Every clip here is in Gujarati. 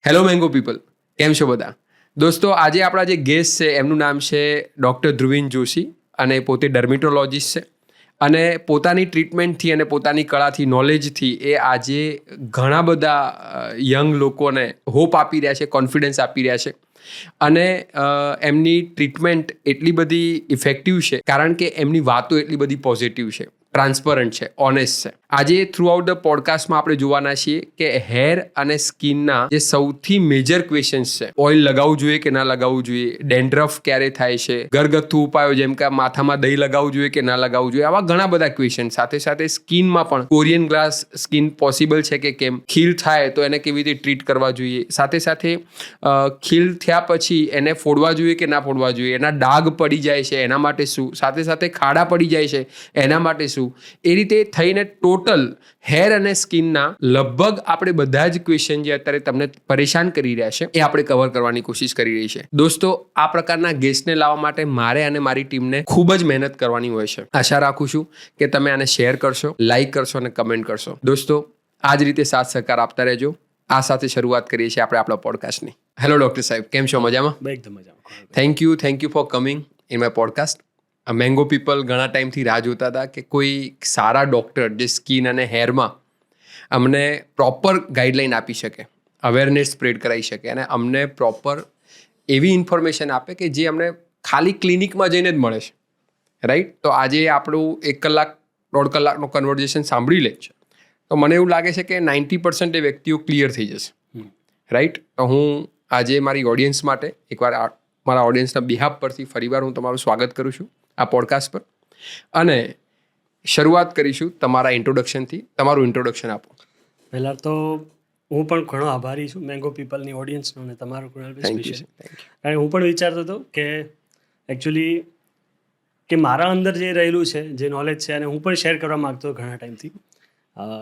હેલો મેંગો પીપલ, કેમ છો બધા? દોસ્તો, આજે આપણા જે ગેસ્ટ છે એમનું નામ છે ડૉક્ટર ધ્રુવીન જોશી અને પોતે ડર્મેટોલોજીસ્ટ છે અને પોતાની ટ્રીટમેન્ટથી અને પોતાની કળાથી નોલેજથી એ આજે ઘણા બધા યંગ લોકોને હોપ આપી રહ્યા છે, કોન્ફિડન્સ આપી રહ્યા છે અને એમની ટ્રીટમેન્ટ એટલી બધી ઇફેક્ટિવ છે કારણ કે એમની વાતો એટલી બધી પોઝિટિવ છે, ટ્રાન્સપરન્ટ છે, ઓનેસ્ટ છે. આજે થ્રુઆઉટ ધ પોડકાસ્ટમાં આપણે જોવાના છીએ કે હેર અને સ્કિનના જે સૌથી મેજર ક્વેશ્ચન્સ છે, ઓઇલ લગાવવું જોઈએ કે ના લગાવવું જોઈએ, ડેન્ડ્રફ ક્યારે થાય છે, ઘરગથ્થુ ઉપાયો જેમ કે માથામાં દહીં લગાવવું જોઈએ કે ના લગાવવું જોઈએ, આવા ઘણા બધા ક્વેશ્ચન. સાથે સાથે સ્કિનમાં પણ કોરિયન ગ્લાસ સ્કિન પોસિબલ છે કે કેમ, ખીલ થાય તો એને કેવી રીતે ટ્રીટ કરવા જોઈએ, સાથે સાથે ખીલ થયા પછી એને ફોડવા જોઈએ કે ના ફોડવા જોઈએ, એના ડાઘ પડી જાય છે એના માટે શું, સાથે સાથે ખાડા પડી જાય છે એના માટે શું. એ રીતે થઈને ટોટલ હેર અને સ્કિનના લગભગ આપણે બધા જ ક્વેશ્ચન જે અત્યારે તમને પરેશાન કરી રહ્યા છે એ આપણે કવર કરવાની કોશિશ કરી રહી છે. દોસ્તો, આ પ્રકારના ગેસ્ટને લાવવા માટે મારે અને મારી ટીમને ખૂબ જ મહેનત કરવાની હોય છે. આશા રાખું છું કે તમે આને શેર કરશો, લાઈક કરશો અને કમેન્ટ કરશો. દોસ્તો, આ જ રીતે સાથ સહકાર આપતા રહેજો. આ સાથે શરૂઆત કરીએ છીએ આપણે આપણા પોડકાસ્ટની. હેલો ડૉક્ટર સાહેબ, કેમ છો? મજામાં? એકદમ મજામાં. Thank you for coming in my podcast. Mango people ઘણા ટાઈમથી રાહ જોતા હતા કે કોઈ સારા ડૉક્ટર જે સ્કિન અને હેરમાં અમને પ્રોપર ગાઈડલાઈન આપી શકે, અવેરનેસ સ્પ્રેડ કરાવી શકે અને અમને પ્રોપર એવી ઇન્ફોર્મેશન આપે કે જે અમને ખાલી ક્લિનિકમાં જઈને જ મળે છે, રાઈટ? તો આજે આપણું 1 કલાક 1.5 કલાકનો કન્વર્ઝેશન સાંભળી લે છે તો મને એવું લાગે છે કે 90% એ વ્યક્તિઓ ક્લિયર થઈ જશે, રાઈટ? તો હું આજે મારી ઓડિયન્સ માટે એકવાર મારા ઓડિયન્સના બિહાફ પરથી ફરીવાર હું તમારું સ્વાગત કરું છું આ પોડકાસ્ટ પર અને શરૂઆત કરીશું તમારા ઇન્ટ્રોડક્શનથી. તમારું ઇન્ટ્રોડક્શન આપો. પહેલાં તો હું પણ ઘણો આભારી છું મેંગો પીપલની ઓડિયન્સનો અને તમારો સ્પેશિયલ. કારણ કે હું પણ વિચારતો હતો કે એકચ્યુઅલી કે મારા અંદર જે રહેલું છે, જે નોલેજ છે, અને હું પણ શેર કરવા માગતો હતો ઘણા ટાઈમથી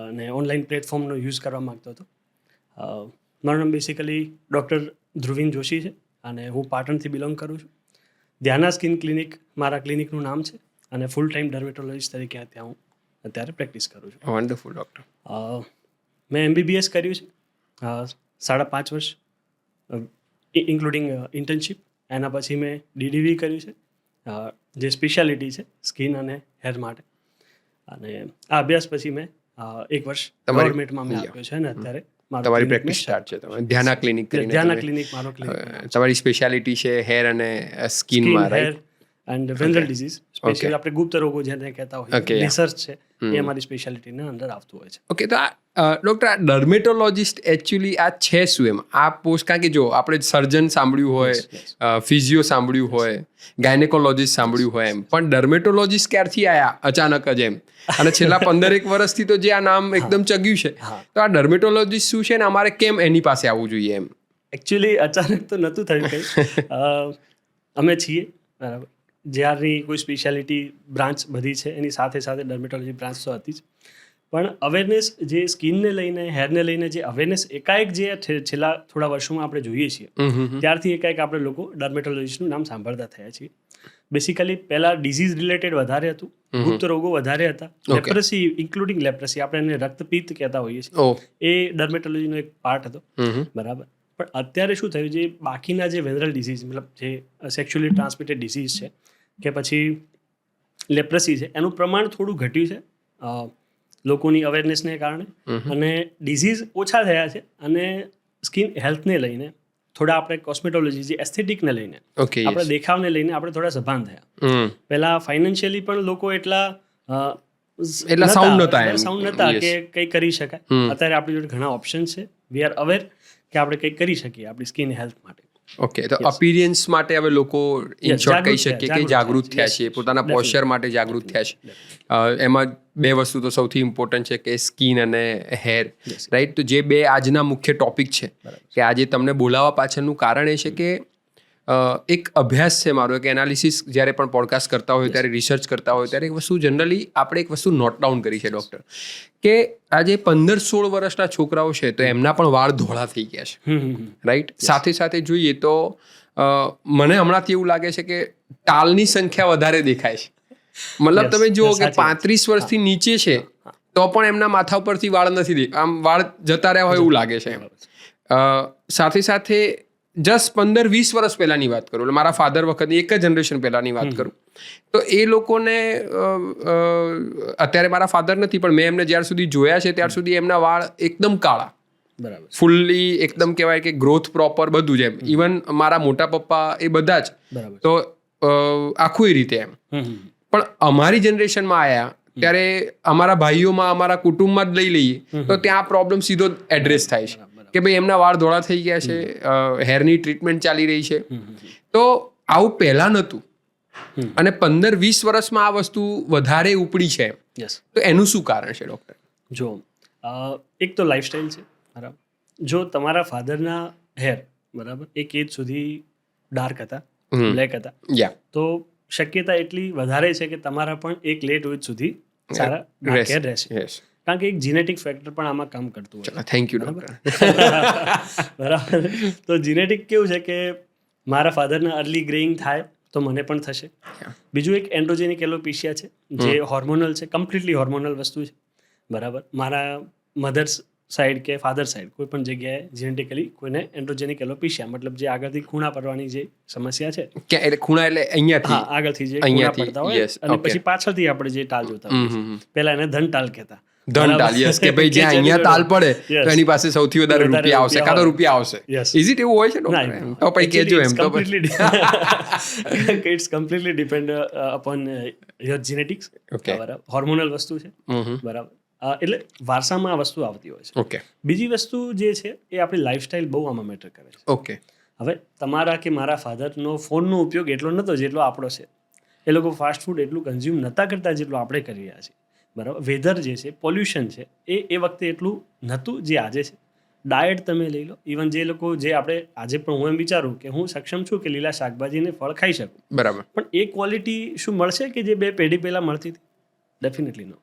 અને ઓનલાઈન પ્લેટફોર્મનો યુઝ કરવા માગતો હતો. મારું નામ બેસિકલી ડૉક્ટર ધ્રુવીન જોશી છે અને હું પાટણથી બિલોંગ કરું છું. ધ્યાના સ્કિન ક્લિનિક મારા ક્લિનિકનું નામ છે અને ફૂલ ટાઈમ ડર્મેટોલોજીસ્ટ તરીકે ત્યાં હું અત્યારે પ્રેક્ટિસ કરું છું. Wonderful doctor. મેં MBBS કર્યું છે 5.5 વર્ષ ઇન્ક્લુડિંગ ઇન્ટર્નશીપ. એના પછી મેં DDV કર્યું છે જે સ્પેશિયાલિટી છે સ્કિન અને હેર માટે. અને આ અભ્યાસ પછી મેં 1 વર્ષ ગવર્મેન્ટમાં મેં આપ્યો છે અને અત્યારે તમારી પ્રેક્ટિસ સ્ટાર્ટ છે. તમે ધ્યાના ક્લિનિક કરીને ધ્યાના ક્લિનિક મારો ક્લિનિક. તમારી સ્પેશિયાલિટી છે હેર અને સ્કિનમાં, રાઈટ? એન્ડ વેનરલ ડિઝીઝ, સ્પેશિયલી આપણે ગુપ્ત રોગો જેને કહેતા હોઈએ, રિસર્ચ છે એ અમારી સ્પેશિયાલિટીના અંદર આવતું હોય છે. ઓકે, તો આ ડૉક્ટર, આ ડર્મેટોલોજીસ્ટ એકચ્યુઅલી આ છે શું એમ? આ પોસ્ટ, કારણ કે જો આપણે સર્જન સાંભળ્યું હોય, ફિઝિયો સાંભળ્યું હોય, ગાયનેકોલોજીસ્ટ સાંભળ્યું હોય એમ, પણ ડર્મેટોલોજીસ્ટ ક્યારથી આવ્યા અચાનક જ એમ? અને છેલ્લા 15 વર્ષથી તો જે આ નામ એકદમ ચગ્યું છે, તો આ ડર્મેટોલોજીસ્ટ શું છે ને અમારે કેમ એની પાસે આવવું જોઈએ એમ? એકચ્યુઅલી અચાનક તો નહોતું થયું કંઈ. અમે છીએ બરાબર, જ્યારની કોઈ સ્પેશિયાલિટી બ્રાન્ચ બધી છે એની સાથે સાથે ડર્મેટોલોજી બ્રાન્ચ તો હતી જ, પણ અવેરનેસ જે સ્કિનને લઈને, હેરને લઈને જે અવેરનેસ એકાએક જે છેલ્લા થોડા વર્ષોમાં આપણે જોઈએ છીએ, ત્યારથી એકાએક આપણે લોકો ડર્મેટોલોજીસ્ટનું નામ સાંભળતા થયા છીએ. બેસિકલી પહેલાં ડિઝીઝ રિલેટેડ વધારે હતું, ગુપ્ત રોગો વધારે હતા, લેપ્રસી ઇન્ક્લુડિંગ લેપ્રસી, આપણે એને રક્તપિત્ત કહેતા હોઈએ છીએ, એ ડર્મેટોલોજીનો એક પાર્ટ હતો, બરાબર. પણ અત્યારે શું થયું, જે બાકીના જે વેનરલ ડિઝીઝ, મતલબ જે સેક્સ્યુઅલી ટ્રાન્સમિટેડ ડિઝીઝ છે કે પછી લેપ્રસી છે, એનું પ્રમાણ થોડું ઘટ્યું છે લોકોની અવેરનેસને કારણે, અને ડિઝીઝ ઓછા થયા છે અને સ્કિન હેલ્થને લઈને થોડા આપણે કોસ્મેટોલોજી, જે એસ્થેટિકને લઈને, આપણે દેખાવને લઈને આપણે થોડા સભાન થયા. પહેલાં ફાઇનાન્શિયલી પણ લોકો એટલા સાઉન્ડ નહોતા કે કંઈ કરી શકાય. અત્યારે આપણી જોડે ઘણા ઓપ્શન છે. વી આર અવેર કે આપણે કંઈક કરી શકીએ આપણી સ્કિન હેલ્થ માટે. ઓકે, તો અપિયરન્સ માટે હવે લોકો ઇન શોર્ટ કહી શકીએ કે જાગૃત થયા છે, પોતાના પોસ્ચર માટે જાગૃત થયા છે. એમાં 2 વસ્તુ તો સૌથી ઇમ્પોર્ટન્ટ છે કે સ્કિન અને હેર, રાઈટ? તો જે 2 આજના મુખ્ય ટોપિક છે કે આજે તમને બોલાવવા પાછળનું કારણ એ છે કે એક અભ્યાસ છે મારો, એક એનાલિસિસ જ્યારે પણ પોડકાસ્ટ કરતા હોય ત્યારે, રિસર્ચ કરતા હોય ત્યારે એક વસ્તુ જનરલી આપણે એક વસ્તુ નોટ ડાઉન કરી છે ડૉક્ટર, કે આજે 15-16 વર્ષના છોકરાઓ છે તો એમના પણ વાળ ધોળા થઈ ગયા છે, રાઈટ? સાથે સાથે જોઈએ તો મને હમણાંથી એવું લાગે છે કે ટાલની સંખ્યા વધારે દેખાય છે. મતલબ તમે જુઓ કે 35 વર્ષથી નીચે છે તો પણ એમના માથા ઉપરથી વાળ નથી, આમ વાળ જતા રહ્યા હોય એવું લાગે છે. સાથે સાથે જસ્ટ 15-20 વર્ષ પહેલાંની વાત કરું એટલે મારા ફાધર વખતની એક જ જનરેશન પહેલાંની વાત કરું તો એ લોકોને અત્યારે મારા ફાધર નથી પણ મેં એમને જ્યાર સુધી જોયા છે ત્યાર સુધી એમના વાળ એકદમ કાળા, બરાબર, ફૂલ્લી એકદમ કહેવાય કે ગ્રોથ પ્રોપર બધું જ એમ. ઇવન મારા મોટા પપ્પા એ બધા જ, બરાબર. તો આખું એ રીતે એમ. પણ અમારી જનરેશનમાં આવ્યા ત્યારે અમારા ભાઈઓમાં અમારા કુટુંબમાં જ લઈ લઈએ તો ત્યાં પ્રોબ્લેમ સીધો એડ્રેસ થાય છે કે ભાઈ એમના વાળ ધોળા થઈ ગયા છે, હેરની ટ્રીટમેન્ટ ચાલી રહી છે. તો આવું પહેલાં નહોતું અને 15-20 વર્ષમાં આ વસ્તુ વધારે ઉપડી છે. તો એનું શું કારણ છે ડૉક્ટર? જો એક તો લાઈફસ્ટાઈલ છે, બરાબર. જો તમારા ફાધરના હેર, બરાબર, એક એજ સુધી ડાર્ક હતા, બ્લેક હતા, તો શક્યતા એટલી વધારે છે કે તમારા પણ એક લેટ એજ સુધી સારા ડાર્ક હેર રહેશે. કારણ કે એક જીનેટિક ફેક્ટર પણ આમાં કામ કરતું હોય. Thank you doctor. બરાબર. તો જીનેટિક કેવું છે કે મારા ફાધરને અર્લી ગ્રેઇંગ થાય તો મને પણ થશે. બીજું એક એન્ડ્રોજેનિક એલોપેશિયા છે જે હોર્મોનલ છે, કમ્પ્લીટલી હોર્મોનલ વસ્તુ છે, બરાબર. મારા મધર્સ સાઈડ કે ફાધર સાઈડ કોઈ પણ જગ્યાએ જેનેટિકલી કોઈને એન્ડ્રોજેનિક એલોપેશિયા મતલબ જે આગળથી ખૂણા પડવાની જે સમસ્યા છે, એટલે ખૂણા એટલે અહીંયાથી, હા, આગળથી જે ખૂણા પડતા હોય અને પછી પાછળથી આપણે જે ટાલ જોતા હોઈએ, પહેલા એને ધન ટાલ કહેતા. ધન ટાલ, યસ, કે ભાઈ જ્યાં અહીંયા તાલ પડે તો એની પાસે સૌથી વધારે રૂપિયા આવશે, કાં તો રૂપિયા આવશે. ઇઝ ઇટ એવું હોય છે ડૉક્ટર? તો પછી કહેજો એમ. તો it's completely depend upon your genetics. બરાબર, હોર્મોનલ વસ્તુ છે, બરાબર. એટલે વારસામાં આ વસ્તુ આવતી હોય છે. ઓકે. બીજી વસ્તુ જે છે એ આપણી લાઈફસ્ટાઈલ બહુ આમાં મેટર કરે છે. ઓકે. હવે તમારા કે મારા ફાધરનો ફોનનો ઉપયોગ એટલો નહોતો જેટલો આપણો છે. એ લોકો ફાસ્ટ ફૂડ એટલું કન્ઝ્યુમ નહોતા કરતા જેટલું આપણે કરી રહ્યા છીએ, બરાબર. વેધર જે છે, પોલ્યુશન છે, એ વખતે એટલું નહોતું જે આજે છે. ડાયટ તમે લઈ લો, ઇવન જે લોકો જે આપણે આજે પણ હું એમ વિચારું કે હું સક્ષમ છું કે લીલા શાકભાજી ને ફળ ખાઈ શકું, બરાબર, પણ એ ક્વોલિટી શું મળશે કે જે 2 પેઢી પહેલાં મળતી હતી? ડેફિનેટલી નો.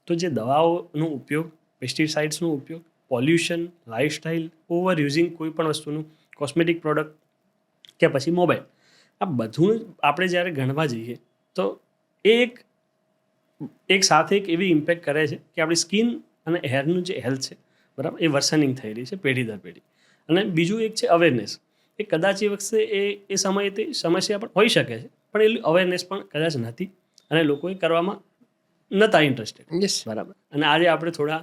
તો જે દવાઓનો ઉપયોગ, પેસ્ટિસાઇડ્સનો ઉપયોગ, પોલ્યુશન, લાઈફસ્ટાઈલ, ઓવર યુઝિંગ કોઈ પણ વસ્તુનું, કોસ્મેટિક પ્રોડક્ટ કે પછી મોબાઈલ, આ બધું આપણે જ્યારે ગણવા જઈએ તો એ એક સાથે એક એવી ઇમ્પેક્ટ કરે છે કે આપણી સ્કિન અને હેરનું જે હેલ્થ છે, બરાબર, એ વર્સનિંગ થઈ રહી છે પેઢી દર પેઢી. અને બીજું એક છે અવેરનેસ. એ કદાચ એ વખતે એ સમયે તે સમસ્યા પણ હોઈ શકે છે, પણ એટલી અવેરનેસ પણ કદાચ નથી અને લોકોએ કરવામાં નહોતા ઇન્ટરેસ્ટેડ. યસ, બરાબર. અને આજે આપણે થોડા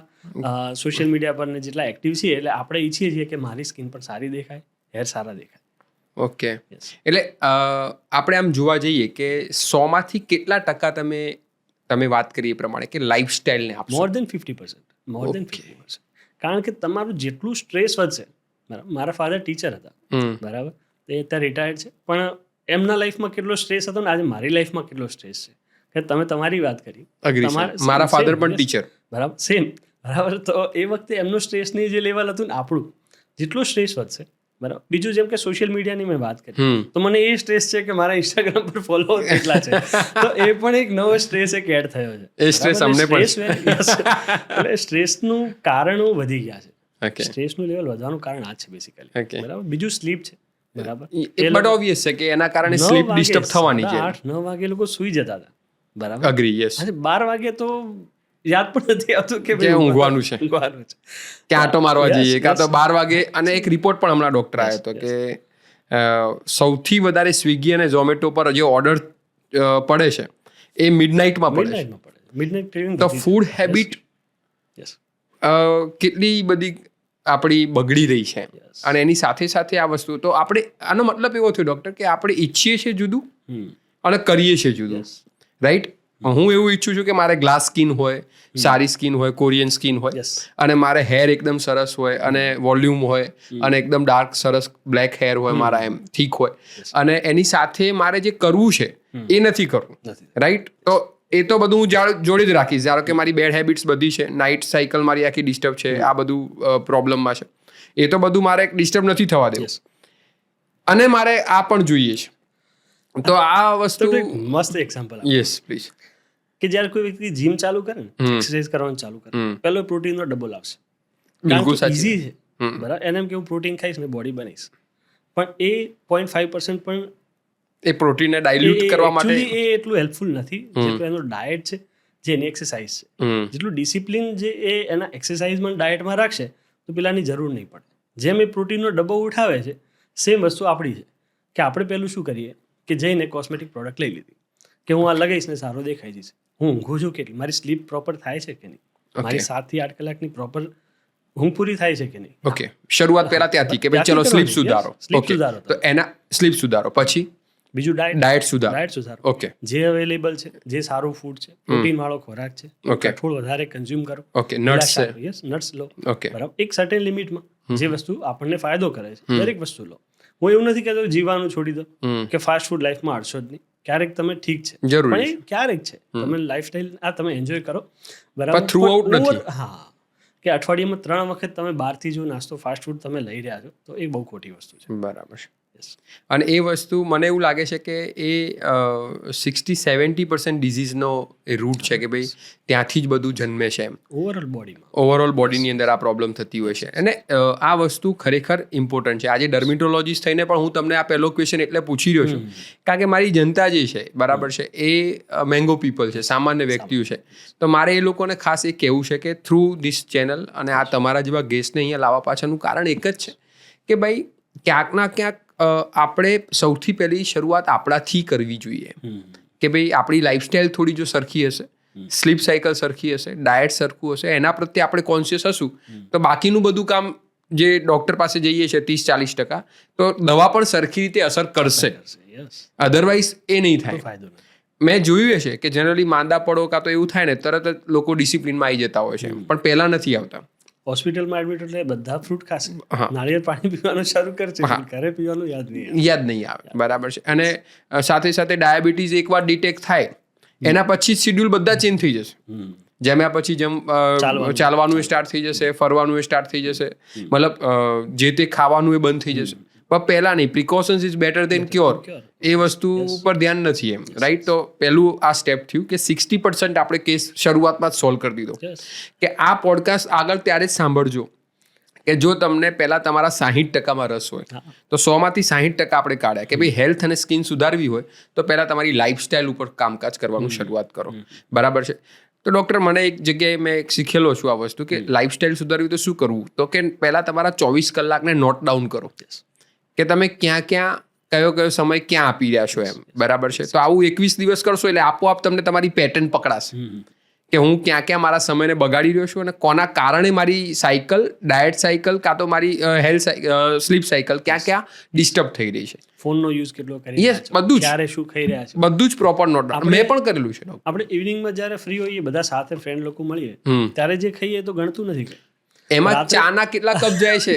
સોશિયલ મીડિયા પર ને જેટલા એક્ટિવ છીએ એટલે આપણે ઈચ્છીએ છીએ કે મારી સ્કિન પણ સારી દેખાય, હેર સારા દેખાય. ઓકે. એટલે આપણે આમ જોવા જઈએ કે 100માંથી કેટલા ટકા તમે વાત કરી એ પ્રમાણે કે લાઈફસ્ટાઈલને આપશો? મોર દેન 50%. મોર દેન 50%. કારણ કે તમારું જેટલું સ્ટ્રેસ વધશે, બરાબર. મારા ફાધર ટીચર હતા, બરાબર, એ અત્યારે રિટાયર્ડ છે, પણ એમના લાઈફમાં કેટલો સ્ટ્રેસ હતો ને આજે મારી લાઈફમાં કેટલો સ્ટ્રેસ છે કે તમે તમારી વાત કરી. મારા ફાધર પણ ટીચર, બરાબર, સેમ, બરાબર. તો એ વખતે એમનું સ્ટ્રેસની જે લેવલ હતું ને આપણું જેટલું સ્ટ્રેસ વધશે, બરાબર. બીજું જેમ કે સોશિયલ મીડિયાની મેં વાત કરી તો મને એ સ્ટ્રેસ છે કે મારા ઇન્સ્ટાગ્રામ પર ફોલોઅર કેટલા છે, તો એ પણ એક નવો સ્ટ્રેસ એક એડ થયો છે. એ સ્ટ્રેસ અમને પણ એટલે સ્ટ્રેસનું કારણો વધી ગયા છે. સ્ટ્રેસનું લેવલ વધવાનું કારણ આ છે બેસિકલી, બરાબર. બીજું સ્લીપ છે, બરાબર. બટ ઓબ્વિયસ છે કે એના કારણે સ્લીપ ડિસ્ટર્બ થવાની છે. 8-9 વાગે લોકો સૂઈ જતા હતા, બરાબર. Agree, yes. આજે 12 વાગે તો યાદ પણ નથી આવતું કે ઊંઘવાનું છે, કે આંટો મારવા જઈએ, કાં તો 12 વાગે. અને એક રિપોર્ટ પણ હમણાં ડૉક્ટર આવ્યો હતો કે સૌથી વધારે સ્વિગી અને ઝોમેટો પર જે ઓર્ડર પડે છે એ મિડનાઇટમાં પડે છે. તો ફૂડ હેબિટ કેટલી બધી આપણી બગડી રહી છે અને એની સાથે સાથે આ વસ્તુ. તો આપણે આનો મતલબ એવો થયો ડૉક્ટર કે આપણે ઈચ્છીએ છીએ જુદું અને કરીએ છીએ જુદું, રાઈટ? હું એવું ઈચ્છું છું કે મારે ગ્લાસ સ્કિન હોય, સારી સ્કિન હોય, કોરિયન સ્કિન હોય, અને મારે હેર એકદમ સરસ હોય અને વોલ્યુમ હોય અને એકદમ ડાર્ક સરસ બ્લેક હેર હોય મારા, એમ થીક હોય, અને એની સાથે મારે જે કરવું છે એ નથી કરવું, રાઈટ? તો એ તો બધું હું જોડે જ રાખીશ. ધારો કે મારી બેડ હેબિટ્સ બધી છે, નાઇટ સાયકલ મારી આખી ડિસ્ટર્બ છે, આ બધું પ્રોબ્લેમમાં છે, એ તો બધું મારે ડિસ્ટર્બ નથી થવા દેવું અને મારે આ પણ જોઈએ છે. તો આ વસ્તુ મસ્ત એક્ઝામ્પલ. Yes please. કે જ્યારે કોઈ વ્યક્તિ જીમ ચાલુ કરે ને, એક્સરસાઇઝ કરવાનું ચાલુ કરે, પહેલો પ્રોટીનનો ડબ્બો લાવશે. બિલકુલ સાચી છે, બરાબર. એને એમ કેવું પ્રોટીન ખાઈશ ને બોડી બનીશ, પણ એ 0.5% પણ એ પ્રોટીનને ડાયલ્યુટ કરવા માટે એ એટલું હેલ્પફુલ નથી જેટલું એનો ડાયટ છે, જે એની એક્સરસાઇઝ છે. જેટલું ડિસિપ્લિન જે એ એના એક્સરસાઇઝમાં ડાયટમાં રાખશે તો પેલાની જરૂર નહીં પડે. જેમ એ પ્રોટીનનો ડબ્બો ઉઠાવે છે સેમ વસ્તુ આપણી છે કે આપણે પહેલું શું કરીએ કે જઈને કોસ્મેટિક પ્રોડક્ટ લઈ લીધી કે હું આ લગાવીશ ને સારો દેખાઈ જઈશ. હું ઊંઘું છું કેટલી, મારી સ્લીપ પ્રોપર થાય છે કે નહીં, મારી 7 થી 8 કલાકની પ્રોપર ઊંઘ પૂરી થાય છે કે નહીં. ઓકે, શરૂઆત પહેલા ત્યાંથી કે ભાઈ ચલો સ્લીપ સુધારો. સ્લીપ ઓકે, સુધારો. તો એના સ્લીપ સુધારો પછી બીજું ડાયટ સુધારો. ડાયટ સુધારો. ઓકે જે અવેલેબલ છે, જે સારું ફૂડ છે, પ્રોટીન વાળો ખોરાક છે, Okay. કઠોળ વધારે કન્ઝ્યુમ કરો. ઓકે, નટ્સ છે. યસ, નટ્સ લો. ઓકે, બરાબર, એક સર્ટેન લિમિટમાં જે વસ્તુ આપણને ફાયદો કરે છે દરેક વસ્તુ લો. હું એવું નથી કહેતો જીવાનું છોડી દો કે ફાસ્ટ ફૂડ લાઈફમાં અડશો જ નહીં. ક્યારેક તમે ઠીક છે, જરૂરી પણ એ ક્યારેક છે. તમે લાઈફસ્ટાઈલ આ તમે એન્જોય કરો, પણ બરાબર, throughout પણ નથી. હા, કે અઠવાડિયામાં 3 વખત તમે બહારથી જો નાસ્તો ફાસ્ટ ફૂડ તમે લઈ રહ્યા છો તો એ બહુ ખોટી વસ્તુ છે. બરાબર છે. Yes. અને એ વસ્તુ મને એવું લાગે છે કે એ 60-70% ડિઝીઝનો એ રૂટ છે કે ભાઈ ત્યાંથી જ બધું જન્મે છે એમ. ઓવરઓલ બોડીમાં ઓવરઓલ બોડીની અંદર આ પ્રોબ્લેમ થતી હોય છે. અને આ વસ્તુ ખરેખર ઇમ્પોર્ટન્ટ છે. આજે ડર્મિટોલોજીસ્ટ થઈને પણ હું તમને આ પહેલો ક્વેશ્ચન એટલે પૂછી રહ્યો છું કારણ કે મારી જનતા જે છે, બરાબર છે, એ મેંગો પીપલ છે, સામાન્ય વ્યક્તિઓ છે. તો મારે એ લોકોને ખાસ એ કહેવું છે કે થ્રુ ધીસ ચેનલ અને આ તમારા જેવા ગેસ્ટને અહીંયા લાવવા પાછળનું કારણ એક જ છે કે ભાઈ ક્યાંક ના ક્યાંક આપણે સૌથી પહેલી શરૂઆત આપણાથી કરવી જોઈએ કે ભાઈ આપણી લાઈફસ્ટાઈલ થોડી જો સરખી હશે, સ્લીપ સાયકલ સરખી હશે, ડાયટ સરખું હશે, એના પ્રત્યે આપણે કોન્શિયસ હશું તો બાકીનું બધું કામ જે ડૉક્ટર પાસે જઈએ છે 30-40%, તો દવા પણ સરખી રીતે અસર કરશે. અધરવાઇઝ એ નહીં થાય. ફાયદો નથી. મેં જોયું છે કે જનરલી માંદા પડો કાં તો એવું થાય ને તરત જ લોકો ડિસિપ્લિનમાં આવી જતા હોય છે, પણ પહેલાં નથી આવતા. હોસ્પિટલમાં એડમિટ એટલે બધા ફ્રૂટ ખાશે, નાળિયેર પાણી પીવાનું શરૂ કરશે, ઘરે પીવાનું યાદ નહીં આવે. બરાબર છે. અને સાથે સાથે ડાયાબિટીસ એકવાર ડિટેક્ટ થાય એના પછી જ શિડ્યુલ બધા ચેન્જ થઈ જશે. જેમ્યા પછી ચાલવાનું સ્ટાર્ટ થઈ જશે, ફરવાનું સ્ટાર્ટ થઈ જશે, મતલબ જે તે ખાવાનું એ બંધ થઈ જશે. પણ પહેલાં નહીં, precautions is better than cure. એ વસ્તુ પર ધ્યાન નથી એમ, રાઈટ. તો પહેલું આ સ્ટેપ થયું કે 60% આપણે કેસ શરૂઆતમાં જ સોલ્વ કરી દીધો. કે આ પોડકાસ્ટ આગળ ત્યારે જ સાંભળજો કે જો તમને પહેલાં તમારા 60%માં રસ હોય તો 100માંથી 60% આપણે કાઢ્યા કે ભાઈ હેલ્થ અને સ્કિન સુધારવી હોય તો પહેલાં તમારી લાઈફસ્ટાઈલ ઉપર કામકાજ કરવાનું શરૂઆત કરો. બરાબર છે. તો ડૉક્ટર મને એક જગ્યાએ મેં શીખેલો છું આ વસ્તુ કે લાઈફસ્ટાઈલ સુધારવી તો શું કરવું, તો કે પહેલાં તમારા 24 કલાકને નોટ ડાઉન કરો કે તમે ક્યાં કયો સમય ક્યાં આપી રહ્યા છો એમ. બરાબર છે. તો આવું 21 દિવસ કરશો એટલે આપોઆપ તમને તમારી પેટર્ન પકડાશે કે હું ક્યાં મારા સમયને બગાડી રહ્યો છું અને કોના કારણે મારી સાયકલ, ડાયટ સાયકલ કાં તો મારી હેલ્થ સ્લીપ સાયકલ ક્યાં ડિસ્ટર્બ થઈ રહી છે. ફોનનો યુઝ કેટલો કરી યસ, બધું જ, ક્યારે શું ખાઈ રહ્યા છે, બધું જ પ્રોપર નોટ. મેં પણ કરેલું છે. આપણે ઇવનિંગમાં જ્યારે ફ્રી હોઈએ બધા સાથે ફ્રેન્ડ લોકો મળીએ ત્યારે જે ખાઈએ તો ગણતું નથી. એમાં ચાના કેટલા કપ જાય છે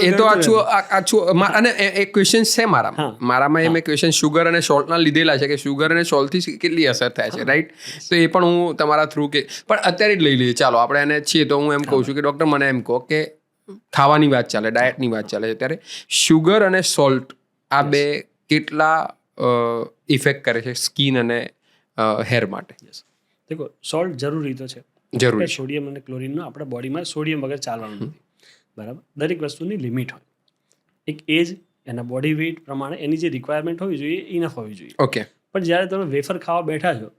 એ તો આછું. અને એક ક્વેશ્ચન છે મારામાં એ મેં ક્વેશ્ચન શુગર અને સોલ્ટના લીધેલા છે કે શુગર અને સોલ્ટથી કેટલી અસર થાય છે, રાઈટ. તો એ પણ હું તમારા થ્રુ કે પણ અત્યારે જ લઈ લઈએ. ચાલો આપણે એને છીએ તો હું એમ કહું છું કે ડૉક્ટર મને એમ કહો કે ખાવાની વાત ચાલે, ડાયટની વાત ચાલે છે, ત્યારે શુગર અને સોલ્ટ આ બે કેટલા ઇફેક્ટ કરે છે સ્કિન અને હેર માટે? દેખો, સોલ્ટ જરૂરી તો છે, જરૂરી. સોડિયમ અને ક્લોરીનનો આપણા બોડીમાં સોડિયમ વગર ચાલવાનું નથી. બરાબર. દરેક વસ્તુની લિમિટ હોય. એક એજ, એના બોડી વેઇટ પ્રમાણે એની જે રિક્વાયરમેન્ટ હોવી જોઈએ ઇનફ હોવી જોઈએ. ઓકે. પણ જ્યારે તમે વેફર ખાવા બેઠા છો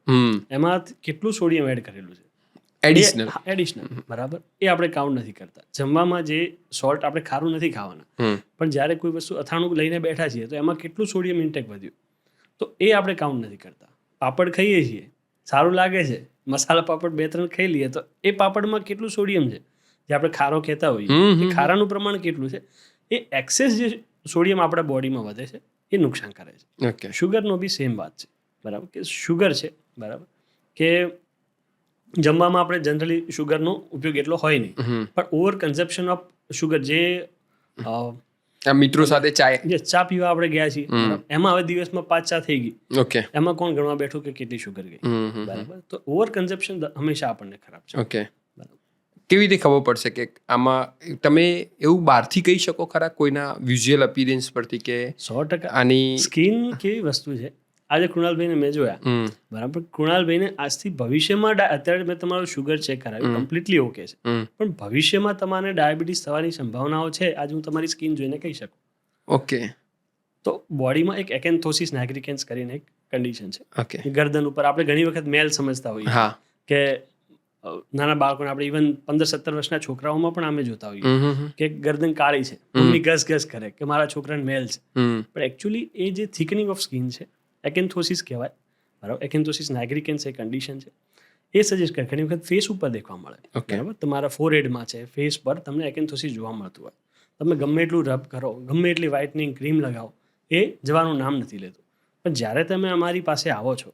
એમાં કેટલું સોડિયમ એડ કરેલું છે, એડિશનલ, બરાબર, એ આપણે કાઉન્ટ નથી કરતા. જમવામાં જે સોલ્ટ આપણે ખારું નથી ખાવાના, પણ જ્યારે કોઈ વસ્તુ અથાણું લઈને બેઠા છીએ તો એમાં કેટલું સોડિયમ ઇન્ટેક વધ્યું તો એ આપણે કાઉન્ટ નથી કરતા. પાપડ ખાઈએ છીએ, સારું લાગે છે, મસાલા પાપડ 2-3 ખાઈ લઈએ તો એ પાપડમાં કેટલું સોડિયમ છે જે આપણે ખારો કહેતા હોઈએ, એ ખારાનું પ્રમાણ કેટલું છે, એ એક્સેસ જે સોડિયમ આપણા બોડીમાં વધે છે એ નુકસાન કરે છે. ઓકે. શુગરનો બી સેમ વાત છે. બરાબર. કે શુગર છે, બરાબર, કે જમવામાં આપણે જનરલી શુગરનો ઉપયોગ એટલો હોય નહીં, પણ ઓવર કન્ઝપ્શન ઓફ શુગર જે મિત્રો સાથે ચા પીવા આપણે ગયા છીએ, એમાં હવે દિવસમાં 5 ચા થઈ ગઈ, ઓકે, એમાં કોણ ગણવા બેઠું કે કેટલી શુગર ગઈ. બરાબર. તો ઓવર કન્ઝપ્શન હંમેશા આપણને ખરાબ છે. ઓકે. કેવી રીતે ખબર પડશે કે આમાં તમે એવું બહારથી કહી શકો ખરા કોઈના વિઝ્યુઅલ અપીરન્સ પરથી કે 100% આની સ્કિન કેવી વસ્તુ છે? આજે કૃણાલભાઈને મેં જોયા, બરાબર, કૃણાલભાઈને આજથી ભવિષ્યમાં અત્યારે મેં તમારું શુગર ચેક કરાવ્યું, કમ્પ્લીટલી ઓકે છે, પણ ભવિષ્યમાં તમારે ડાયાબિટીસ થવાની સંભાવનાઓ છે આજે હું તમારી સ્કિન જોઈને કહી શકું. ઓકે. તો બોડીમાં એક એકેન્થોસિસ નાઇગ્રિકેન્સ કરીને એક કન્ડિશન છે. ઓકે. ગરદન ઉપર આપણે ઘણી વખત મેલ સમજતા હોઈએ કે નાના બાળકોને આપણે ઇવન 15-17 વર્ષના છોકરાઓમાં પણ અમે જોતા હોઈએ કે ગરદન કાળી છે, મમ્મી ઘસ ઘસ કરે કે મારા છોકરાને મેલ છે, પણ એકચ્યુઅલી એ જે થિકનિંગ ઓફ સ્કિન છે, એકેન્થોસિસ કહેવાય, બરાબર. એકેન્થોસિસ નાઇગ્રિકેન્સ એક કન્ડિશન છે, એ સજેસ્ટ કરે. ઘણી વખત ફેસ ઉપર દેખવા મળે, બરાબર. તમારા ફોરહેડમાં છે, ફેસ પર તમને એકેન્થોસિસ જોવા મળતું હોય, તમે ગમે એટલું રબ કરો, ગમે એટલી વ્હાઇટનિંગ ક્રીમ લગાવો, એ જવાનું નામ નથી લેતું. પણ જ્યારે તમે અમારી પાસે આવો છો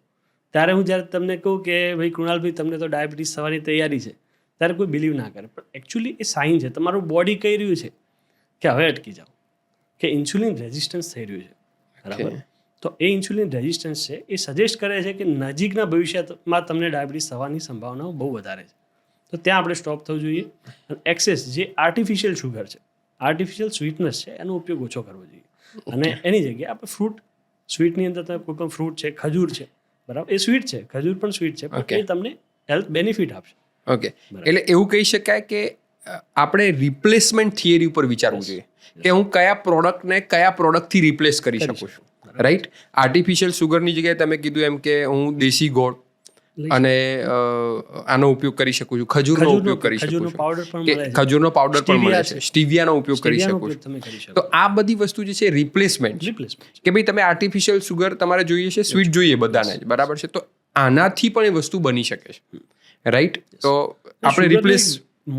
ત્યારે હું જ્યારે તમને કહું કે ભાઈ કૃણાલભાઈ તમને તો ડાયાબિટીસ થવાની તૈયારી છે, ત્યારે કોઈ બિલીવ ના કરે. પણ એકચ્યુઅલી એ સાઇન છે, તમારું બોડી કહી રહ્યું છે કે હવે અટકી જાઓ, કે ઇન્સ્યુલિન રેઝિસ્ટન્સ થઈ રહ્યું છે, બરાબર. તો એ ઇન્સ્યુલિન રેઝિસ્ટન્સ છે એ સજેસ્ટ કરે છે કે નજીકના ભવિષ્યમાં તમને ડાયાબિટીસ થવાની સંભાવનાઓ બહુ વધારે છે. તો ત્યાં આપણે સ્ટોપ થવું જોઈએ. અને એક્સેસ જે આર્ટિફિશિયલ શુગર છે, આર્ટિફિશિયલ સ્વીટનેસ છે, એનો ઉપયોગ ઓછો કરવો જોઈએ. અને એની જગ્યાએ આપણે ફ્રૂટ, સ્વીટની અંદર તમે કોઈ પણ ફ્રૂટ છે, ખજૂર છે, બરાબર, એ સ્વીટ છે, ખજૂર પણ સ્વીટ છે, પણ એ તમને હેલ્થ બેનિફિટ આપશે. ઓકે, એટલે એવું કહી શકાય કે આપણે રિપ્લેસમેન્ટ થિયરી ઉપર વિચારવું જોઈએ કે હું કયા પ્રોડક્ટને કયા પ્રોડક્ટથી રિપ્લેસ કરી શકું છું, રાઈટ. આર્ટિફિશિયલ સુગરની જગ્યાએ તમે કીધું એમ કે હું દેશી ગોળ અને આનો ઉપયોગ કરી શકું છું, ખજૂરનો ઉપયોગ કરી શકું છું, કે ખજૂરનો પાવડર પણ મળે છે, સ્ટીવિયાનો ઉપયોગ કરી શકું છું. તો આ બધી વસ્તુ જે છે રિપ્લેસમેન્ટ કે ભાઈ તમે આર્ટિફિશિયલ સુગર તમારે જોઈએ છે, સ્વીટ જોઈએ બધાને જ, બરાબર છે. તો આનાથી પણ એ વસ્તુ બની શકે છે, રાઈટ. તો આપણે રિપ્લેસ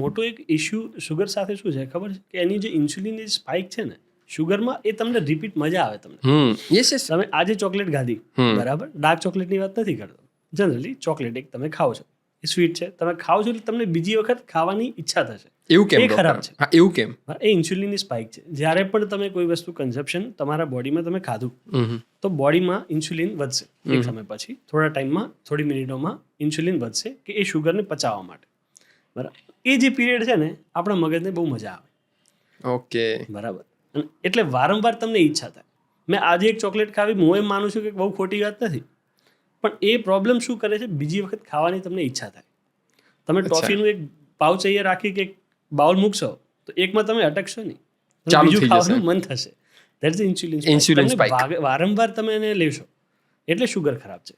મોટો એક ઇશ્યુ શુગર સાથે શું છે ખબર છે કે એની જે ઇન્સ્યુલિનની સ્પાઇક છે ને શુગરમાં, એ તમને રિપીટ મજા આવે. તમને યસ યસ, તમે આજે ચોકલેટ ખાધી, બરાબર, ડાર્ક ચોકલેટની વાત નથી કરતો, જનરલી ચોકલેટ એક તમે ખાઓ છો, એ સ્વીટ છે, તમે ખાઓ છો એટલે તમને બીજી વખત ખાવાની ઈચ્છા થશે. એવું કેમ? એ ખરાબ છે. હા, એવું કેમ? એ ઇન્સ્યુલિનની સ્પાઇક છે. જ્યારે પણ તમે કોઈ વસ્તુ કન્ઝપ્શન તમારા બોડીમાં તમે ખાધું, તો બોડીમાં ઇન્સ્યુલિન વધશે એક સમય પછી, થોડા ટાઈમમાં, થોડી મિનિટોમાં ઇન્સ્યુલિન વધશે કે એ શુગરને પચાવવા માટે, બરાબર. એ જે પીરિયડ છે ને, આપણા મગજને બહુ મજા આવે. ઓકે, બરાબર. એટલે વારંવાર તમને ઈચ્છા થાય. મેં આજે એક ચોકલેટ ખાવી, હું એમ માનું છું કે બહુ ખોટી વાત નથી, પણ એ પ્રોબ્લેમ શું કરે છે, બીજી વખત ખાવાની તમને ઈચ્છા થાય. તમે ટોફીનું એક પાઉચ અહીંયા રાખી કે બાઉલ મૂકશો તો એકમાં તમે અટકશો નહીં, બીજું ખાવાનું મન થશે. That's insulin spike. વારંવાર તમે એને લેશો એટલે શુગર ખરાબ છે.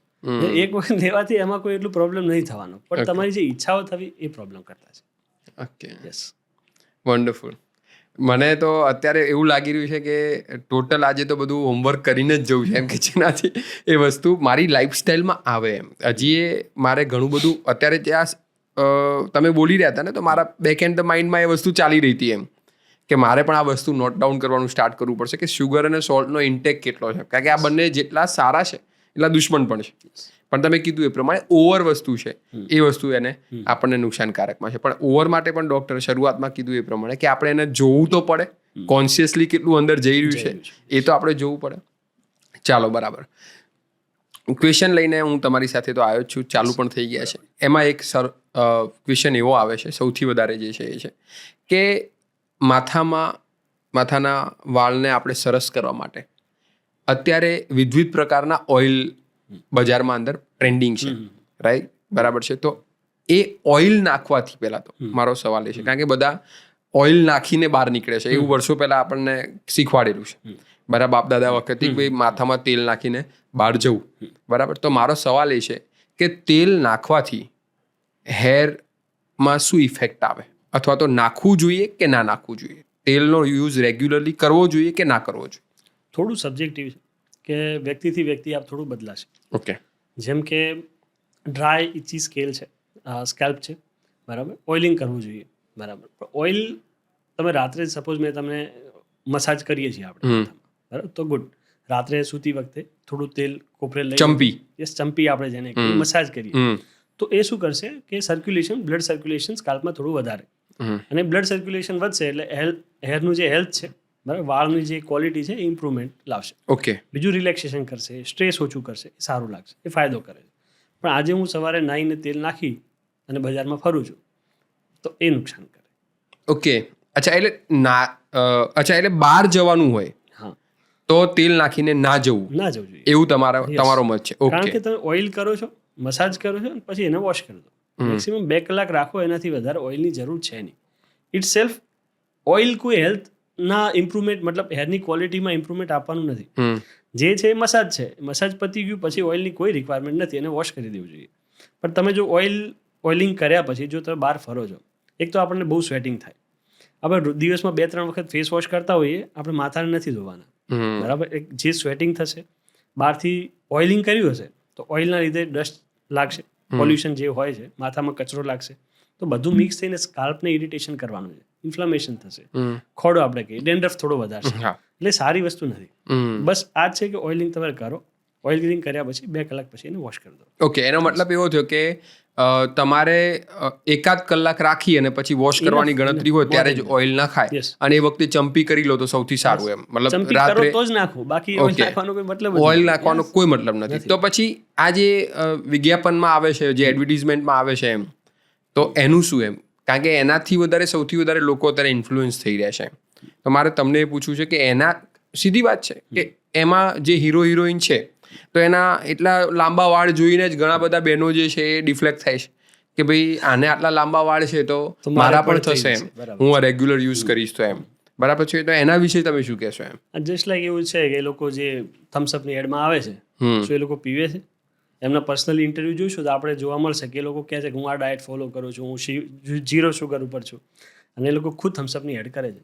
એક વખત લેવાથી એમાં કોઈ એટલું પ્રોબ્લેમ નહીં થવાનો, પણ તમારી જે ઈચ્છાઓ થવી એ પ્રોબ્લેમ કરતા છે. Okay, yes, wonderful. મને તો અત્યારે એવું લાગી રહ્યું છે કે ટોટલ આજે તો બધું હોમવર્ક કરીને જ જવું છે, એમ કે જેનાથી એ વસ્તુ મારી લાઈફસ્ટાઈલમાં આવે. એમ હજી એ મારે ઘણું બધું અત્યારે ત્યાં તમે બોલી રહ્યા હતા ને, તો મારા બેક એન્ડ ધ માઇન્ડમાં એ વસ્તુ ચાલી રહી હતી એમ કે મારે પણ આ વસ્તુ નોટ ડાઉન કરવાનું સ્ટાર્ટ કરવું પડશે કે શુગર અને સોલ્ટનો ઇન્ટેક કેટલો છે, કારણ કે આ બંને જેટલા સારા છે એટલા દુશ્મન પણ છે. પણ તમે કીધું એ પ્રમાણે ઓવર વસ્તુ છે, એ વસ્તુ એને આપણને નુકસાનકારકમાં છે. પણ ઓવર માટે પણ ડૉક્ટર શરૂઆતમાં કીધું એ પ્રમાણે કે આપણે એને જોવું તો પડે, કોન્શિયસલી કેટલું અંદર જઈ રહ્યું છે એ તો આપણે જોવું પડે. ચાલો, બરાબર. ક્વેશ્ચન લઈને હું તમારી સાથે તો આવ્યો જ છું, ચાલુ પણ થઈ ગયા છે. એમાં એક ક્વેશ્ચન એવો આવે છે, સૌથી વધારે જે છે એ છે કે માથાના વાળને આપણે સરસ કરવા માટે અત્યારે વિવિધ પ્રકારના ઓઇલ બજારમાં અંદર ટ્રેન્ડિંગ છે, રાઈટ, બરાબર છે. તો એ ઓઇલ નાખવાથી પહેલાં તો મારો સવાલ એ છે, કારણ કે બધા ઓઇલ નાખીને બહાર નીકળે છે, એવું વર્ષો પહેલાં આપણને શીખવાડેલું છે, બરાબર, બાપ દાદા વખતે ભાઈ માથામાં તેલ નાખીને બહાર જવું, બરાબર. તો મારો સવાલ એ છે કે તેલ નાખવાથી હેરમાં શું ઇફેક્ટ આવે, અથવા તો નાખવું જોઈએ કે ના નાખવું જોઈએ? તેલનો યુઝ રેગ્યુલરલી કરવો જોઈએ કે ના કરવો જોઈએ? થોડું સબ્જેક્ટિવ છે કે વ્યક્તિથી વ્યક્તિ આપ થોડું બદલાશે. ઓકે, જેમ કે ડ્રાય ઇચી સ્કેલ્પ છે, બરાબર, ઓઇલિંગ કરવું જોઈએ, બરાબર. ઓઇલ તમે રાત્રે સપોઝ મેં તમને મસાજ કરીએ છીએ આપણે, બરાબર, તો ગુડ. રાત્રે સૂતી વખતે થોડું તેલ કોપરે લઈ, ચંપી આપણે જેને મસાજ કરીએ, તો એ શું કરશે કે બ્લડ સર્ક્યુલેશન સ્કાલ્પમાં થોડું વધારે, અને બ્લડ સર્ક્યુલેશન વધશે એટલે હેરનું જે હેલ્થ છે, બરાબર, વાળની જે ક્વોલિટી છે એ ઇમ્પ્રુવમેન્ટ લાવશે. ઓકે, બીજું રિલેક્સેશન કરશે, સ્ટ્રેસ ઓછું કરશે, એ સારું લાગશે, એ ફાયદો કરે છે. પણ આજે હું સવારે નાહીને તેલ નાખી અને બજારમાં ફરું છું તો એ નુકસાન કરે. ઓકે, અચ્છા, એટલે બહાર જવાનું હોય તો તેલ નાખીને ના જવું જોઈએ, એવું તમારો મત છે? કારણ કે તમે ઓઇલ કરો છો, મસાજ કરો છો, પછી એને વોશ કરી દો. મેક્સિમમ 2 કલાક રાખો, એનાથી વધારે ઓઇલની જરૂર છે નહીં. ઇટ સેલ્ફ ઓઇલ કોઈ હેલ્થના ઇમ્પ્રુવમેન્ટ, મતલબ હેરની ક્વોલિટીમાં ઇમ્પ્રુવમેન્ટ આપવાનું નથી. જે છે એ મસાજ છે, મસાજ પતી ગયું પછી ઓઇલની કોઈ રિક્વાયરમેન્ટ નથી, એને વોશ કરી દેવું જોઈએ. પણ તમે જો ઓઇલ ઓઇલિંગ કર્યા પછી જો તમે બહાર ફરો છો, એક તો આપણને બહુ સ્વેટિંગ થાય. આપણે દિવસમાં 2-3 વખત ફેસ વોશ કરતા હોઈએ, આપણે માથાને નથી ધોવાના, બરાબર. એક જે સ્વેટિંગ થશે, બહારથી ઓઇલિંગ કર્યું હશે તો ઓઇલના લીધે ડસ્ટ લાગશે, પોલ્યુશન જે હોય છે, માથામાં કચરો લાગશે, તો બધું મિક્સ થઈને સ્કાલ્પને ઇરિટેશન કરવાનું છે, ઇન્ફ્લામેશન થશે, ખોડો આપણે કહીએ, ડેન્ડ્રફ થોડો વધારશે, એટલે સારી વસ્તુ નથી. બસ આ જ છે કે ઓઇલિંગ તમે કરો, ઓઇલિંગ કર્યા પછી 2 કલાક પછી એને વોશ કરી દો. ઓકે, એનો મતલબ એવો થયો કે તમારે 1-8 કલાક રાખી અને પછી વોશ કરવાની ગણતરી હોય ત્યારે જ ઓઇલ નાખાય, અને એ વખતે ચંપી કરી લો તો સૌથી સારું. એમ મતલબ રાત્રે તો જ નાખવું, બાકી ઓઇલ નાખવાનો કોઈ મતલબ ઓઇલ નાખવાનો કોઈ મતલબ નથી. તો પછી આ જે વિજ્ઞાપનમાં આવે છે, જે એડવર્ટિઝમેન્ટમાં આવે છે, એમ તો એનું શું? એમ કારણ કે એનાથી સૌથી વધારે લોકો અત્યારે ઇન્ફ્લુઅન્સ થઈ રહ્યા છે. તો મારે તમને એ પૂછવું છે કે એના સીધી વાત છે કે એમાં જે હીરો હિરોઈન છે તો એના એટલા લાંબા વાળ જોઈને જ ઘણા બધા બહેનો જે છે એ ડિફ્લેક્ટ થાય છે કે ભાઈ આને આટલા લાંબા વાળ છે તો મારા પણ થશે, એમ હું આ રેગ્યુલર યુઝ કરીશ તો, એમ બરાબર છે. તો એના વિશે તમે શું કહેશો? એમ જસ્ટ લાઈક એવું છે કે એ લોકો જે થમ્સઅપની એડમાં આવે છે, શું એ લોકો પીવે છે? એમના પર્સનલી ઇન્ટરવ્યૂ જોઈશું તો આપણે જોવા મળશે કે એ લોકો કહે છે કે હું આ ડાયટ ફોલો કરું છું, હું 0 શુગર ઉપર છું, અને એ લોકો ખુદ થમ્સઅપની એડ કરે છે.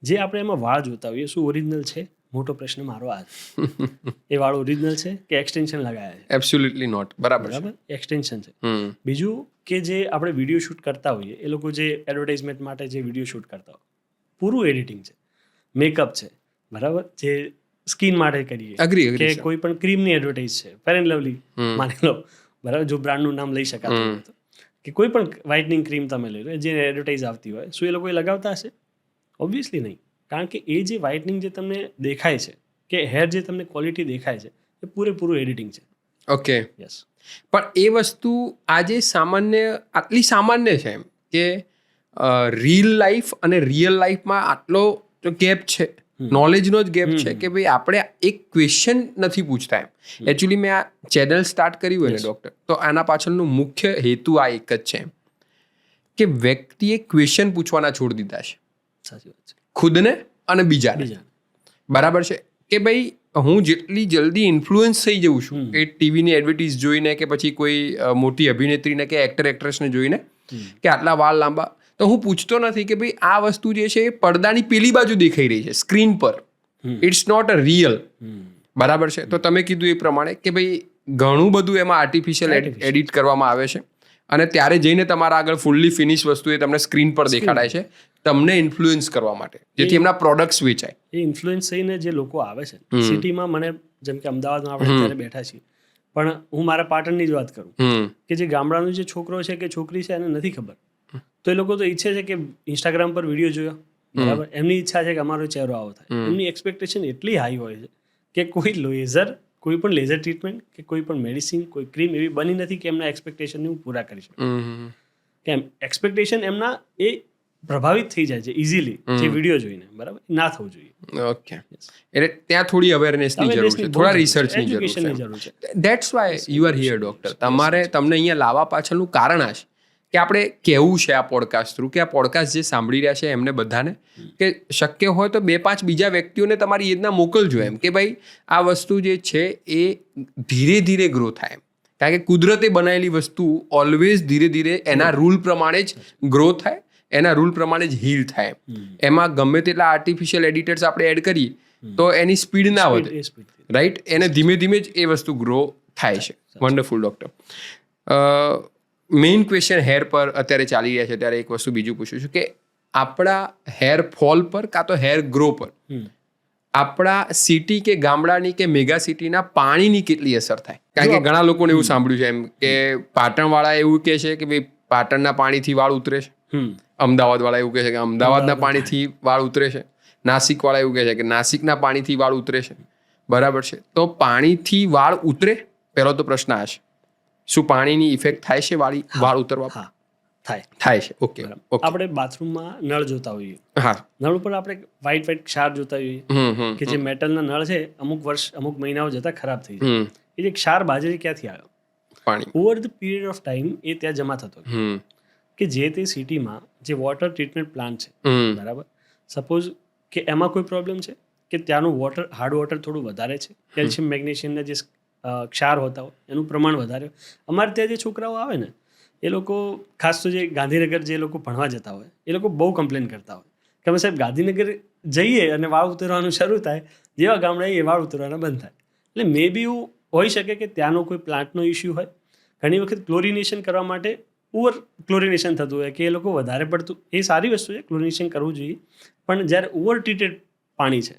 જે આપણે એમાં વાળ જોતા હોઈએ, શું ઓરિજિનલ છે? મોટો પ્રશ્ન મારો આ છે. એ વાળ ઓરિજિનલ છે કે એક્સટેન્શન લગાવ્યા છે? Absolutely not. બરાબર, એક્સટેન્શન છે. બીજું કે જે આપણે વિડીયો શૂટ કરતા હોઈએ, એ લોકો જે એડવર્ટાઇઝમેન્ટ માટે જે વિડીયો શૂટ કરતા હોય, પૂરું એડિટિંગ છે, મેકઅપ છે, બરાબર, જે સ્કિન માટે કરીએ કે કોઈ પણ ક્રીમની એડવર્ટાઇઝ છે, ફેર એન્ડ લવલી માની લો, બરાબર, જો બ્રાન્ડનું નામ લઈ શકાતું હોય તો, કે કોઈ પણ વ્હાઇટનિંગ ક્રીમ તમે લઈ લો જે એડવર્ટાઇઝ આવતી હોય, શું એ લોકો લગાવતા હશે? ઓબ્વિયસલી નહીં. કારણ કે એ જે વ્હાઇટનિંગ જે તમને દેખાય છે કે હેર જે તમને ક્વોલિટી દેખાય છે, એ પૂરેપૂરું એડિટિંગ છે. Okay, yes. પણ એ વસ્તુ આજે આટલી સામાન્ય છે એમ કે રીલ લાઈફ અને રિયલ લાઈફમાં આટલો ગેપ છે, નોલેજનો જ ગેપ છે કે ભાઈ આપણે એક ક્વેશ્ચન નથી પૂછતા. એમ એકચ્યુઅલી મેં આ ચેનલ સ્ટાર્ટ કર્યું હોય ને ડૉક્ટર, તો આના પાછળનું મુખ્ય હેતુ આ એક જ છે કે વ્યક્તિએ ક્વેશ્ચન પૂછવાના છોડી દીધા છે. સાચી વાત છે. ખુદને અને બીજાને. બરાબર છે કે ભાઈ હું જેટલી જલ્દી ઇન્ફ્લુઅન્સ થઈ જઉં છું એ ટીવીની એડવર્ટીઝ જોઈને કે પછી કોઈ મોટી અભિનેત્રીને કે એક્ટ્રેસને જોઈને કે આટલા વાળ લાંબા, તો હું પૂછતો નથી કે ભાઈ આ વસ્તુ જે છે એ પડદાની પેલી બાજુ દેખાઈ રહી છે, સ્ક્રીન પર. It's not a real. બરાબર છે. તો તમે કીધું એ પ્રમાણે કે ભાઈ ઘણું બધું એમાં આર્ટિફિશિયલ એડિટ કરવામાં આવે છે, અને ત્યારે જઈને તમારા આગળ ફૂલ્લી ફિનિશ વસ્તુ એ તમને સ્ક્રીન પર દેખાડાય છે તમને ઇન્ફ્લુઅન્સ કરવા માટે, જેથી એમના પ્રોડક્ટ્સ વેચાય. એ ઇન્ફ્લુઅન્સ થઈને જે લોકો આવે છે સિટીમાં, મને જેમ કે અમદાવાદમાં આપણે અત્યારે બેઠા છીએ, પણ હું મારા પાટણની જ વાત કરું કે જે ગામડાનો જે છોકરો છે કે છોકરી છે એને નથી ખબર, તો એ લોકો તો ઈચ્છે છે કે ઇન્સ્ટાગ્રામ પર વિડીયો જોયો, બરાબર, એમની ઈચ્છા છે કે અમારો ચહેરો આવો થાય. એમની એક્સપેક્ટેશન એટલી હાઈ હોય છે કે કોઈ પણ લેઝર ટ્રીટમેન્ટ કે કોઈ પણ મેડિસિન, કોઈ ક્રીમ એવી બની નથી કે એમના એક્સપેક્ટેશનને હું પૂરા કરી શકું. કેમ? એક્સપેક્ટેશન એમના એ પ્રભાવિત થઈ જાય છે ઇઝીલી જે વિડીયો જોઈને, બરાબર, ના થવું જોઈએ. ઓકે, એટલે ત્યાં થોડી અવેરનેસની જરૂર છે, થોડા રિસર્ચની જરૂર છે. That's why you are here doctor. તમને અહીંયા લાવવા પાછળનું કારણ આ છે કે આપણે કહેવું છે આ પોડકાસ્ટ થ્રુ કે આ પોડકાસ્ટ જે સાંભળી રહ્યા છે એમને બધાને કે શક્ય હોય તો 2-5 બીજા વ્યક્તિઓને તમારી એજના મોકલજો, એમ કે ભાઈ આ વસ્તુ જે છે એ ધીરે ધીરે ગ્રો થાય. એમ કારણ કે કુદરતે બનાવેલી વસ્તુ ઓલવેઝ ધીરે ધીરે એના રૂલ પ્રમાણે જ ગ્રો થાય, એના રૂલ પ્રમાણે જ હીલ થાય. એમાં ગમે તેટલા આર્ટિફિશિયલ એડિટર્સ આપણે એડ કરીએ તો એની સ્પીડ ના વધે, રાઈટ? એને ધીમે ધીમે જ એ વસ્તુ ગ્રો થાય છે. Wonderful doctor. Main question hair પર અત્યારે ચાલી રહ્યા છે, ત્યારે એક વસ્તુ બીજું પૂછું છું કે આપણા હેર ફોલ પર કાં તો હેર ગ્રો પર આપણા સિટી કે ગામડાની કે મેગા સિટીના પાણીની કેટલી અસર થાય? કારણ કે ઘણા લોકોને એવું સાંભળ્યું છે એમ કે પાટણવાળા એવું કહે છે કે ભાઈ પાટણના પાણીથી વાળ ઉતરે છે, અમદાવાદવાળા એવું કહે છે કે અમદાવાદના પાણીથી વાળ ઉતરે છે, નાસિકવાળા એવું કહે છે કે નાસિકના પાણીથી વાળ ઉતરે છે. બરાબર છે. તો પાણીથી વાળ ઉતરે? પહેલો તો પ્રશ્ન આ છે. શું પાણીની ઇફેક્ટ થાય છે વાળ ઉતરવા? થાય છે. ઓકે. આપણે બાથરૂમમાં નળ જોતા હોઈએ, હા, નળ ઉપર આપણે વ્હાઈટ ક્ષાર જોતા હોઈએ કે જે મેટલના નળ છે અમુક મહિનાઓ જતા ખરાબ થઈ જાય. એ જે ક્ષાર બાજરી ક્યાંથી આવ્યો? પાણી. Over the period of time એ ત્યાં જમા થતો કે જે તે સિટીમાં જે વોટર ટ્રીટમેન્ટ પ્લાન્ટ છે, બરાબર, સપોઝ કે એમાં કોઈ પ્રોબ્લેમ છે કે ત્યાંનું હાર્ડ વોટર થોડું વધારે છે, કેલ્શિયમ મેગ્નેશિયમના જે ક્ષાર હોતા હોય એનું પ્રમાણ વધારે. અમારે ત્યાં જે છોકરાઓ આવે ને એ લોકો ખાસ તો જે ગાંધીનગર જે લોકો ભણવા જતા હોય એ લોકો બહુ કમ્પ્લેન કરતા હોય કે અમે સાહેબ ગાંધીનગર જઈએ અને વાળ ઉતરવાનું શરૂ થાય, જેવા ગામડે એ વાળ ઉતરવાના બંધ થાય. એટલે મે બી એવું હોઈ શકે કે ત્યાંનો કોઈ પ્લાન્ટનો ઇસ્યુ હોય. ઘણી વખત ક્લોરિનેશન કરવા માટે ઓવર ક્લોરિનેશન થતું હોય કે એ લોકો વધારે પડતું, એ સારી વસ્તુ છે, ક્લોરિનેશન કરવું જોઈએ, પણ જ્યારે ઓવર ટ્રીટેડ પાણી છે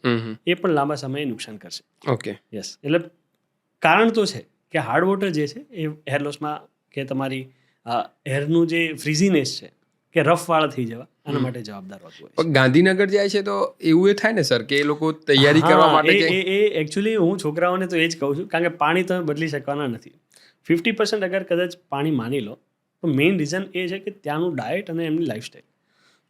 એ પણ લાંબા સમયે નુકસાન કરશે. ઓકે. યસ, એટલે કારણ તો છે કે હાર્ડ વોટર જે છે એ હેર લોસમાં કે તમારી હેરનું જે ફ્રીઝીનેસ છે કે રફ વાળ થઈ જવા આના માટે જવાબદાર હોતું હોય છે. પણ ગાંધીનગર જાય છે તો એવું એ થાય ને સર કે એ લોકો તૈયારી કરવા માટે કે એ એકચ્યુઅલી હું છોકરાઓને તો એ જ કહું છું, કારણ કે પાણી તમે બદલી શકવાના નથી. 50% અગર કદાચ પાણી માની લો તો મેઇન રીઝન એ છે કે ત્યાંનું ડાયટ અને એમની લાઈફસ્ટાઈલ.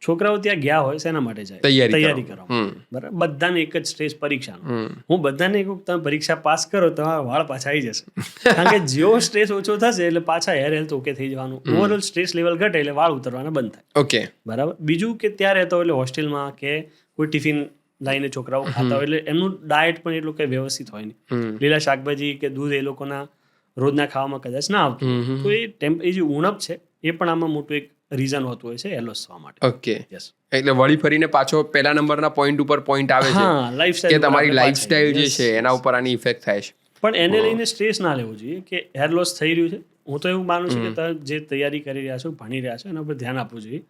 છોકરાઓ ત્યાં ગયા હોય શેના માટે જાય? તૈયારી કરવા. બરાબર, બધાને એક જ સ્ટ્રેસ પરીક્ષાનો. હું બધાને કહું તમે પરીક્ષા પાસ કરો તમારા વાળ પાછા આવી જશે, કારણ કે જેવો સ્ટ્રેસ ઓછો થશે એટલે પાછા હેર હેલ્થ ઓકે થઈ જવાનું. ઓવરઓલ સ્ટ્રેસ લેવલ ઘટે એટલે વાળ ઉતરવાના બંધ થાય. ઓકે. બરાબર. બીજું કે ત્યાં રહેતા હોય એટલે હોસ્ટેલમાં કે કોઈ ટિફિન લઈને છોકરાઓ ખાતા હોય એટલે એમનું ડાયટ પણ એટલું કંઈ વ્યવસ્થિત હોય નહીં. લીલા શાકભાજી કે દૂધ એ લોકોના રોજના ખાવામાં કદાચ ના આવતું, તો એ જે ઉણપ છે એ પણ આમાં મોટું એક રીઝન હોતું હોય છે હેર લોસ થવા માટે. ઓકે. એટલે વળી ફરીને પાછો પહેલા નંબરના પોઈન્ટ ઉપર પોઈન્ટ આવે છે કે તમારી લાઈફસ્ટાઈલ જે છે એના ઉપર આની ઇફેક્ટ થાય છે. પણ એને લઈને સ્ટ્રેસ ના લેવું જોઈએ કે હેર લોસ થઈ રહ્યું છે. હું તો એવું માનું છું કે તમે જે તૈયારી કરી રહ્યા છો, ભણી રહ્યા છો, એના પર ધ્યાન આપવું જોઈએ.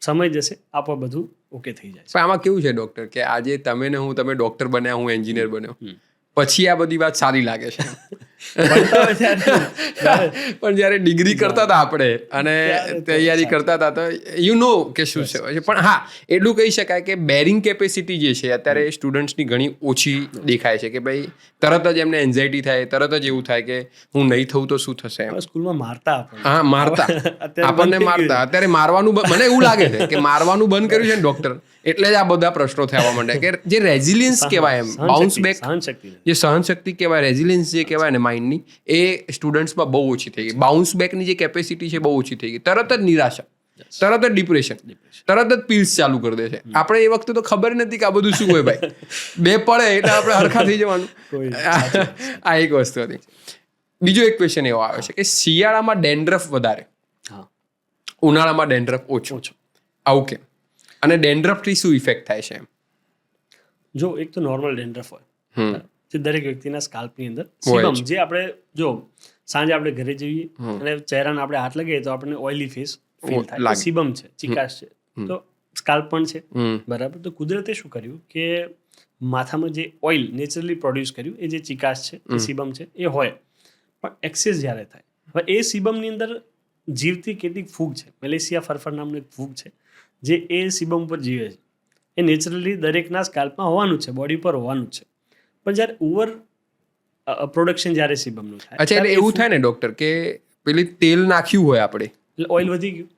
સમય જશે આપવા બધું ઓકે થઈ જાય છે. પણ આમાં કેવું છે ડોક્ટર કે આજે તમે ને હું, તમે ડોક્ટર બન્યા, હું એન્જિનિયર બન્યો, પછી આ બધી વાત સારી લાગે છે. પણ જ્યારે ડિગ્રી કરતા હતા આપણે અને તૈયારી કરતા હતા તો યુ નો કે શું છે. પણ હા, એટલું કહી શકાય કે બેરિંગ કેપેસિટી જે છે અત્યારે સ્ટુડન્ટ્સની ઘણી ઓછી દેખાય છે કે ભાઈ તરત જ એમને એન્ઝાયટી થાય, તરત જ એવું થાય કે હું નહીં થવું તો શું થશે. સ્કૂલમાં મારતા આપણને. હા, મારતા આપણને મારતા. અત્યારે મારવાનું મને એવું લાગે છે કે મારવાનું બંધ કર્યું છે ને ડોક્ટર, એટલે જ આ બધા પ્રશ્નો થવા માંડ્યા કે જે રેઝિલિયન્સ કહેવાય, એમ બાઉન્સ બેક, જે સહનશક્તિ કહેવાય, રેઝિલિયન્સ જે કહેવાય ને માઇન્ડની, એ સ્ટુડન્ટ્સમાં બહુ ઓછી થઈ ગઈ. બાઉન્સ બેકની જે કેપેસિટી છે બહુ ઓછી થઈ ગઈ. તરત જ નિરાશા, તરત જ ડિપ્રેશન, તરત જ પીલ્સ ચાલુ કરી દે છે. આપણે એ વખતે તો ખબર નથી કે આ બધું શું હોય ભાઈ, બે પડે એટલે આપણે હરખા થઈ જવાનું. આ એક વસ્તુ હતી. બીજો એક ક્વેશ્ચન એવો આવે છે કે શિયાળામાં ડેન્ડ્રફ વધારે, ઉનાળામાં ડેન્ડ્રફ ઓછો, આવું કેમ? અને ડેન્ડ્રફથી શું ઇફેક્ટ થાય છે? જો એક તો નોર્મલ ડેન્ડ્રફ હોય જે દરેક વ્યક્તિના સ્કાલ્પની અંદર સિબમ, જે આપણે જો સાંજે આપણે ઘરે જઈએ અને ચહેરાને આપણે હાથ લગાવીએ તો આપણને ઓઇલી ફેસ ફીલ થાય, સિબમ છે, ચિકાશ છે, તો સ્કાલ્પ પણ છે. બરાબર. તો કુદરતે શું કર્યું કે માથામાં જે ઓઇલ નેચરલી પ્રોડ્યુસ કર્યું, એ જે ચિકાશ છે, એ સિબમ છે, એ હોય. પણ એક્સેસ જ્યારે થાય, હવે એ સિબમની અંદર જીવતી કેટલીક ફૂગ છે, મેલેસિયા ફરફર નામનું એક ફૂગ છે જે એ સિબમ પર જીવે છે. એ નેચરલી દરેકના સ્કાલ્પમાં હોવાનું જ છે, બોડી પર હોવાનું જ છે. પણ જ્યારે ઓવર પ્રોડક્શન જ્યારે સિબમનું થાય, અચ્છા, એટલે એવું થાય ને ડોક્ટર કે પેલી તેલ નાખ્યું હોય આપણે એટલે ઓઇલ વધી ગયું,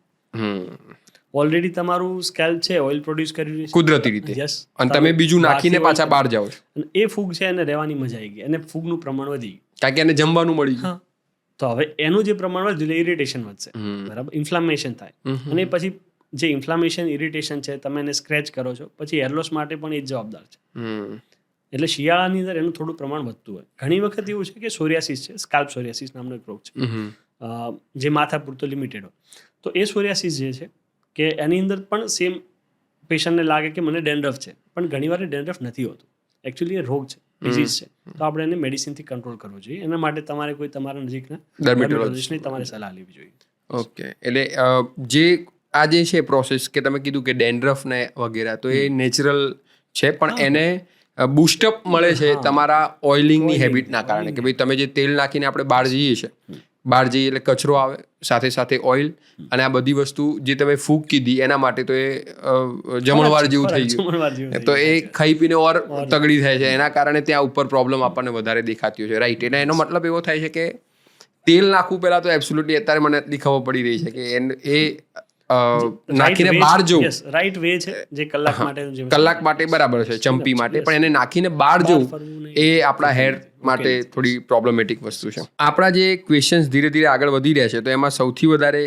ઓલરેડી તમારું સ્કેલ્પ છે ઓઇલ પ્રોડ્યુસ કરી રહ્યું છે કુદરતી રીતે, અને તમે બીજું નાખીને પાછા બહાર જાઓ છો, અને એ ફૂગ છે એને રહેવાની મજા આવી ગઈ અને ફૂગનું પ્રમાણ વધી ગયું, કારણ કે એને જમવાનું મળી ગયું. તો હવે એનું જે પ્રમાણ વધ્યું એટલે ઇરિટેશન વધશે. બરાબર. ઇન્ફ્લામેશન થાય, અને પછી જે ઇન્ફ્લામેશન, ઇરિટેશન છે, તમે એને સ્ક્રેચ કરો છો, પછી હેરલોસ માટે પણ એ જ જવાબદાર છે. એટલે શિયાળાની અંદર એનું થોડું પ્રમાણ વધતું હોય. ઘણી વખત એવું છે કે સોરિયાસિસ છે, સ્કાલ્પ સોરિયાસિસ નામનો એક રોગ છે જે માથા પૂરતો લિમિટેડ હોય. તો એ સોરિયાસિસ જે છે કે એની અંદર પણ સેમ પેશન્ટને લાગે કે મને ડેન્ડ્રફ છે, પણ ઘણીવાર ડેન્ડ્રફ નથી હોતું, એકચ્યુઅલી એ રોગ છે, ડિઝીઝ છે. તો આપણે એને મેડિસિનથી કંટ્રોલ કરવો જોઈએ. એના માટે તમારે કોઈ તમારા નજીકના ડર્મેટોલોજિસ્ટની તમારે સલાહ લેવી જોઈએ. ઓકે. એટલે જે આ જે છે પ્રોસેસ કે તમે કીધું કે ડેન્ડ્રફ ને વગેરે, તો એ નેચરલ છે, પણ એને બૂસ્ટઅપ મળે છે તમારા ઓઇલિંગની હેબિટના કારણે કે ભાઈ તમે જે તેલ નાખીને આપણે બહાર જઈએ છીએ, બહાર જઈએ એટલે કચરો આવે, સાથે સાથે ઓઇલ, અને આ બધી વસ્તુ જે તમે ફૂગ કીધી એના માટે તો એ જમણવાર જેવું થઈ ગયું, તો એ ખાઈ પીને ઓર તગડી થાય છે, એના કારણે ત્યાં ઉપર પ્રોબ્લેમ આપણને વધારે દેખાતી હોય છે. રાઈટ. એટલે એનો મતલબ એવો થાય છે કે તેલ નાખવું પહેલાં તો એબ્સોલ્યુટલી અત્યારે મને એટલી ખબર પડી રહી છે કે એ નાખીને બહાર જવું રાઈટ વે છે, જે કલાક માટે બરાબર છે, ચંપી માટે, પણ એને નાખીને બહાર જવું એ આપણા હેર માટે થોડી પ્રોબ્લેમેટિક વસ્તુ છે. આપણા જે ક્વેશ્ચન્સ ધીરે ધીરે આગળ વધી રહ્યા છે, તો એમાં સૌથી વધારે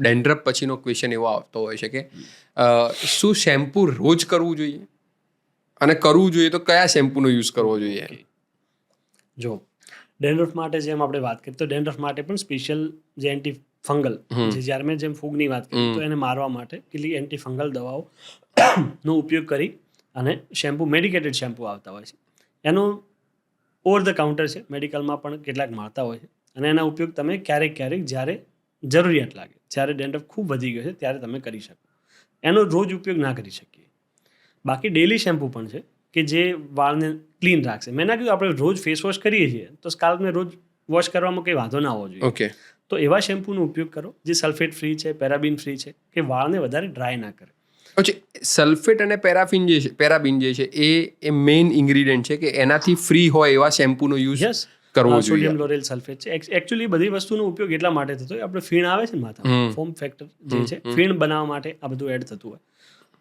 ડેન્ડ્રફ પછીનો ક્વેશ્ચન એવો આવતો હોય છે કે શું શેમ્પૂ રોજ કરવું જોઈએ, અને કરવું જોઈએ તો કયા શેમ્પૂનો યુઝ કરવો જોઈએ? જો ડેન્ડ્રફ માટે જેમ આપણે વાત કરીએ તો ડેન્ડ્રફ માટે પણ સ્પેશિયલ જે એન્ટી ફંગલ જે જ્યારે મેં જેમ ફૂગની વાત કરી તો એને મારવા માટે કેટલીક એન્ટી ફંગલ દવાઓ નો ઉપયોગ કરી અને શેમ્પૂ મેડિકેટેડ શેમ્પૂ આવતા હોય છે. એનો ઓવર ધ કાઉન્ટર છે, મેડિકલમાં પણ કેટલાક મળતા હોય છે અને એના ઉપયોગ તમે ક્યારેક જ્યારે જરૂરિયાત લાગે, જ્યારે ડેન્ડ્રફ ખૂબ વધી ગયો છે ત્યારે તમે કરી શકો. એનો રોજ ઉપયોગ ના કરી શકીએ. બાકી ડેલી શેમ્પૂ પણ છે કે જે વાળને ક્લીન રાખશે. મેં ના કીધું આપણે રોજ ફેસ વોશ કરીએ છીએ તો સ્કાલ્પને રોજ વોશ કરવામાં કંઈ વાંધો ના હોવો જોઈએ. ઓકે. તો એવા શેમ્પૂનો ઉપયોગ કરો જે સલ્ફેટ ફ્રી છે, પેરાબિન ફ્રી છે, કે વાળને વધારે ડ્રાય ના કરે. પછી સલ્ફેટ અને પેરાબિન જે છે એ મેઇન ઇન્ગ્રીડિયન્ટ છે કે એનાથી ફ્રી હોય એવા શેમ્પૂનો યુઝ યસ, કરવો જોઈએ. સોડિયમ લોરેલ સલ્ફેટ છે. એકચ્યુઅલી બધી વસ્તુનો ઉપયોગ એટલા માટે થતો હોય, આપણે ફીણ આવે છે ને માથામાં, ફોમ ફેક્ટર જે છે, ફીણ બનાવવા માટે આ બધું એડ થતું હોય.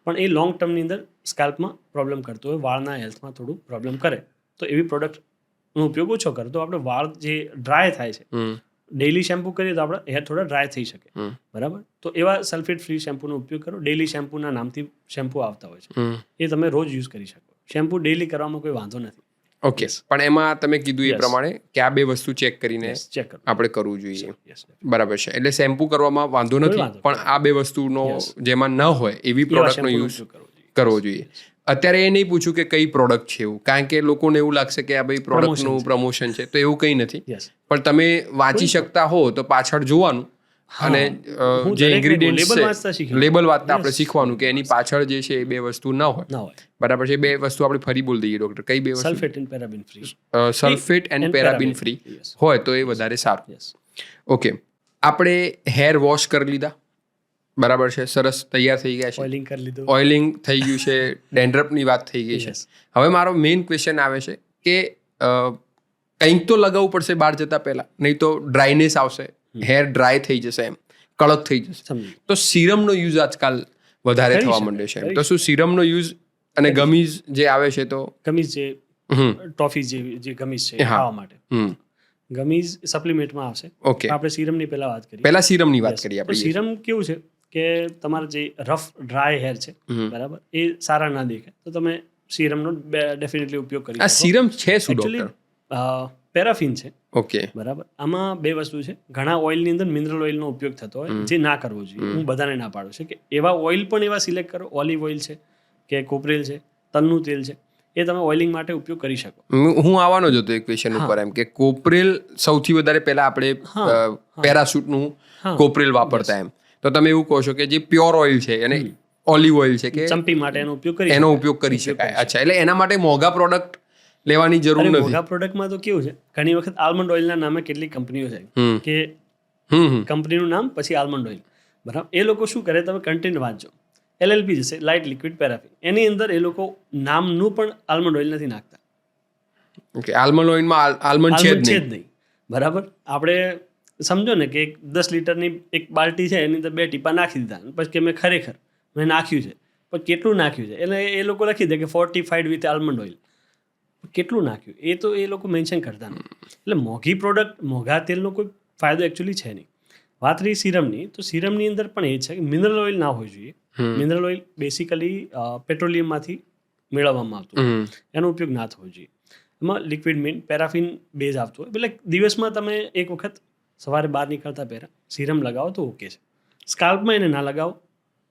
પણ એ લોંગ ટર્મની અંદર સ્કાલ્પમાં પ્રોબ્લેમ કરતું હોય, વાળના હેલ્થમાં થોડું પ્રોબ્લેમ કરે. તો એવી પ્રોડક્ટનો ઉપયોગ ઓછો કરો તો આપણે વાળ જે ડ્રાય થાય છે, ડેઇલી શેમ્પૂ કરીએ તો આપણા હેર થોડા ડ્રાય થઈ શકે. બરાબર. તો એવા સલ્ફેટ ફ્રી શેમ્પૂનો ઉપયોગ કરો. ડેઇલી શેમ્પૂના નામથી શેમ્પૂ આવતા હોય છે, એ તમે રોજ યુઝ કરી શકો. શેમ્પૂ ડેઇલી કરવામાં કોઈ વાંધો નથી. ઓકે. પણ એમાં તમે કીધું એ પ્રમાણે કે આ બે વસ્તુ ચેક કરીને ચેક કરો. આપણે કરવું જોઈએ. યસ. બરાબર છે. એટલે શેમ્પૂ કરવામાં વાંધો નથી, વાંધો પણ આ બે વસ્તુનો જેમાં ન હોય એવી પ્રોડક્ટનો યુઝ કરવો જોઈએ. અત્યારે એ નહીં પૂછું કે કઈ પ્રોડક્ટ છે એવું, કારણ કે લોકોને એવું લાગશે કે આ ભાઈ પ્રોડક્ટનું પ્રમોશન છે, તો એવું કંઈ નથી. યસ. પણ તમે વાંચી શકતા હો તો પાછળ જોવાનું અને જે ઇન્ગ્રીડિયન્ટ્સ છે લેબલ વાંચતા આપણે શીખવાનું કે એની પાછળ જે છે એ બે વસ્તુ ન હોય. બરાબર છે. બે વસ્તુ આપણે ફરી બોલી દઈએ ડોક્ટર. કઈ બે વસ્તુ? Sulphate and પેરાબિન free. Sulphate and પેરાબિન free હોય તો એ વધારે સારું. ઓકે. આપણે હેર વોશ કરી લીધા, બરાબર છે, સરસ તૈયાર થઈ ગયા છે, ઓઇલિંગ કરી લીધું, ઓઇલિંગ થઈ ગયું છે, ડેન્ડ્રફની વાત થઈ ગઈ છે. હવે મારો મેઇન ક્વેશ્ચન આવે છે કે કંઈક તો લગાવવું પડશે બહાર જતા પહેલા, નહીં તો ડ્રાયનેસ આવશે, હેર ડ્રાય થઈ જશે, એમ કડક થઈ જશે. તો સિરમનો યુઝ આજકાલ વધારે થવા માંડ્યો છે. તો શું સિરમનો યુઝ અને ગમીઝ જે આવે છે તો ગમીઝ જે ટોફી જે ગમીઝ છે ખાવા માટે, ગમીઝ સપ્લિમેન્ટમાં આવશે. ઓકે. આપણે સિરમની પહેલા વાત કરીએ. પહેલા સિરમની વાત કરીએ તો આપણે. સિરમ કેવું છે કે તમારા જે રફ ડ્રાય હેર છે, બરાબર, એ સારા ના દેખાય તો તમે સિરમનો ડેફિનેટલી ઉપયોગ કરી શકો. આ સિરમ છે શું ડોક્ટર? પેરાફિન છે. ઓકે. બરાબર. આમાં બે વસ્તુ છે. ઘણા ઓઇલની અંદર મિનરલ ઓઇલનો ઉપયોગ થતો હોય જે ના કરવો જોઈએ. હું બધાને ના પાડું છું કે એવા ઓઇલ પણ એવા સિલેક્ટ કરો. ઓલિવ ઓઇલ છે કે કોપરેલ છે, તલનું તેલ છે, એ તમે ઓઇલિંગ માટે ઉપયોગ કરી શકો. હું આવવાનો જ હતો એક ક્વેશ્ચન ઉપર એમ કે કોપરેલ સૌથી વધારે પહેલા આપણે પેરાશૂટનું કોપરેલ વાપરતા એમ, તો તમે એવું કહો છો કે જે પ્યોર ઓઇલ છે અને ઓલિવ ઓઇલ છે કે ચંપી માટે એનો ઉપયોગ કરી શકાય. અચ્છા. એટલે એના માટે મોંઘા પ્રોડક્ટ લેવાની જરૂર નથી. મોંઘા પ્રોડક્ટમાં તો કેવું છે, ઘણી વખત આલ્મંડ ઓઇલના નામે કેટલી કંપનીઓ છે કે કંપનીનું નામ પછી આલ્મંડ ઓઇલ, બરાબર. એ લોકો શું કરે, તમે કન્ટેન્ટ વાંચો, LLP જશે, લાઇટ લિક્વિડ પેરાફિન, એની અંદર એ લોકો નામનું પણ આલ્મંડ ઓઇલ નથી નાખતા. ઓકે. આલ્મંડ ઓઇલમાં આલ્મંડ છે જ નહીં, બરાબર. આપણે સમજો ને કે 10 લીટરની એક બાલ્ટી છે, એની અંદર 2 ટીપા નાખી દીધા, પછી કે મેં નાખ્યું છે, પણ કેટલું નાખ્યું છે એટલે એ લોકો લખી દે કે ફોર્ટિફાઈડ વિથ આલ્મંડ ઓઇલ. કેટલું નાખ્યું એ તો એ લોકો મેન્શન કરતા નથી. એટલે મોંઘી પ્રોડક્ટ, મોંઘા તેલનો કોઈ ફાયદો એકચ્યુઅલી છે નહીં. વાત રહી સિરમની, તો સિરમની અંદર પણ એ છે કે મિનરલ ઓઇલ ના હોવું જોઈએ. મિનરલ ઓઇલ બેસિકલી પેટ્રોલિયમમાંથી મેળવવામાં આવતું હોય, એનો ઉપયોગ ના થવો જોઈએ. એમાં લિક્વિડ મીન પેરાફિન બેઝ આવતું હોય. એટલે દિવસમાં તમે એક વખત સવારે બહાર નીકળતા પહેલાં સિરમ લગાવો તો ઓકે છે. સ્કાલ્પમાં એને ના લગાવો,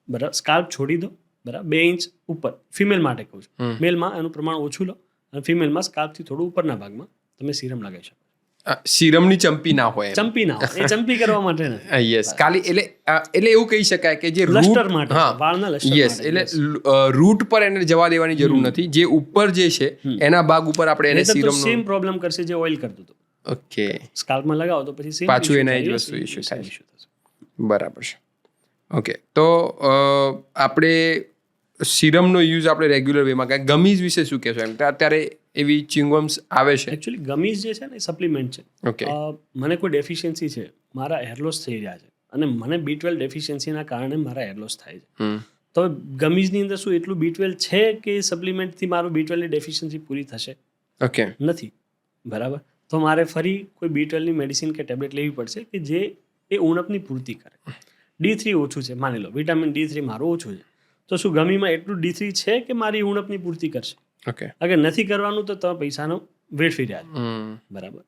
બરાબર. સ્કાલ્પ છોડી દો, બરાબર, 2 ઇંચ ઉપર. ફિમેલ માટે કહું છું, મેલમાં એનું પ્રમાણ ઓછું લો અને ફિમેલમાં સ્કાલ્પથી થોડું ઉપરના ભાગમાં તમે સિરમ લગાવી શકો. સિરમની ચંપી ના હોય. ચંપી ના હોય, એ ચંપી કરવા માટે નથી. યસ. ખાલી એટલે એવું કહી શકાય કે જે લસ્ટર માટે, વાળના લસ્ટર. યસ. એટલે રૂટ પર એને જવા દેવાની જરૂર નથી. જે ઉપર જે છે એના ભાગ ઉપર આપણે એને સિરમનો સેમ પ્રોબ્લેમ કરશે જે ઓઇલ કરતું હતું. ઓકે. સ્કાલ્પમાં લગાવો તો પછી પાછું એના જ વસ્તુ ઇશ્યુ થાય. બરાબર છે. ઓકે. તો આપણે સિરમનો યુઝ આપણે રેગ્યુલર વેમાં કાંઈ ગમીઝ વિશે શું કહેશો? એમ અત્યારે એવી ચિંગમ્સ આવે છે. એકચ્યુઅલી ગમીઝ જે છે ને એ સપ્લિમેન્ટ છે. ઓકે. મને કોઈ ડેફિશિયન્સી છે, મારા હેરલોસ થઈ રહ્યા છે અને મને B12 ડેફિશિયન્સીના કારણે મારા હેરલોસ થાય છે, તો ગમીઝની અંદર શું એટલું B12 છે કે સપ્લિમેન્ટથી મારું B12 ની ડેફિશિયન્સી પૂરી થશે? ઓકે. નથી, બરાબર. તો મારે ફરી કોઈ B12 ની મેડિસિન કે ટેબ્લેટ લેવી પડશે કે જે એ ઉણપની પૂર્તિ કરે. D3 ઓછું છે, માની લો વિટામિન D3 મારું ઓછું છે, તો શું ગમીમાં એટલું D3 છે કે મારી ઉણપની પૂર્તિ કરશે? ઓકે. અગર નથી કરવાનું તો તમે પૈસાનો વેડફી રહ્યા છો, બરાબર.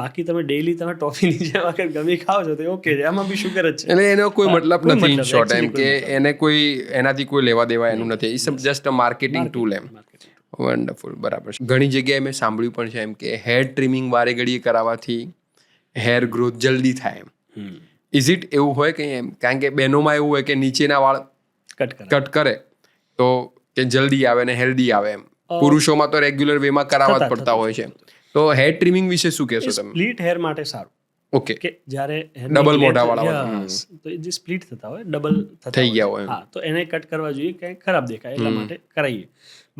બાકી તમે ડેઈલી તમે ટોફીની જેમ અગર ગમી ખાઓ છો તો ઓકે છે, એમાં બી શુગર જ છે. એટલે એનો કોઈ મતલબ કોઈ નથી, ઇન મતલબ, શોર્ટ એમ actually કે કોઈ એને કોઈ એનાથી કોઈ લેવા દેવા એનું નથી, it's just a marketing tool એમ. Marketing. વન્ડરફુલ, બરાબર છે. ઘણી જગ્યાએ મેં સાંભળ્યું પણ છે એમ કે હેર ટ્રીમિંગ વારે ઘડીએ કરાવવાથી હેર ગ્રોથ જલ્દી થાય એમ. ઇઝ ઇટ એવું હોય કંઈ એમ? કારણ કે બહેનોમાં એવું હોય કે નીચેના વાળ કટ કરા કટ કરે તો કે જલ્દી આવે ને હેલ્ધી આવે એમ. પુરુષોમાં તો રેગ્યુલર વેમાં કરાવવા જ પડતા હોય છે. તો હેર ટ્રીમિંગ વિશે શું કહેશો તમે? સ્પ્લિટ હેર માટે સારું. ઓકે, કે જ્યારે Double મોઢાવાળા હોય. તો એ જે સ્પ્લિટ થતા હોય ડબલ થઈ ગયા હોય. હા, તો એને કટ કરવા જોઈએ, કંઈ ખરાબ દેખાય એટલા માટે કરાવીએ.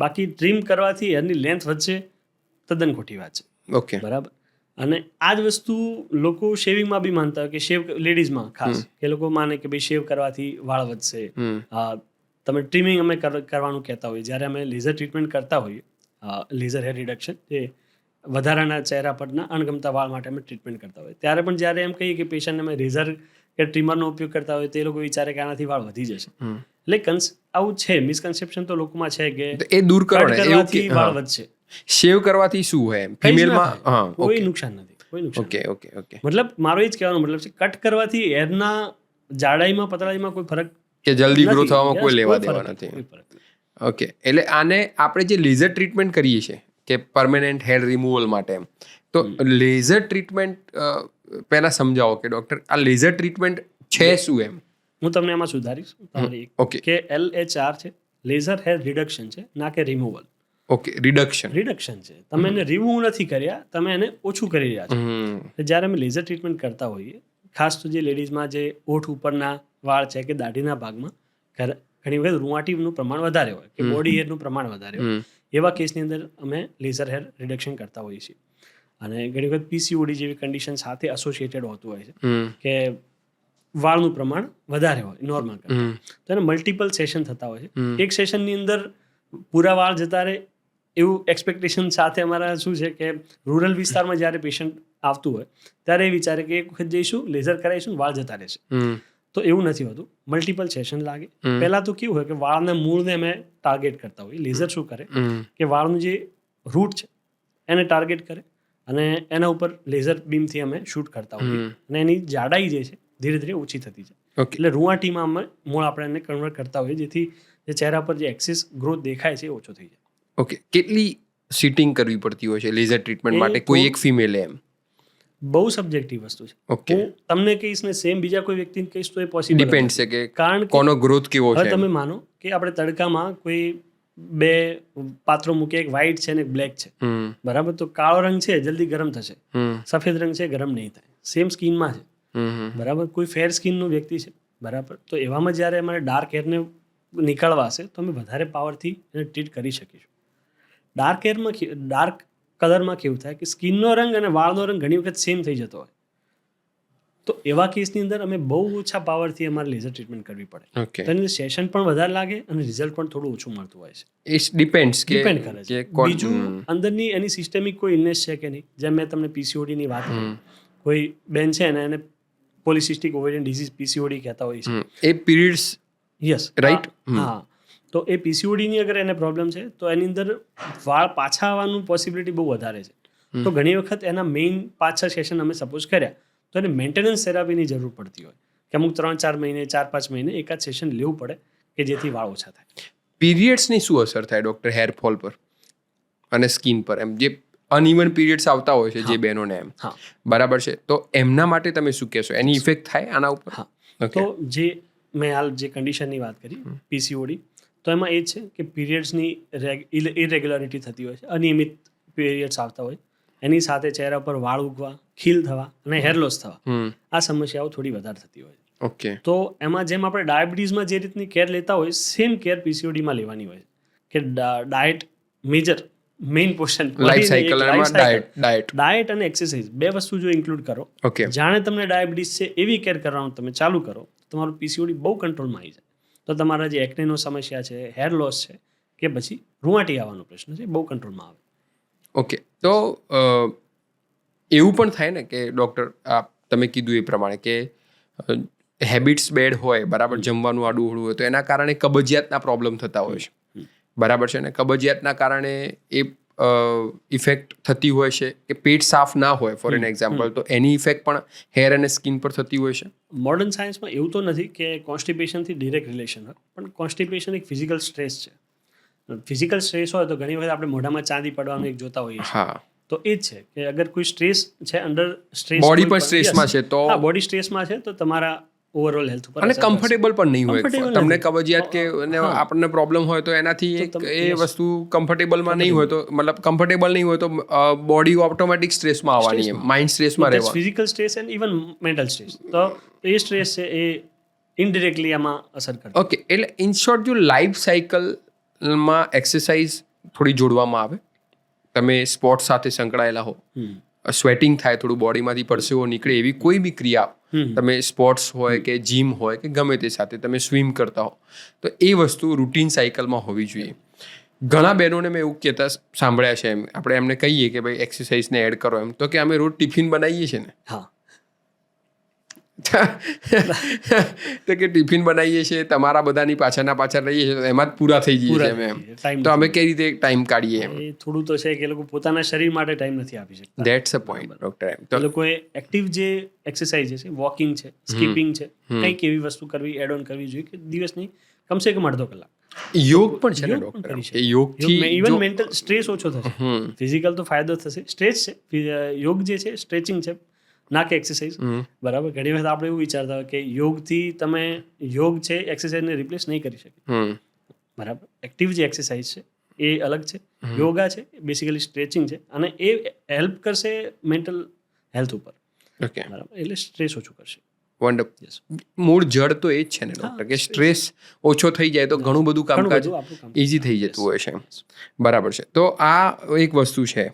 બાકી ટ્રીમ કરવાથી હેરની લેન્થ વધશે, તદ્દન ખોટી વાત છે. ઓકે, બરાબર. અને આ જ વસ્તુ લોકો શેવિંગમાં બી માનતા હોય કે શેવ, લેડીઝમાં ખાસ કે લોકો માને કે ભાઈ શેવ કરવાથી વાળ વધશે. તમે ટ્રીમિંગ અમે કરવાનું કહેતા હોઈએ, જ્યારે અમે લેઝર ટ્રીટમેન્ટ કરતા હોઈએ, લેઝર હેર રિડક્શન, જે વધારાના ચહેરા પરના અણગમતા વાળ માટે અમે ટ્રીટમેન્ટ કરતા હોઈએ, ત્યારે પણ જ્યારે એમ કહીએ કે પેશન્ટને અમે રેઝર કે ટ્રીમરનો ઉપયોગ કરતા હોય તો એ લોકો વિચારે કે આનાથી વાળ વધી જશે. એટલે આવું છે, મિસકન્સેપ્શન તો લોકોમાં છે કે તો એ દૂર કરો કટ ને. એવું કરવાથી કે વાળ વધશે. શેવ કરવાથી શું હોય એમ? ફિમેલમાં હા, કોઈ નુકસાન નથી, કોઈ નુકસાન ઓકે ઓકે ઓકે. મતલબ મારો એ જ કહેવાનો મતલબ છે, કટ કરવાથી હેરના જાડાઈમાં પતળાઈમાં કોઈ ફરક કે જલ્દી ગ્રો નથી. થવામાં કોઈ Yes, લેવા કોઈ દેવા ફરક નથી. કોઈ ફરક નથી. ઓકે, એટલે આને આપણે જે લેઝર ટ્રીટમેન્ટ કરીએ છીએ કે પરમેનન્ટ હેર રિમૂવલ માટે એમ, તો લેઝર ટ્રીટમેન્ટ પહેલા સમજાવો કે ડૉક્ટર આ લેઝર ટ્રીટમેન્ટ છે શું એમ? હું તમને એમાં સુધારીશ. તમારી ઓકે કે LHR છે, લેઝર હેર રિડક્શન છે, ના કે રિમૂવલ. Okay, reduction. રિડક્શન છે, તમે એને રિમૂવ નથી કર્યા, તમે એને ઓછું કરી રહ્યા છો. જ્યારે અમે લેઝર ટ્રીટમેન્ટ કરતા હોઈએ, ખાસ તો જે લેડીઝમાં જે ઓઠ ઉપરના વાળ છે કે દાઢીના ભાગમાં ઘણી વખત રૂંવાટીનું પ્રમાણ વધારે હોય કે બોડી હેરનું પ્રમાણ વધારે હોય, એવા કેસની અંદર અમે લેઝર હેર રિડક્શન કરતા હોઈએ છીએ. અને ઘણી વખત PCOD જેવી કન્ડિશન સાથે એસોસિએટેડ હોતું હોય છે કે વાળનું પ્રમાણ વધારે હોય નોર્મલ કરતાં, તો એને મલ્ટિપલ સેશન થતા હોય છે. એક સેશનની અંદર પૂરા વાળ જતા રહે એવું એક્સપેક્ટેશન સાથે અમારા શું છે કે રૂરલ વિસ્તારમાં જ્યારે પેશન્ટ આવતું હોય ત્યારે એ વિચારે કે એક વખત જઈશું, લેઝર કરાવીશું, વાળ જતા રહેશે. તો એવું નથી હોતું, મલ્ટિપલ સેશન લાગે. પહેલાં તો કેવું હોય કે વાળના મૂળને અમે ટાર્ગેટ કરતા હોઈએ. લેઝર શું કરે કે વાળનું જે રૂટ છે એને ટાર્ગેટ કરે અને એના ઉપર લેઝર બીમથી અમે શૂટ કરતા હોઈએ અને એની જાડાઈ જે છે ધીરે ધીરે ઓછી થતી જાય. એટલે રૂંવાટીમાં અમે મૂળ આપણે એને કન્વર્ટ કરતા હોઈએ, જેથી જે ચહેરા પર જે એક્સિસ ગ્રોથ દેખાય છે એ ઓછો થઈ જાય. ઓકે, કેટલી સીટિંગ કરવી પડતી હોય છે લેઝર ટ્રીટમેન્ટ માટે કોઈ એક ફિમેલે એમ? બહુ સબ્જેક્ટિવ વસ્તુ છે. ઓકે, હું તમને કહીશ ને સેમ બીજા કોઈ વ્યક્તિને કહીશ તો એ પોસિબલ ડિપેન્ડ છે કે કારણ કે કોનો ગ્રોથ કેવો હવે છે. તમે માનો કે આપણે તડકામાં કોઈ બે પાત્રો મૂકે, એક વ્હાઈટ છે ને એક બ્લેક છે, બરાબર, તો કાળો રંગ છે જલ્દી ગરમ થશે, સફેદ રંગ છે ગરમ નહીં થાય. સેમ સ્કિનમાં છે, બરાબર. કોઈ ફેર સ્કિનનો વ્યક્તિ છે, બરાબર, તો એવામાં જ્યારે અમારે ડાર્ક હેરને નીકળવા હશે તો અમે વધારે પાવરથી એને ટ્રીટ કરી શકીશું. ડાર્ક કલરમાં કેવું થાય કે સ્કિનનો રંગ અને વાળનો રંગ ઘણી વખત સેમ થઈ જતો હોય, તો એવા કેસની અંદર અમે બહુ ઓછા પાવરથી અમારે લેઝર ટ્રીટમેન્ટ કરવી પડે. ઓકે, તો એની સેશન પણ વધારે લાગે અને રિઝલ્ટ પણ થોડું ઓછું મળતું હોય છે. ઇટ ડિપેન્ડ્સ કે ડિપેન્ડ કરે છે. બીજું અંદરની એની સિસ્ટેમિક કોઈ ઇલનેસ છે કે નહીં. જેમ મેં તમને PCOD ની વાત કરી, કોઈ બેન છે ને એને પોલિસિસ્ટિક ઓવેરિયન ડિઝીઝ PCOD કહેતા હોય છે. એ પીરિયડ્સ યસ, રાઈટ. હા. તો એ PCOD ની અગર એને પ્રોબ્લેમ છે તો એની અંદર વાળ પાછા આવવાનું પોસિબિલિટી બહુ વધારે છે. તો ઘણી વખત એના મેઇન 5-6 સેશન અમે સપોઝ કર્યા તો એને મેન્ટેનન્સ થેરાપીની જરૂર પડતી હોય કે અમુક 3-4 મહિને 4-5 મહિને એકાદ સેશન લેવું પડે કે જેથી વાળ ઓછા થાય. પીરિયડ્સની શું અસર થાય ડૉક્ટર હેર ફોલ પર અને સ્કિન પર એમ? જે અનઇવન પીરિયડ્સ આવતા હોય છે જે બહેનોને એમ, બરાબર છે, તો એમના માટે તમે શું કહેશો? એની ઇફેક્ટ થાય આના ઉપર? હા, તો જે મેં હાલ જે કન્ડિશનની વાત કરી PCOD, તો એમાં એ જ છે કે પીરિયડ્સની ઇરેગ્યુલારિટી થતી હોય છે, અનિયમિત પીરિયડ્સ આવતા હોય, એની સાથે ચહેરા પર વાળ ઉગવા, ખીલ થવા અને હેર લોસ થવા, આ સમસ્યાઓ થોડી વધારે થતી હોય. ઓકે, તો એમાં જેમ આપણે ડાયાબિટીસમાં જે રીતની કેર લેતા હોય સેમ કેર PCODમાં લેવાની હોય કે diet main portion, life cycle diet અને એક્સરસાઇઝ બે વસ્તુ જો ઇન્ક્લુડ કરો, ઓકે, જાણે તમને ડાયાબિટીસ છે એવી કેર કરવાનું તમે ચાલુ કરો, તમારું PCOD બહુ કંટ્રોલમાં આવી જાય. તો તમારા જે એક્નેનો સમસ્યા છે, હેર લોસ છે કે પછી રૂંવાટી આવવાનો પ્રશ્ન છે, બહુ કંટ્રોલમાં આવે. ઓકે, તો એવું પણ થાય ને કે ડૉક્ટર તમે કીધું એ પ્રમાણે કે હેબિટ્સ બેડ હોય, બરાબર, જમવાનું આડું હોય તો એના કારણે કબજિયાતના પ્રોબ્લેમ થતા હોય છે, બરાબર છે, ને કબજિયાતના કારણે એ ઇફેક્ટ થતી હોય છે કે પેટ સાફ ના હોય ફોર એન એક્ઝામ્પલ, તો એની ઇફેક્ટ પણ હેર અને સ્કિન પર થતી હોય છે? મોડર્ન સાયન્સમાં એવું તો નથી કે કોન્સ્ટિપેશનથી ડિરેક્ટ રિલેશન હોય, પણ કોન્સ્ટિપેશન એક ફિઝિકલ સ્ટ્રેસ છે. ફિઝિકલ સ્ટ્રેસ હોય તો ઘણી વખત આપણે મોઢામાં ચાંદી પડવાનું એક જોતા હોઈએ છીએ. હા, તો એ જ છે કે અગર કોઈ સ્ટ્રેસ છે, અંડર સ્ટ્રેસ બોડી પણ સ્ટ્રેસમાં છે તો બોડી સ્ટ્રેસમાં છે તો તમારા ઓવરઓલ હેલ્થ ઉપર અને કમ્ફર્ટેબલ પણ નહીં હોય. Comfortable તમને નથી. કબજિયાત કે અને આપણને પ્રોબ્લેમ હોય તો એનાથી એક એ yes. વસ્તુ કમ્ફર્ટેબલમાં નહીં હોય તો મતલબ કમ્ફર્ટેબલ નહીં હોય તો બોડી ઓટોમેટિક સ્ટ્રેસમાં આવવાની, માઇન્ડ સ્ટ્રેસમાં રહેવા. Physical stress and even mental stress. તો એ સ્ટ્રેસ છે એ ઇનડિરેક્ટલી આમાં અસર કરે. ઓકે, એટલે ઇન શોર્ટ જો લાઈફ સાયકલમાં એક્સરસાઇઝ થોડી જોડવામાં આવે, તમે સ્પોર્ટ્સ સાથે સંકળાયેલા હો, સ્વેટિંગ થાય, થોડું બોડીમાંથી પરસેવો નીકળે, એવી કોઈ બી ક્રિયા તમે સ્પોર્ટ્સ હોય કે જીમ હોય કે ગમે તે સાથે તમે સ્વિમ કરતા હો, તો એ વસ્તુ રૂટીન સાયકલમાં હોવી જોઈએ. ઘણા બહેનોને મેં એવું કહેતા સાંભળ્યા છે, એમ આપણે એમને કહીએ કે ભાઈ એક્સરસાઇઝને એડ કરો એમ, તો કે અમે રોજ ટિફિન બનાવીએ છીએ ને. હા, તો કે ટિફિન બનાવીએ છીએ, તમારા બધાની પાછળ રહીએ છીએ, એમાં જ પૂરા થઈ જઈએ છીએ અમે એમ. તો અમે કઈ રીતે ટાઈમ કાઢીએ એમ? એ થોડું તો છે કે એ લોકો પોતાના શરીર માટે ટાઈમ નથી આપી શકતા. That's a point doctor. એમ એ તો લોકોએ એક્ટિવ જે એક્સરસાઇઝ છે, વોકિંગ છે, સ્કીપિંગ છે, કંઈક એવી વસ્તુ કરવી, એડ ઓન કરવી જોઈએ કે દિવસની કમસે કમ અડધો કલાક. યોગ પણ છે ને યોગ પણ ડોક્ટર, કરી એ યોગથી ઇવન મેન્ટલ સ્ટ્રેસ ઓછો થશે. ફિઝિકલ તો ફાયદો થશે, સ્ટ્રેસ છે, યોગ જે છે સ્ટ્રેચિંગ છે, ના કે એક્સરસાઇઝ. બરાબર, ઘણી વખત આપણે એવું વિચારતા હોય કે યોગથી તમે યોગ છે એક્સરસાઇઝને રિપ્લેસ નહીં કરી શકે. બરાબર, એક્ટિવ જે એક્સરસાઇઝ છે એ અલગ છે, યોગા છે બેસિકલી સ્ટ્રેચિંગ છે, અને એ હેલ્પ કરશે મેન્ટલ હેલ્થ ઉપર. ઓકે, બરાબર, એટલે સ્ટ્રેસ ઓછું કરશે. વન્ડરફુલ. મૂળ જડ તો એ જ છે ને ડોક્ટર, કે સ્ટ્રેસ ઓછો થઈ જાય તો ઘણું બધું કામકાજ આપણું કામ ઇઝી થઈ જતું હોય છે. બરાબર છે. તો આ એક વસ્તુ છે.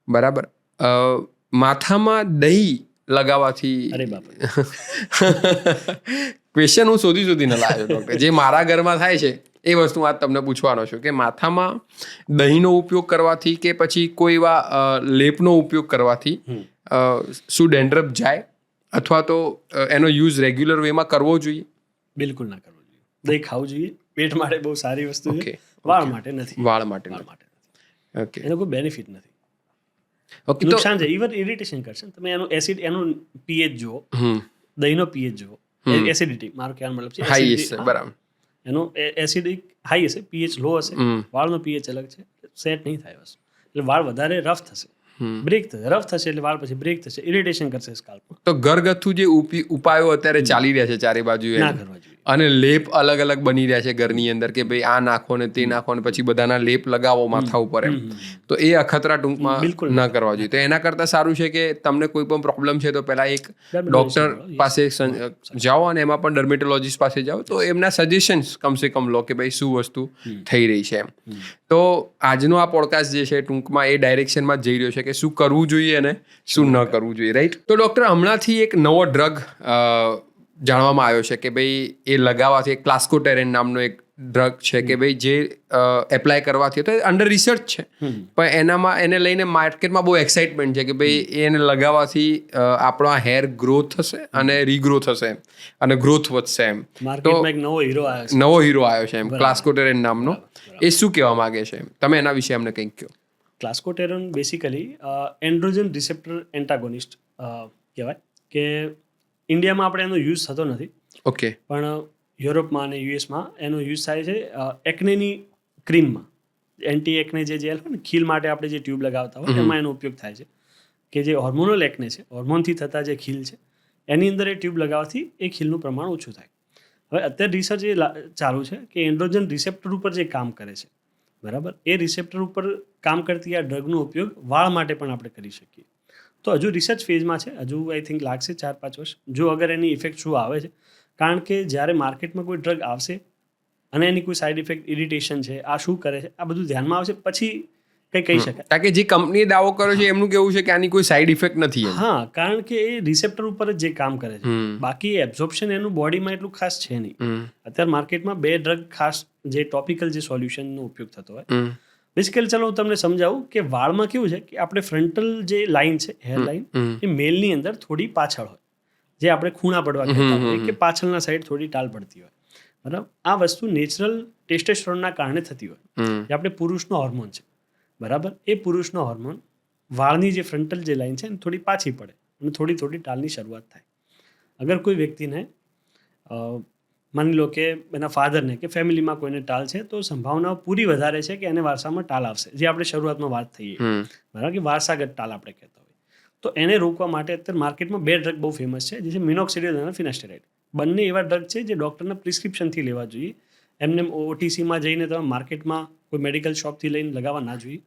બરાબર, માથામાં દહીં લગાવવાથી, અરે બાપા, ક્વેશ્ચન હું શોધીને લાવ્યો ડોક્ટર, જે મારા ઘરમાં થાય છે એ વસ્તુ આજ તમને પૂછવાનો છું કે માથામાં દહીંનો ઉપયોગ કરવાથી કે પછી કોઈ એવા લેપનો ઉપયોગ કરવાથી શું ડેન્ડ્રફ જાય, અથવા તો એનો યુઝ રેગ્યુલર વેમાં કરવો જોઈએ? બિલકુલ ના કરવું જોઈએ. દહીં ખાવું જોઈએ, પેટ માટે બહુ સારી વસ્તુ છે, વાળ માટે નથી. વાળ માટે નથી. ઓકે, એનો કોઈ બેનિફિટ નથી. ઓકે, તો નુકસાન છે, ઇવન ઇરિટેશન કરશે. તમે એનું એસિડ, એનું પીએચ જુઓ, દહીંનો પીએચ જુઓ, એસિડિટી, મારો કહેવાનો મતલબ છે હાઈ હશે. બરાબર, એનું એસિડ હાઈ હશે, પીએચ લો હશે, વાળનો પીએચ અલગ છે, સેટ નહીં થાય વસ્તુ. એટલે વાળ વધારે રફ થશે, બ્રેક થશે, રફ થશે એટલે વાળ પછી બ્રેક થશે, ઇરિટેશન કરશે સ્કાલ્પ. તો ઘરગથ્થુ જે ઉપાયો અત્યારે ચાલી રહ્યા છે ચારે બાજુ, ના કરવા જોઈએ. અને લેપ અલગ અલગ બની રહ્યા છે ઘરની અંદર કે ભાઈ આ નાખો ને તે નાખો ને પછી બધાના લેપ લગાવો માથા ઉપર એમ, તો એ અખતરા ટૂંકમાં બિલકુલ ન કરવા જોઈએ. તો એના કરતાં સારું છે કે તમને કોઈ પણ પ્રોબ્લેમ છે તો પહેલાં એક ડૉક્ટર પાસે જાઓ, અને એમાં પણ ડર્મેટોલોજીસ્ટ પાસે જાઓ, તો એમના સજેશન્સ કમસે કમ લો કે ભાઈ શું વસ્તુ થઈ રહી છે એમ. તો આજનો આ પોડકાસ્ટ જે છે ટૂંકમાં એ ડાયરેક્શનમાં જ જઈ રહ્યો છે કે શું કરવું જોઈએ અને શું ન કરવું જોઈએ, રાઈટ? તો ડૉક્ટર, હમણાંથી એક નવો ડ્રગ જાણવામાં આવ્યો છે કે ભાઈ એ લગાવવાથી, એક ક્લાસ્કોટેરેન નામનો એક ડ્રગ છે કે ભાઈ જે એપ્લાય કરવાથી, તો અંડર રિસર્ચ છે, પણ એનામાં એને લઈને માર્કેટમાં બહુ એક્સાઇટમેન્ટ છે કે ભાઈ એને લગાવવાથી આપણો હેર ગ્રોથ થશે અને રીગ્રો થશે અને ગ્રોથ વધશે એમ. માર્કેટમાં એક નવો હીરો આવ્યો છે. નવો હીરો આવ્યો છે એમ, ક્લાસ્કોટેરેન નામનો. એ શું કહેવા માંગે છે? તમે એના વિશે અમને કંઈક કહો. ક્લાસ્કોટેરોન બેસિકલી એન્ડ્રોજન રિસેપ્ટર એન્ટાગોનિસ્ટ કહેવાય, કે ઇન્ડિયામાં આપણે એનો યુઝ થતો નથી. ઓકે, પણ યુરોપમાં અને યુએસમાં એનો યુઝ થાય છે એકનેની ક્રીમમાં. એન્ટી એકને જે જેલ હોય ને, ખીલ માટે આપણે જે ટ્યુબ લગાવતા હોય એમાં એનો ઉપયોગ થાય છે, કે જે હોર્મોનલ એકને છે, હોર્મોનથી થતા જે ખીલ છે, એની અંદર એ ટ્યુબ લગાવવાથી એ ખીલનું પ્રમાણ ઓછું થાય. હવે અત્યારે રિસર્ચ એ ચાલુ છે કે એન્ડ્રોજન રિસેપ્ટર ઉપર જે કામ કરે છે, બરાબર, એ રિસેપ્ટર ઉપર કામ કરતી આ ડ્રગનો ઉપયોગ વાળ માટે પણ આપણે કરી શકીએ. તો હજુ રિસર્ચ ફેઝમાં છે, હજુ આઈ થિંક લાગશે 4-5 વર્ષ, જો અગર એની ઇફેક્ટ શું આવે છે. કારણ કે જ્યારે માર્કેટમાં કોઈ ડ્રગ આવશે અને એની કોઈ સાઇડ ઇફેક્ટ, ઇરિટેશન છે, આ શું કરે છે, આ બધું ધ્યાનમાં આવશે પછી કંઈ કહી શકાય. કારણ કે જે કંપનીએ દાવો કર્યો છે એમનું કેવું છે કે આની કોઈ સાઇડ ઇફેક્ટ નથી. હા, કારણ કે એ રિસેપ્ટર ઉપર જ જે કામ કરે છે, બાકી એબ્ઝોર્પ્શન એનું બોડીમાં એટલું ખાસ છે નહીં. અત્યારે માર્કેટમાં 2 ડ્રગ ખાસ, જે ટોપિકલ જે સોલ્યુશનનો ઉપયોગ થતો હોય. બેસિકલી ચાલો હું તમને સમજાવું કે વાળમાં કેવું છે કે આપણે ફ્રન્ટલ જે લાઇન છે, હેર લાઇન, એ મેલની અંદર થોડી પાછળ હોય, જે આપણે ખૂણા પડવા કહેતા હોઈએ, કે પાછળના સાઈડ થોડી ટાલ પડતી હોય. બરાબર, આ વસ્તુ નેચરલ ટેસ્ટોસ્ટેરોનના કારણે થતી હોય, જે આપણે પુરુષનો હોર્મોન છે. બરાબર, એ પુરુષનો હોર્મોન વાળની જે ફ્રન્ટલ જે લાઈન છે ને થોડી પાછી પડે અને થોડી થોડી ટાલની શરૂઆત થાય. અગર કોઈ વ્યક્તિને માની લો કે એના ફાધરને કે ફેમિલીમાં કોઈને ટાલ છે તો સંભાવના પૂરી વધારે છે કે એને વારસામાં ટાલ આવશે, જે આપણે શરૂઆતમાં વાત થઈએ બરાબર કે વારસાગત ટાલ આપણે કહેતા હોઈએ. તો એને રોકવા માટે અત્યારે માર્કેટમાં 2 ડ્રગ બહુ ફેમસ છે, જે છે મિનોક્સિડિલ અને ફિનાસ્ટેરાઇડ. બંને એવા ડ્રગ છે જે ડૉક્ટરના પ્રિસ્ક્રિપ્શનથી લેવા જોઈએ. એમને ઓટીસીમાં જઈને તમે માર્કેટમાં કોઈ મેડિકલ શોપથી લઈને લગાવવા ના જોઈએ.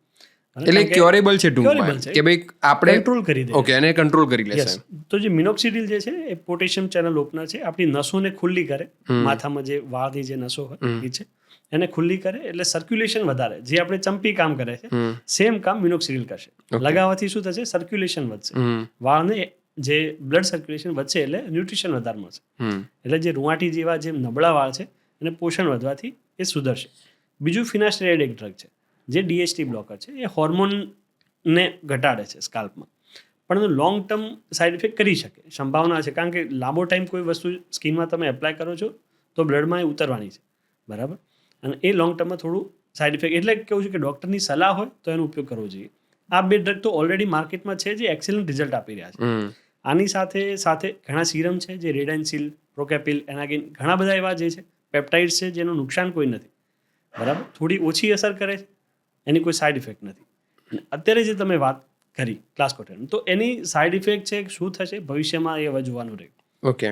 એટલે ક્યોરેબલ છે ટૂંકમાં કે ભાઈ આપણે કંટ્રોલ કરી દે. ઓકે, એને કંટ્રોલ કરી લેશે. Yes. તો જે મિનોક્સિડિલ જે છે એ પોટેશિયમ ચેનલ ઓપનર છે, આપણી નસોને ખુલ્લી કરે. માથામાં જે વાળની જે નસો હોય એ છે એને ખુલ્લી કરે એટલે સર્ક્યુલેશન વધારે. જે આપણે ચંપી કામ કરે છે સેમ કામ મિનોક્સિડિલ કરશે. લગાવવાથી શું થશે? સર્ક્યુલેશન વધશે, વાળને જે બ્લડ સર્ક્યુલેશન વધશે એટલે ન્યુટ્રિશન વધારે મળશે. એટલે જે રૂંવાટી જેવા જે નબળા વાળ છે એને પોષણ વધવાથી એ સુધરશે. બીજું ફિનાસ્ટેરાઇડ એક ડ્રગ છે જે DHT બ્લોકર છે, એ હોર્મોનને ઘટાડે છે સ્કાલ્પમાં, પણ લોંગ ટર્મ સાઇડ ઇફેક્ટ કરી શકે, સંભાવના છે. કારણ કે લાંબો ટાઈમ કોઈ વસ્તુ સ્કિનમાં તમે એપ્લાય કરો છો તો બ્લડમાં એ ઉતરવાની છે બરાબર, અને એ લોંગ ટર્મમાં થોડું સાઇડ ઇફેક્ટ. એટલે કેવું છે કે ડૉક્ટરની સલાહ હોય તો એનો ઉપયોગ કરવો જોઈએ. આ 2 ડ્રગ તો ઓલરેડી માર્કેટમાં છે જે એક્સેલન્ટ રિઝલ્ટ આપી રહ્યા છે. આની સાથે સાથે ઘણા સિરમ છે જે રેડેન્સિલ, પ્રોકેપિલ, એનાગિન, ઘણા બધા એવા જે છે પેપ્ટાઇડ્સ છે જેનું નુકસાન કોઈ નથી બરાબર, થોડી ઓછી અસર કરે છે, એની કોઈ સાઇડ ઇફેક્ટ નથી. અત્યારે જે તમે વાત કરી ક્લાસકોટેન, તો એની સાઇડ ઇફેક્ટ છે શું થશે ભવિષ્યમાં એ હવે જોવાનું રહ્યું. ઓકે,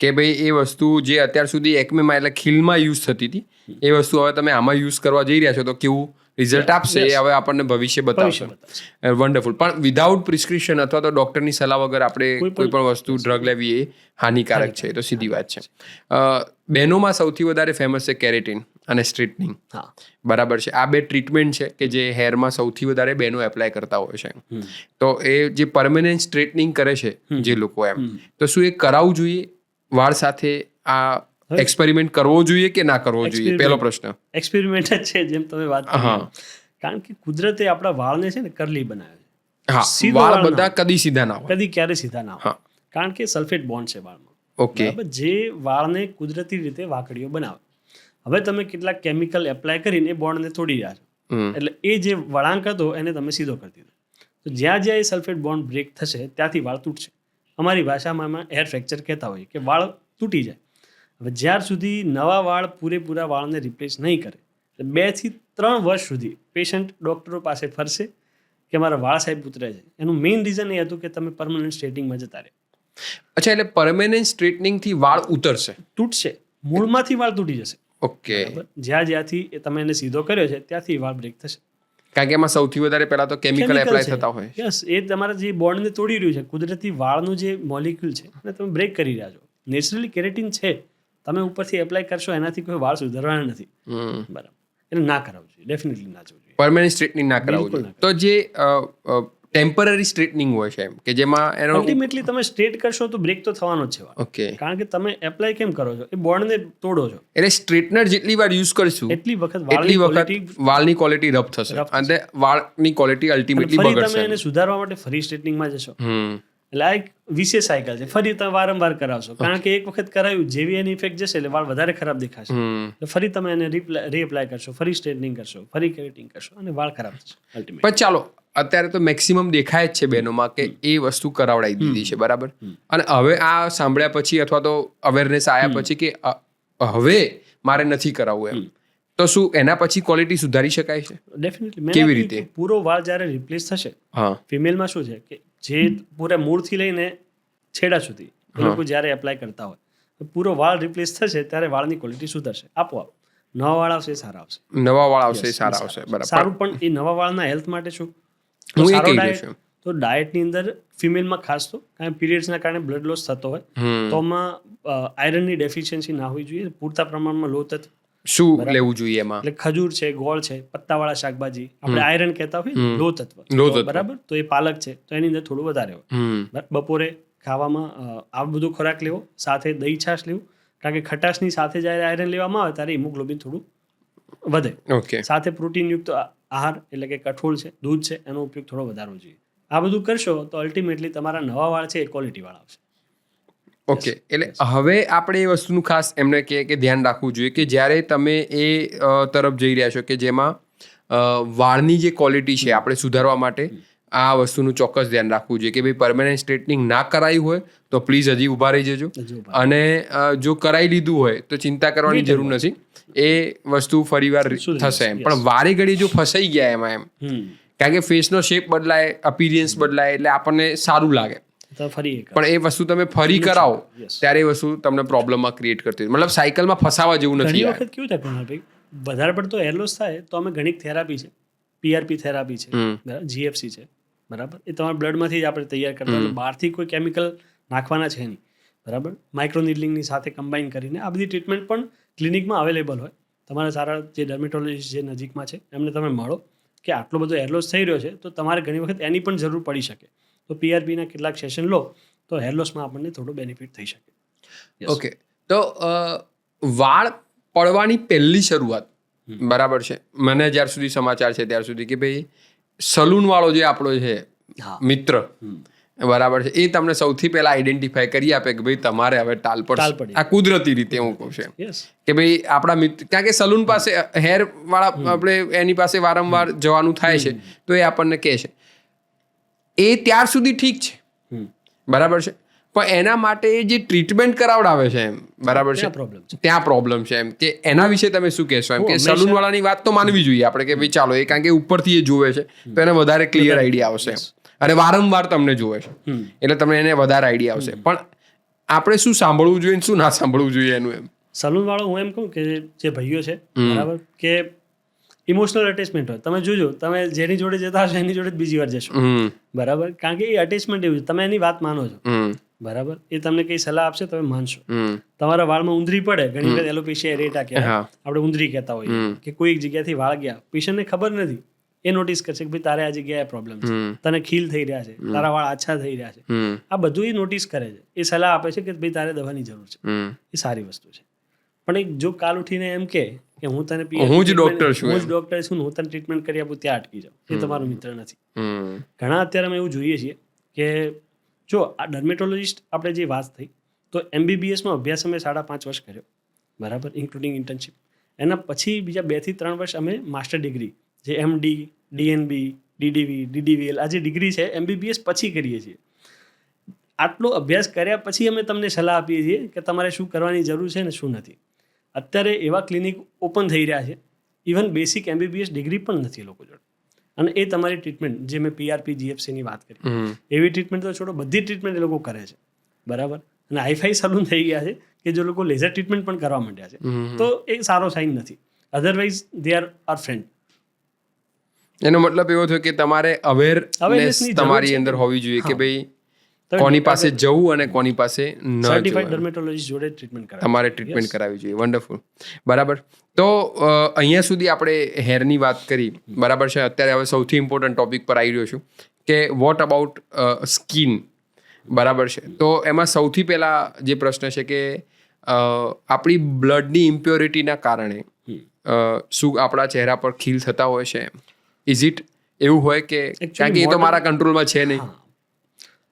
કે ભાઈ એ વસ્તુ જે અત્યાર સુધી એકમેમાં એટલે ખીલમાં યુઝ થતી હતી એ વસ્તુ હવે તમે આમાં યુઝ કરવા જઈ રહ્યા છો તો કેવું રિઝલ્ટ આપશે એ હવે આપણને ભવિષ્ય બતાવશે. વન્ડરફુલ. પણ વિધાઉટ પ્રિસ્ક્રિપ્શન અથવા તો ડૉક્ટરની સલાહ વગર આપણે કોઈ પણ વસ્તુ ડ્રગ લેવી એ હાનિકારક છે, એ તો સીધી વાત છે. બહેનોમાં સૌથી વધારે ફેમસ છે કેરેટીન અને સ્ટ્રેટનિંગ બરાબર છે. આ 2 ટ્રીટમેન્ટ છે કે જે હેરમાં સૌથી વધારે બહેનો એપ્લાય કરતા હોય છે. તો એ જે પરમેનન્ટ સ્ટ્રેટનિંગ કરે છે જે લોકો એમ, તો શું એ કરાવવું જોઈએ વાળ સાથે? આ એક્સપેરિમેન્ટ કરવો જોઈએ કે ના કરવો જોઈએ? પહેલો પ્રશ્ન. એક્સપેરિમેન્ટ જ છે જેમ તમે વાત કરી, કારણ કે કુદરતે આપણા વાળને છે ને કરલી બનાવ્યા છે. હા, વાળ બધા કદી સીધા ના હોય, કદી ક્યારે સીધા ના હોય, કારણ કે સલ્ફેટ બોન્ડ છે વાળમાં. ઓકે, જે વાળને કુદરતી રીતે વાકડીઓ બનાવે. હવે તમે કેટલાક કેમિકલ એપ્લાય કરીને એ બોન્ડને તોડી રહ્યા છો, એટલે એ જે વળાંક હતો એને તમે સીધો કરી દીધો. તો જ્યાં જ્યાં એ સલ્ફેટ બોન્ડ બ્રેક થશે ત્યાંથી વાળ તૂટશે. અમારી ભાષામાં એર ફ્રેક્ચર કહેતા હોય કે વાળ તૂટી જાય. હવે જ્યાર સુધી નવા વાળ પૂરેપૂરા વાળને રિપ્લેસ નહીં કરે 2 થી 3 વર્ષ સુધી પેશન્ટ ડૉક્ટરો પાસે ફરશે કે મારા વાળ સાહેબ ઉતરે છે. એનું મેઇન રીઝન એ હતું કે તમે પરમનન્ટ સ્ટ્રેટિંગમાં જતા રહે. અચ્છા, એટલે પરમેનન્ટ સ્ટ્રેટનિંગથી વાળ ઉતરશે, તૂટશે, મૂળમાંથી વાળ તૂટી જશે. ઓકે, જ્યાંથી તમે એને સીધો કર્યો છે ત્યાંથી વાળ બ્રેક થશે. કારણ કે એમાં સૌથી વધારે પહેલા તો કેમિકલ એપ્લાય થતા હોય. યસ, એ તમારા જે બોન્ડને તોડી રહ્યું છે, કુદરતી વાળનું જે મોલિક્યુલ છે એને તમે બ્રેક કરી રહ્યા છો. નેચરલી કેરેટીન છે, તમે ઉપરથી એપ્લાય કરશો એનાથી કોઈ વાળ સુધારવાના નથી બરાબર, એટલે ના કરાવવું જોઈએ, ડેફિનેટલી ના જવું જોઈએ. પરમેનન્ટ સ્ટ્રેટનિંગ ના કરાવવું જોઈએ. તો જે ટેમ્પરરી સ્ટ્રેટનિંગ હોય છે એમ કે જેમાં એનો અલ્ટિમેટલી તમે સ્ટ્રેટ કરશો તો બ્રેક તો થવાનો જ છે. ઓકે, કારણ કે તમે એપ્લાય કેમ કરો છો? એ બોન્ડને તોડો છો. એટલે સ્ટ્રેટનર જેટલી વાર યુઝ કરશું એટલી વખત વાળની ક્વોલિટી રફ થશે અને વાળની ક્વોલિટી અલ્ટિમેટલી બગડશે. તમે એને સુધારવા માટે ફરી સ્ટ્રેટનિંગમાં જશો એટલે આ એક વિશેષ સાયકલ છે. ફરી તમે વારંવાર કરાવશો, કારણ કે એક વખત કરાવ્યું જેવી એની ઇફેક્ટ જશે એટલે વાળ વધારે ખરાબ દેખાશે. એટલે ફરી તમે એને રીએપ્લાય કરશો, ફરી સ્ટ્રેટનિંગ કરશો, ફરી કેરેટિંગ કરશો અને વાળ ખરાબ થશે અલ્ટિમેટ. પણ ચાલો, અત્યારે તો મેક્સિમમ દેખાય જ છે બહેનોમાં કે એ વસ્તુ કરાવડાવી દીધી છે બરાબર, અને હવે આ સાંભળ્યા પછી અથવા તો અવેરનેસ આવ્યા પછી કે હવે મારે નથી કરાવવું એમ, તો શું એના પછી ક્વોલિટી સુધારી શકાય છે? ડેફિનેટલી. કેવી રીતે? પૂરો વાળ જ્યારે રિપ્લેસ થશે, ફિમેલમાં શું છે કે જે પૂરા મૂળથી લઈને છેડા સુધી એ લોકો જ્યારે એપ્લાય કરતા હોય, પૂરો વાળ રિપ્લેસ થશે ત્યારે વાળની ક્વોલિટી સુધરશે આપોઆપ. નવા વાળ આવશે, સારા આવશે. નવા વાળ આવશે, સારા આવશે, બરાબર. સારું, પણ એ નવા વાળના હેલ્થ માટે શું? હું એ સારો કહી ડાયટ. રહ્યો છું. તો ડાયટની અંદર ફિમેલમાં ખાસ તો કારણ કે પીરિયડ્સના કારણે બ્લડ લોસ થતો હોય તો આમાં આયરનની ડેફિશિયન્સી ના હોવી જોઈએ. પૂરતા પ્રમાણમાં લો તત્વ શું લેવું જોઈએ એમાં? એટલે ખજૂર છે, ગોળ છે, પત્તાવાળા શાકભાજી, આપણે આયરન કહેતા હોય લો તત્વ બરાબર, તો એ પાલક છે તો એની અંદર થોડું વધારે હોય. બપોરે ખાવામાં આ બધું ખોરાક લેવો, સાથે દહીં છાશ લેવું, કારણ કે ખટાશની સાથે જ્યારે આયરન લેવામાં આવે ત્યારે હિમોગ્લોબિન થોડું વધે. ઓકે, સાથે પ્રોટીનયુક્ત આહાર એટલે કે કઠોળ છે, દૂધ છે, એનો ઉપયોગ થોડો વધારવો જોઈએ. આ બધું કરશો તો અલ્ટિમેટલી તમારા નવા વાળ છે એ ક્વોલિટી વાળા આવશે. ઓકે, એટલે હવે આપણે એ વસ્તુનું ખાસ એમને કે ધ્યાન રાખવું જોઈએ કે જ્યારે તમે એ તરફ જઈ રહ્યા છો કે જેમાં વાળની જે ક્વોલિટી છે આપણે સુધારવા માટે આ વસ્તુનું ચોક્કસ ધ્યાન રાખવું જોઈએ કે ભાઈ પરમેનન્ટ સ્ટ્રેટનિંગ ના કરાયું હોય તો પ્લીઝ હજી ઊભા રહી જજો અને જો કરાવી લીધું હોય તો ચિંતા કરવાની જરૂર નથી એ વસ્તુ ફરીવાર થશે એમ પણ વારે ઘડી જો ફસાઈ ગયા એમાં એમ કારણ કે ફેસનો શેપ બદલાય અપીરિયન્સ બદલાય એટલે આપણને સારું લાગે પણ એ વસ્તુ તમે ફરી કરાવો ત્યારે એ વસ્તુ તમને પ્રોબ્લેમમાં ક્રિએટ કરતી મતલબ સાયકલમાં ફસાવા જેવું નથી ઘણી વખત કેવું થાય કુણાલભાઈ વધારે પડતો હેર લોસ થાય તો અમે ઘણી થેરાપી છે પીઆરપી થેરાપી છે બરાબર જીએફસી છે બરાબર એ તમારા બ્લડમાંથી જ આપણે તૈયાર કરતા હોય બહારથી કોઈ કેમિકલ નાખવાના છે નહીં બરાબર માઇક્રો નીડલિંગની સાથે કમ્બાઈન કરીને આ બધી ટ્રીટમેન્ટ પણ ક્લિનિકમાં અવેલેબલ હોય તમારા સારા જે ડર્મેટોલોજીસ્ટ જે નજીકમાં છે એમને તમે મળો કે આટલો બધો હેર લોસ થઈ રહ્યો છે તો તમારે ઘણી વખત એની પણ જરૂર પડી શકે તો પીઆરપીના કેટલાક સેશન લો તો હેર લોસમાં આપણને થોડો બેનિફિટ થઈ શકે ઓકે તો વાળ પડવાની પહેલી શરૂઆત બરાબર છે મને જ્યાર સુધી સમાચાર છે ત્યાર સુધી કે ભાઈ સલૂન વાળો જે આપણો છે મિત્ર બરાબર છે એ તમને સૌથી પહેલા આઈડેન્ટિફાય કરી આપે કે ભાઈ તમારે હવે ટાલ પડશે આ કુદરતી રીતે હું કહું છું કે ભાઈ આપણા મિત્ર કારણ કે સલૂન પાસે હેર વાળા આપણે એની પાસે વારંવાર જવાનું થાય છે તો એ આપણને કહે છે એ ત્યાર સુધી ઠીક છે બરાબર છે પણ એના માટે જે ટ્રીટમેન્ટ કરાવડાવે છે એમ બરાબર છે ત્યાં પ્રોબ્લેમ છે એમ કે એના વિશે તમે શું કહેશો એમ કે સલૂન વાળાની વાત તો માનવી જોઈએ આપણે કે ભાઈ ચાલો એ કારણ કે ઉપરથી એ જોવે છે તો એને વધારે ક્લિયર આઈડિયા આવશે અને વારંવાર તમને જોવે છે એટલે તમને એને વધારે આઈડિયા આવશે પણ આપણે શું સાંભળવું જોઈએ શું ના સાંભળવું જોઈએ એનું એમ સલૂન વાળો હું એમ કહું કે જે ભાઈઓ છે બરાબર કે ઇમોશનલ અટેચમેન્ટ હોય તમે જોજો તમે જેની જોડે જતા હશો એની જોડે બીજી વાર જશો બરાબર કારણ કે એ અટેચમેન્ટ એવું છે તમે એની વાત માનો છો બરાબર એ તમને કઈ સલાહ આપશે તમે માનશો તમારા વાળમાં ઊંધરી પડે ઘણી વખત એલોપેશિયા એરેટા કહેવાય આપણે ઊંધરી કહેતા હોઈએ કે કોઈ એક જગ્યાથી વાળ ગયા પેશન્ટને ખબર નથી એ નોટિસ કરશે કે ભાઈ તારે આ જગ્યાએ પ્રોબ્લેમ છે તને ખીલ થઈ રહ્યા છે તારા વાળ આછા થઈ રહ્યા છે આ બધું એ નોટિસ કરે છે એ સલાહ આપે છે કે ભાઈ તારે દવાની જરૂર છે એ સારી વસ્તુ છે પણ એક જો કાલ ઉઠીને એમ કે હું તને હું જ ડોક્ટર છું હું તને ટ્રીટમેન્ટ કરી આપું ત્યાં અટકી જાઉં એ તમારો મિત્ર નથી ઘણા અત્યારે અમે એવું જોઈએ છીએ કે જો આ ડર્મેટોલોજીસ્ટ આપણે જે વાત થઈ તો એમબીબીએસમાં અભ્યાસ અમે 5.5 વર્ષ કર્યો બરાબર ઇન્ક્લુડિંગ ઇન્ટર્નશીપ એના પછી બીજા 2 થી 3 વર્ષ અમે માસ્ટર ડિગ્રી જે એમડી ડીએનબી ડીડીવી ડીડીવીએલ આ જે ડિગ્રી છે એમબીબીએસ પછી કરીએ છીએ આટલો અભ્યાસ કર્યા પછી અમે તમને સલાહ આપીએ છીએ કે તમારે શું કરવાની જરૂર છે ને શું નથી અત્યારે એવા ક્લિનિક ઓપન થઈ રહ્યા છે ઇવન બેસિક એમબીબીએસ ડિગ્રી પણ નથી લોકો જોડે અને એ તમારી ટ્રીટમેન્ટ જે મેં પીઆરપી જીએફસીની વાત કરી એવી ટ્રીટમેન્ટ તો છોડો બધી ટ્રીટમેન્ટ એ લોકો કરે છે બરાબર અને હાઈફાઈ સલૂન થઈ ગયા છે કે જે લોકો લેઝર ટ્રીટમેન્ટ પણ કરવા માંડ્યા છે તો એ સારો સાઇન નથી અધરવાઇઝ દે આર ફ્રેન્ડ એનો મતલબ એવો થયો કે તમારે અવેરનેસ તમારી અંદર હોવી જોઈએ કે ભાઈ કોની પાસે જવું અને કોની પાસે ન સર્ટિફાઈડ ડર્મેટોલોજીસ્ટ જોડે ટ્રીટમેન્ટ કરાવવી તમારે ટ્રીટમેન્ટ કરાવવી જોઈએ વન્ડરફુલ બરાબર તો અહીંયા સુધી આપણે હેરની વાત કરી બરાબર છે અત્યારે હવે સૌથી ઇમ્પોર્ટન્ટ ટોપિક પર આવી રહ્યો છું કે વોટ અબાઉટ સ્કિન બરાબર છે તો એમાં સૌથી પહેલાં જે પ્રશ્ન છે કે આપણી બ્લડની ઇમ્પ્યોરિટીના કારણે શું આપણા ચહેરા પર ખીલ થતા હોય છે ઇઝ ઇટ એવું હોય કે કારણ કે એ તો મારા કંટ્રોલમાં છે નહીં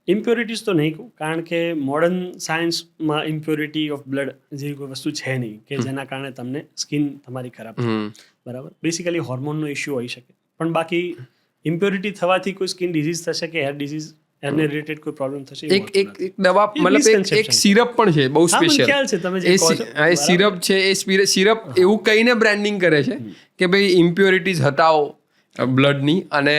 ઇમ્પ્યોરિટીઝ તો નહીં કહું કારણ કે મોડર્ન સાયન્સમાં ઇમ્પ્યોરિટી ઓફ બ્લડ જેવી કોઈ વસ્તુ છે નહીં કે જેના કારણે તમને સ્કિન તમારી ખરાબ થાય બરાબર બેસિકલી હોર્મોનનો ઇશ્યુ હોઈ શકે પણ બાકી ઇમ્પ્યોરિટી થવાથી કોઈ સ્કિન ડિઝીઝ થશે કે હેર ડિઝીઝ હેરને રિલેટેડ કોઈ પ્રોબ્લેમ થશે એક દવા મતલબ એક સિરપ પણ છે બહુ સ્પેશિયલ ખ્યાલ છે તમે જે એ સિરપ છે એ સિરપ એવું કહીને બ્રાન્ડિંગ કરે છે કે ભાઈ ઇમ્પ્યોરિટીઝ હટાવો બ્લડની અને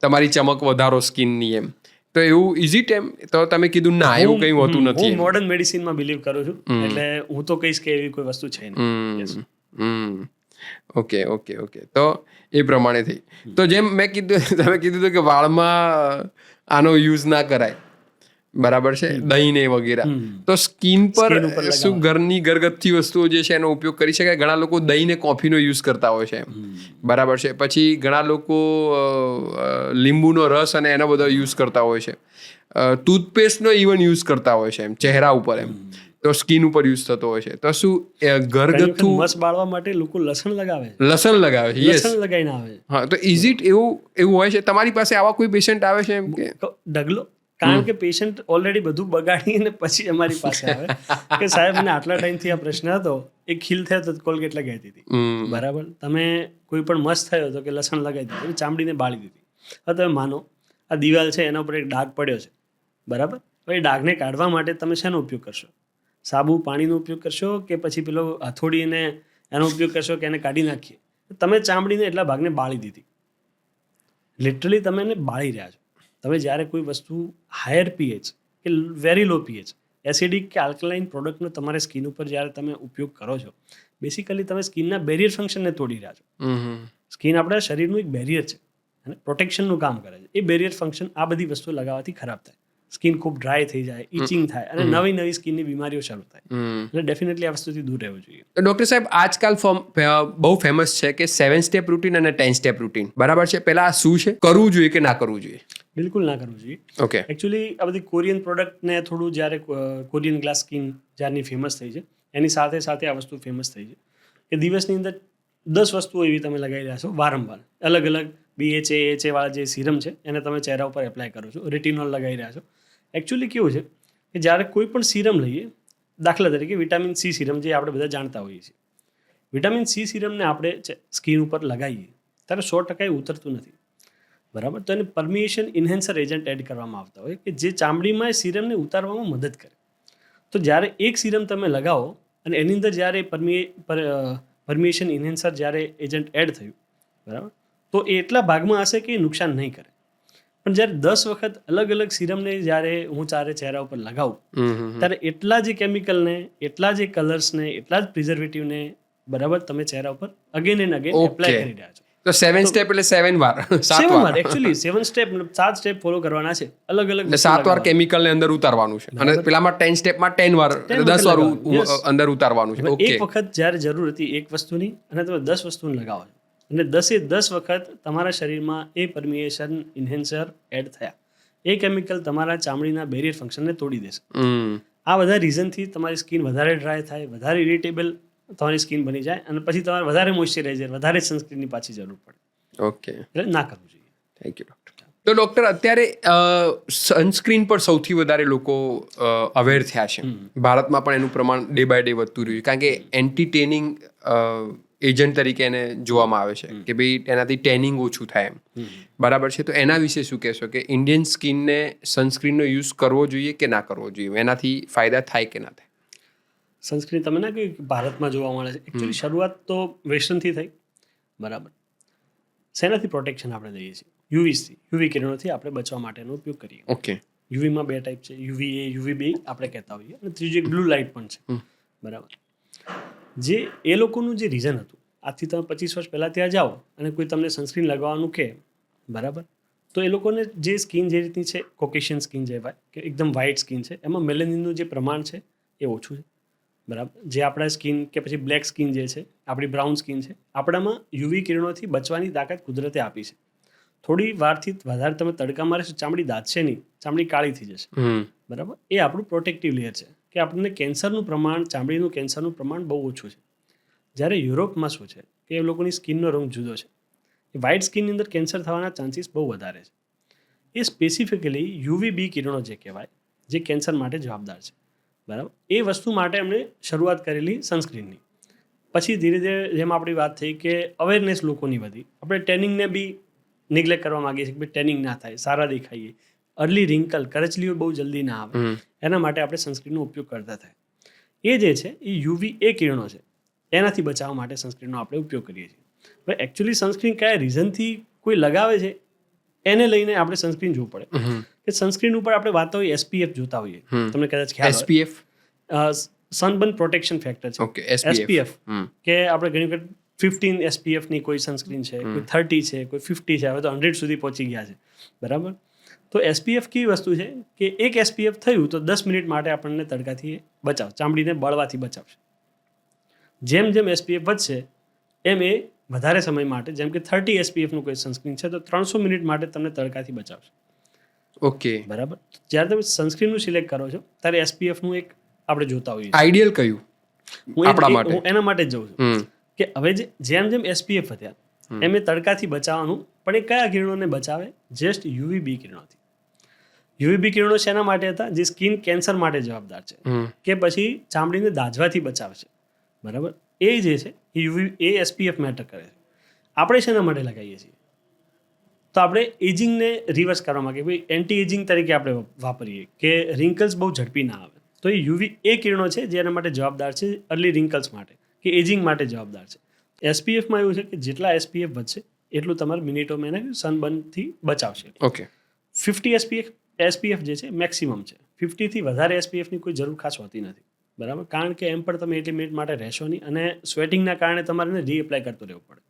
તમારી ચમક વધારો સ્કિનની એમ તો એવું ઇઝ ઇટ એમ તો તમે કીધું ના એવું કંઈ હોતું નથી હું મોડર્ન મેડિસિનમાં બિલીવ કરું છું એટલે હું તો કહીશ કે એવી કોઈ વસ્તુ છે નહીં ઓકે તો એ પ્રમાણે થઈ તો જેમ મેં કીધું તમે કીધું હતું કે વાળમાં આનો યુઝ ના કરાય બરાબર છે દહીં ને વગેરે તો સ્કિન પર શું ઘરની ઘરગથ્થુ વસ્તુઓ જે છે એનો ઉપયોગ કરી શકાય ઘણા લોકો દહીં ને કોફીનો યુઝ કરતા હોય છે બરાબર છે પછી ઘણા લોકો લીંબુનો રસ અને એનો બધો યુઝ કરતા હોય છે ટૂથપેસ્ટનો ઇવન યુઝ કરતા હોય છે એમ ચહેરા ઉપર એમ તો સ્કિન ઉપર યુઝ થતો હોય છે તો શું ઘરગથ્થુ મસ બાળવા માટે લોકો લસણ લગાવે છે યસ લસણ લગાવીને આવે હા તો ઇઝ ઇટ એવું હોય છે તમારી પાસે આવા કોઈ પેશન્ટ આવે છે એમ કે ડગલો કારણ કે પેશન્ટ ઓલરેડી બધું બગાડીને પછી અમારી પાસે આવે કે સાહેબ મને આટલા ટાઈમથી આ પ્રશ્ન હતો, એ ખીલ થયો તો કોલગેટ લગાવી દીધી, બરાબર, તમે કોઈ પણ મસ્ત થયો તો કે લસણ લગાવી દીધું, ચામડીને બાળી દીધી. હવે તમે માનો આ દિવાલ છે એના ઉપર એક ડાઘ પડ્યો છે, બરાબર, તો એ ડાઘને કાઢવા માટે તમે શેનો ઉપયોગ કરશો? સાબુ પાણીનો ઉપયોગ કરશો કે પછી પેલો હથોડીને એનો ઉપયોગ કરશો કે એને કાઢી નાખીએ? તમે ચામડીને એટલા ભાગને બાળી દીધી, લિટરલી તમે એને બાળી રહ્યા છો. તમે જ્યારે કોઈ વસ્તુ હાયર પીએચ કે વેરી લો પીએચ એસિડિક કે આલ્કલાઇન પ્રોડક્ટનો તમારે સ્કિન ઉપર જ્યારે તમે ઉપયોગ કરો છો, બેસિકલી તમે સ્કિનના બેરિયર ફંક્શનને તોડી રહ્યા છો. સ્કિન આપણા શરીરનું એક બેરિયર છે અને પ્રોટેક્શનનું કામ કરે છે. એ બેરિયર ફંક્શન આ બધી વસ્તુ લગાવવાથી ખરાબ થાય, સ્કિન ખૂબ ડ્રાય થઈ જાય, ઇચિંગ થાય અને નવી નવી સ્કિનની બીમારીઓ શરૂ થાય. એટલે ડેફિનેટલી આ વસ્તુથી દૂર રહેવું જોઈએ. ડૉક્ટર સાહેબ, આજકાલ બહુ ફેમસ છે કે 7 સ્ટેપ રૂટીન અને 10 સ્ટેપ રૂટીન, બરાબર છે? પહેલા આ શું છે, કરવું જોઈએ કે ના કરવું જોઈએ? બિલકુલ ના કરવું જોઈએ. ઓકે. એકચ્યુઅલી આ બધી કોરિયન પ્રોડક્ટને થોડું જ્યારે કોરિયન ગ્લાસ સ્કિન જ્યારની ફેમસ થઈ છે, એની સાથે સાથે આ વસ્તુ ફેમસ થઈ છે કે દિવસની અંદર 10 વસ્તુઓ એવી તમે લગાવી રહ્યા છો વારંવાર, અલગ અલગ BHA AHA વાળા જે સિરમ છે એને તમે ચહેરા ઉપર એપ્લાય કરો છો, રેટિનોલ લગાવી રહ્યા છો. એકચ્યુઅલી કેવું છે કે જ્યારે કોઈ પણ સિરમ લઈએ, દાખલા તરીકે વિટામિન C સિરમ જે આપણે બધા જાણતા હોઈએ છીએ, વિટામિન C સિરમને આપણે સ્કિન ઉપર લગાવીએ ત્યારે 100% ઉતરતું નથી, બરાબર. તો એને પરમિએશન ઇન્હેન્સર એજન્ટ એડ કરવામાં આવતા હોય કે જે ચામડીમાં એ સિરમને ઉતારવામાં મદદ કરે. તો જ્યારે એક સિરમ તમે લગાવો અને એની અંદર જ્યારે પરમિએશન ઇન્હેન્સર જ્યારે એજન્ટ એડ થયું, બરાબર, તો એ એટલા ભાગમાં હશે કે એ નુકસાન નહીં કરે. પણ જ્યારે 10 વખત અલગ અલગ સિરમને જ્યારે હું ચહેરા ઉપર લગાવું ત્યારે એટલા જ કેમિકલને, એટલા જ કલર્સને, એટલા જ પ્રિઝર્વેટિવને, બરાબર, તમે ચહેરા ઉપર અગેન એન્ડ અગેન એપ્લાય કરી રહ્યા છો. તો 7 સ્ટેપ એટલે 7 વાર, 7 વાર એકચ્યુઅલી 7 સ્ટેપ ફોલો કરવાના છે, અલગ અલગ 7 વાર કેમિકલ ને અંદર ઉતારવાનું છે અને પેલામાં 10 સ્ટેપમાં 10 વાર 10 વાર અંદર ઉતારવાનું છે. ઓકે. એક વખત જ્યારે જરૂર હતી એક વસ્તુની અને તમે 10 વસ્તુને લગાવો છો અને 10 વખત તમારા શરીરમાં એ પરમિએશન ઇન્હેન્સર એડ થયા, એ કેમિકલ તમારા ચામડીના બેરિયર ફંક્શનને તોડી દેશે. આ બધા રીઝનથી તમારી સ્કિન વધારે ડ્રાય થાય, વધારે ઇરિટેબલ તમારી સ્કિન બની જાય અને પછી તમારે વધારે મોઇશ્ચરાઇઝર, વધારે સનસ્ક્રીનની પાછી જરૂર પડે. ઓકે. એટલે ના કરવું જોઈએ. Thank you doctor. તો ડૉક્ટર, અત્યારે સનસ્ક્રીન પર સૌથી વધારે લોકો અવેર થયા છે. ભારતમાં પણ એનું પ્રમાણ ડે બાય ડે વધતું રહ્યું છે, કારણ કે એન્ટી ટેનિંગ એજન્ટ તરીકે એને જોવામાં આવે છે કે ભાઈ એનાથી ટેનિંગ ઓછું થાય એમ, બરાબર છે? તો એના વિશે શું કહેશો કે ઇન્ડિયન સ્કિનને સનસ્ક્રીનનો યુઝ કરવો જોઈએ કે ના કરવો જોઈએ? એનાથી ફાયદા થાય કે ના થાય? સનસ્ક્રીન તમે ના કહ્યું કે ભારતમાં જોવા મળે છે, એકચ્યુઅલી શરૂઆત તો વેસ્ટર્નથી થઈ, બરાબર. શેનાથી પ્રોટેક્શન આપણે દઈએ છીએ? યુવી કિરણોથી આપણે બચવા માટેનો ઉપયોગ કરીએ. ઓકે. યુવીમાં 2 ટાઈપ છે, UVA UVB આપણે કહેતા હોઈએ, અને ત્રીજું એક બ્લુ લાઇટ પણ છે, બરાબર. જે એ લોકોનું જે રીઝન હતું, આજથી તમે 25 વર્ષ પહેલાં ત્યાં જાઓ અને કોઈ તમને સનસ્ક્રીન લગાવવાનું કહે, બરાબર, તો એ લોકોને જે સ્કિન જે રીતની છે, કોકેશિયન સ્કિન કહેવાય કે એકદમ વ્હાઇટ સ્કિન છે, એમાં મેલેનિનનું જે પ્રમાણ છે એ ઓછું છે, બરાબર. જે આપણા સ્કિન કે પછી બ્લેક સ્કિન જે છે, આપણી બ્રાઉન સ્કિન છે, આપણામાં યુવી કિરણોથી બચવાની તાકાત કુદરતે આપી છે. થોડી વારથી વધારે તમે તડકા મારશો, ચામડી દાઝશે નહીં, ચામડી કાળી થઈ જશે, બરાબર. એ આપણું પ્રોટેક્ટિવ લેયર છે કે આપણને કેન્સરનું પ્રમાણ, ચામડીનું કેન્સરનું પ્રમાણ બહુ ઓછું છે. જ્યારે યુરોપમાં શું છે કે એ લોકોની સ્કિનનો રંગ જુદો છે, એ વ્હાઇટ સ્કિનની અંદર કેન્સર થવાના ચાન્સીસ બહુ વધારે છે. એ સ્પેસિફિકલી UVB કિરણો જે કહેવાય, જે કેન્સર માટે જવાબદાર છે, બરાબર. એ વસ્તુ માટે એમણે શરૂઆત કરેલી સનસ્ક્રીનની. પછી ધીરે ધીરે જેમ આપણી વાત થઈ કે અવેરનેસ લોકોની વધી, આપણે ટેનિંગને બી નિગ્લેક્ટ કરવા માગીએ છીએ કે ભાઈ ટેનિંગ ના થાય, સારા દેખાઈએ, અર્લી રિંકલ, કરચલીઓ બહુ જલ્દી ના આવે, એના માટે આપણે સનસ્ક્રીનનો ઉપયોગ કરતા થાય. એ જે છે એ UVA કિરણો છે, એનાથી બચાવવા માટે સનસ્ક્રીનનો આપણે ઉપયોગ કરીએ છીએ. હવે એકચ્યુઅલી સનસ્ક્રીન કયા રીઝનથી કોઈ લગાવે છે એને લઈને આપણે સનસ્ક્રીન જોવું પડે કે સનસ્ક્રીન ઉપર આપણે વાત હોય SPF જોતા હોઈએ, તમને કદાચ ખ્યાલ હોય. SPF સનબર્ન પ્રોટેક્શન ફેક્ટર છે. ઓકે. SPF કે આપણે ઘણી વખત 15 SPF ની કોઈ સનસ્ક્રીન છે, કોઈ 30 છે, કોઈ 50 છે, હવે તો 100 સુધી પહોંચી ગયા છે, બરાબર. તો SPF કેવી વસ્તુ છે કે એક SPF થયું તો 10 મિનિટ માટે આપણને તડકાથી બચાવ, ચામડીને બળવાથી બચાવશે. જેમ જેમ SPF વધશે એમ એ વધારે સમય માટે, જેમ કે 30 SPF નું કોઈ સનસ્ક્રીન છે તો 300 મિનિટ માટે તમને તડકાથી બચાવશે. ઓકે. બરાબર. જ્યારે તમે સનસ્ક્રીનનું સિલેક્ટ કરો છો ત્યારે SPF નું એક આપણે જોતા હોઈએ. આઈડિયલ કયું આપણા માટે? હું એના માટે જ જઉં છું કે હવે જેમ જેમ SPF વધ્યા એમ એ તડકાથી બચાવવાનું, પણ એ કયા કિરણોને બચાવે? Just UVB કિરણોથી. યુવીબી કિરણો શેના માટે હતા? જે સ્કિન કેન્સર માટે જવાબદાર છે, કે પછી ચામડીને દાઝવાથી બચાવે છે, બરાબર. એ જે છે એ SPF મેટર કરે છે. આપણે શેના માટે લગાવીએ છીએ? તો આપણે એજિંગને રિવર્સ કરવા માંગીએ, ભાઈ એન્ટી એજિંગ તરીકે આપણે વાપરીએ કે રિંકલ્સ બહુ ઝડપી ના આવે. તો એ એ કિરણો છે જે એના માટે જવાબદાર છે, અર્લી રિંકલ્સ માટે કે એજિંગ માટે જવાબદાર છે. SPFમાં એવું છે કે જેટલા SPF વધશે એટલું તમારે મિનિટોમાં એને સનબર્નથી બચાવશે. ઓકે. 50 SPF જે છે મેક્સિમમ છે. 50થી વધારે SPFની કોઈ જરૂર ખાસ હોતી નથી, બરાબર. કારણ કે એમ પણ તમે એટલી મિનિટ માટે રહેશો નહીં અને સ્વેટિંગના કારણે તમારે એને રીએપ્લાય કરતું રહેવું પડે,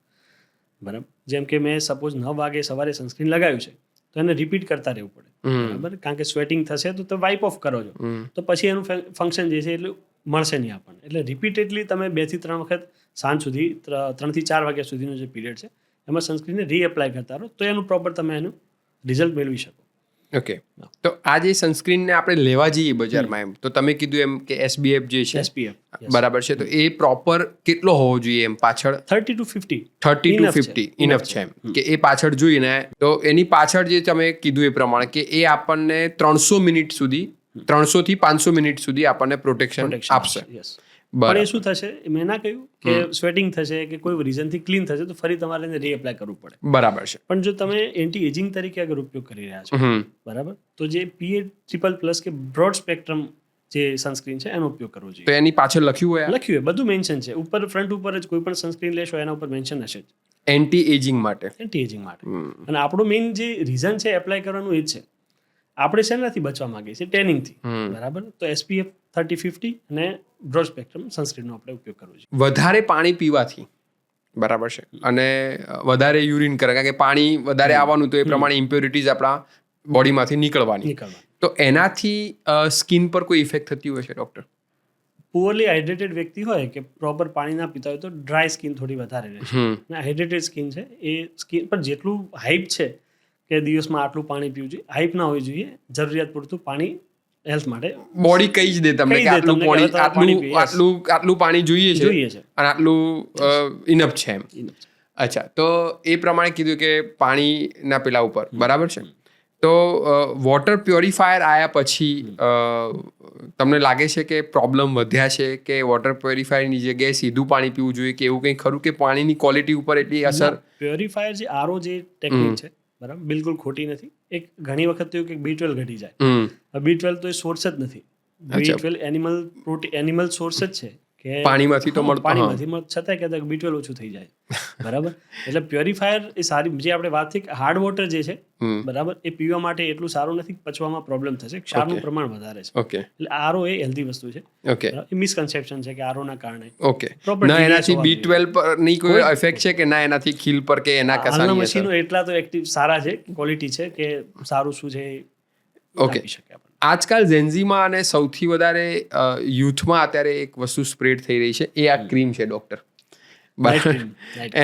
બરાબર. જેમ કે મેં સપોઝ 9 વાગે સવારે સનસ્ક્રીન લગાવ્યું છે તો એને રિપીટ કરતા રહેવું પડે, બરાબર. કારણ કે સ્વેટિંગ થશે તો તમે વાઇપ ઓફ કરો છો તો પછી એનું ફંક્શન જે છે એટલું મળશે નહીં આપણને. એટલે રિપીટેડલી તમે 2 થી 3 વખત સાંજ સુધી 3 થી 4 વાગ્યા સુધીનો જે પીરિયડ છે એમાં સનસ્ક્રીનને રીએપ્લાય કરતા રહો તો એનું પ્રોપર તમે એનું રિઝલ્ટ મેળવી શકો. ઓકે. તો આ જે સનસ્ક્રીનને આપણે લેવા જઈએ બજારમાં, એમ તો તમે કીધું એમ કે SPF જે છે SPF બરાબર છે, તો એ પ્રોપર કેટલો હોવો જોઈએ એમ પાછળ? 30 to 50 30 to 50 ઇનફ છે એમ કે એ પાછળ જોઈએ ને. તો એની પાછળ જે તમે કીધું એ પ્રમાણે કે એ આપણને 300 મિનિટ સુધી 300 થી 500 મિનિટ સુધી આપણને પ્રોટેક્શન આપશે. યસ. પણ એ શું થશે, મેં ના કહ્યું કે સ્વેટિંગ થશે કે કોઈ રીઝનથી ક્લીન થશે તો ફરી તમારે એને રીએપ્લાય કરવું પડે. બરાબર છે. પણ જો તમે એન્ટી એજિંગ તરીકે અગર ઉપયોગ કરી રહ્યા છો, બરાબર, તો જે PA++ કે બ્રોડ સ્પેક્ટ્રમ જે સનસ્ક્રીન છે એનો ઉપયોગ કરવો જોઈએ. તો એની પાછળ લખ્યું હોય? લખ્યું હોય, બધું મેન્શન છે ઉપર, ફ્રન્ટ ઉપર જ કોઈ પણ સનસ્ક્રીન લેશો એના ઉપર મેન્શન હશે જ એન્ટી એજિંગ માટે. એન્ટી એજિંગ માટે. અને આપણું મેઇન જે રીઝન છે એપ્લાય કરવાનું એ જ છે. આપણે શેનાથી બચવા માંગીએ છીએ? ટેનિંગથી, બરાબર. તો SPF 30-50 અને બ્રોડ સ્પેક્ટ્રમ સનસ્ક્રીનનો આપણે ઉપયોગ કરવો જોઈએ. વધારે પાણી પીવાથી, બરાબર છે, અને વધારે યુરિન કરે, કારણ કે પાણી વધારે આવવાનું તો એ પ્રમાણે ઇમ્પ્યોરિટીઝ આપણા બોડીમાંથી નીકળવાની. તો એનાથી સ્કિન પર કોઈ ઇફેક્ટ થતી હોય છે ડૉક્ટર? પુઅરલી હાઇડ્રેટેડ વ્યક્તિ હોય કે પ્રોપર પાણી ના પીતા હોય તો ડ્રાય સ્કિન થોડી વધારે રહેશે. અને હાઇડ્રેટેડ સ્કિન છે એ સ્કિન પર જેટલું હાઇપ છે કે દિવસમાં આટલું પાણી પીવું જોઈએ, હાઇપ ના હોવી જોઈએ. જરૂરિયાત પૂરતું પાણી હેલ્થ માટે બોડી કહી જ દે તમને કે આટલું પાણી જોઈએ છે અને આટલું ઇનફ છે એમ. અચ્છા, તો એ પ્રમાણે કીધું કે પાણીના પેલા ઉપર, બરાબર છે. તો વોટર પ્યોરિફાયર આવ્યા પછી તમને લાગે છે કે પ્રોબ્લેમ વધ્યા છે કે વોટર પ્યોરિફાયરની જગ્યાએ સીધું પાણી પીવું જોઈએ કે એવું કંઈ ખરું કે પાણીની ક્વોલિટી ઉપર એટલી અસર? પ્યોરિફાયર જે RO જે ટેકનિક છે, બરાબર, બિલકુલ ખોટી નથી. એક ઘણી વખત થયું કે B12 ઘટી જાય. B12 તો એ સોર્સ જ નથી. B12 એનિમલ સોર્સ જ છે કે પાણીમાંથી તો મળતું, પાણીમાંથી છતાં કહેતા B12 ઓછું થઈ જાય, બરાબર. એટલે પ્યોરિફાયર એ સારી, જે આપણે વાત થઈ કે હાર્ડ વોટર જે છે, બરાબર, એ પીવા માટે એટલું સારું નથી, પચવામાં પ્રોબ્લેમ થશે, ક્ષારનું પ્રમાણ વધારે છે. ઓકે. એટલે RO એ હેલ્ધી વસ્તુ છે. ઓકે. એ મિસકન્સેપ્શન છે કે RO ના કારણે. ઓકે. ના એનાથી B12 પર ની કોઈ ઇફેક્ટ છે કે ના એનાથી ખીલ પર કે એના કસાની અસર? મશીનો એટલા તો એક્ટિવ સારા છે, ક્વોલિટી છે કે સારું શું છે. ઓકે. આજકાલ ઝેન્ઝીમાં અને સૌથી વધારે યુથમાં અત્યારે એક વસ્તુ સ્પ્રેડ થઈ રહી છે, એ આ ક્રીમ છે ડૉક્ટર.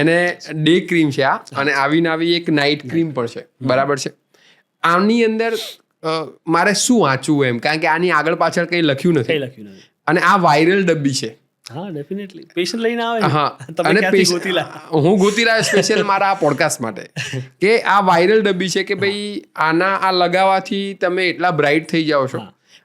એને ડે ક્રીમ છે આ, અને આવીને આવી એક નાઇટ ક્રીમ પણ છે, બરાબર છે. આની અંદર મારે શું વાંચવું એમ, કારણ કે આની આગળ પાછળ કંઈ લખ્યું નથી અને આ વાયરલ ડબ્બી છે. હા, ડેફિનેટલી પેશન્ટ લઈને આવે. હા, અને હું ગોતી લાવ્યો સ્પેશિયલ મારા આ પોડકાસ્ટ માટે કે આ વાયરલ ડબ્બી છે કે ભાઈ આ લગાવવાથી તમે એટલા બ્રાઇટ થઈ જાઓ છો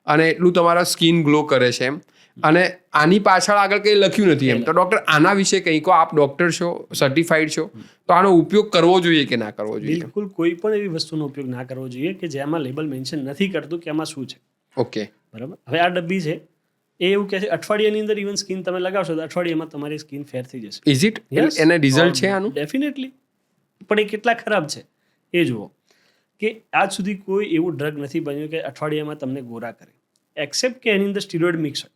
અને એટલું તમારા સ્કિન ગ્લો કરે છે એમ, અને આની પાછળ આગળ કંઈ લખ્યું નથી એમ. તો ડૉક્ટર આના વિશે કંઈ કહો, આપ ડૉક્ટર છો, સર્ટિફાઈડ છો, તો આનો ઉપયોગ કરવો જોઈએ કે ના કરવો જોઈએ? બિલકુલ કોઈ પણ એવી વસ્તુનો ઉપયોગ ના કરવો જોઈએ કે જેમાં લેબલ મેન્શન નથી કરતું કે એમાં શું છે. ઓકે, બરાબર. હવે આ ડબ્બી છે એ એવું કહે છે અઠવાડિયાની અંદર ઇવન સ્કિન તમે લગાવશો તો અઠવાડિયામાં તમારી સ્કિન ફેર થઈ જશે. Is it? એને રિઝલ્ટ છે આનું? ડેફિનેટલી. પણ એ કેટલા ખરાબ છે એ જુઓ કે આજ સુધી કોઈ એવું ડ્રગ નથી બન્યું કે અઠવાડિયામાં તમને ગોરા કરે, એક્સેપ્ટ કે એની અંદર સ્ટીરોઇડ મિક્સ હોય.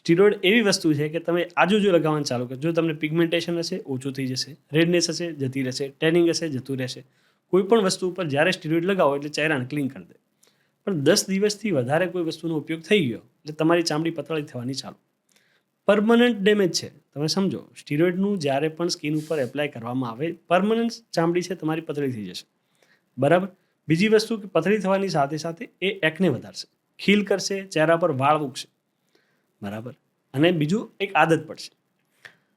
સ્ટીરોઇડ એવી વસ્તુ છે કે તમે આજુ જો લગાવવાનું ચાલુ કરો, જો તમને પિગમેન્ટેશન હશે ઓછું થઈ જશે, રેડનેસ હશે જતી રહેશે, ટેનિંગ હશે જતું રહેશે. કોઈ પણ વસ્તુ ઉપર જ્યારે સ્ટીરોઇડ લગાવો એટલે ચહેરાને ક્લીન કરી દે. પણ 10 દિવસથી વધારે કોઈ વસ્તુનો ઉપયોગ થઈ ગયો એટલે તમારી ચામડી પતળી થવાની ચાલુ, પરમનન્ટ ડેમેજ છે. તમે સમજો, સ્ટીરોઇડનું જ્યારે પણ સ્કિન ઉપર એપ્લાય કરવામાં આવે, પરમનન્ટ ચામડી છે તમારી પતળી થઈ જશે, બરાબર. બીજી વસ્તુ કે પતળી થવાની સાથે સાથે એ એકને વધારશે, ખીલ કરશે, ચહેરા પર વાળ ઉગશે, બરાબર. અને બીજું એક આદત પડશે.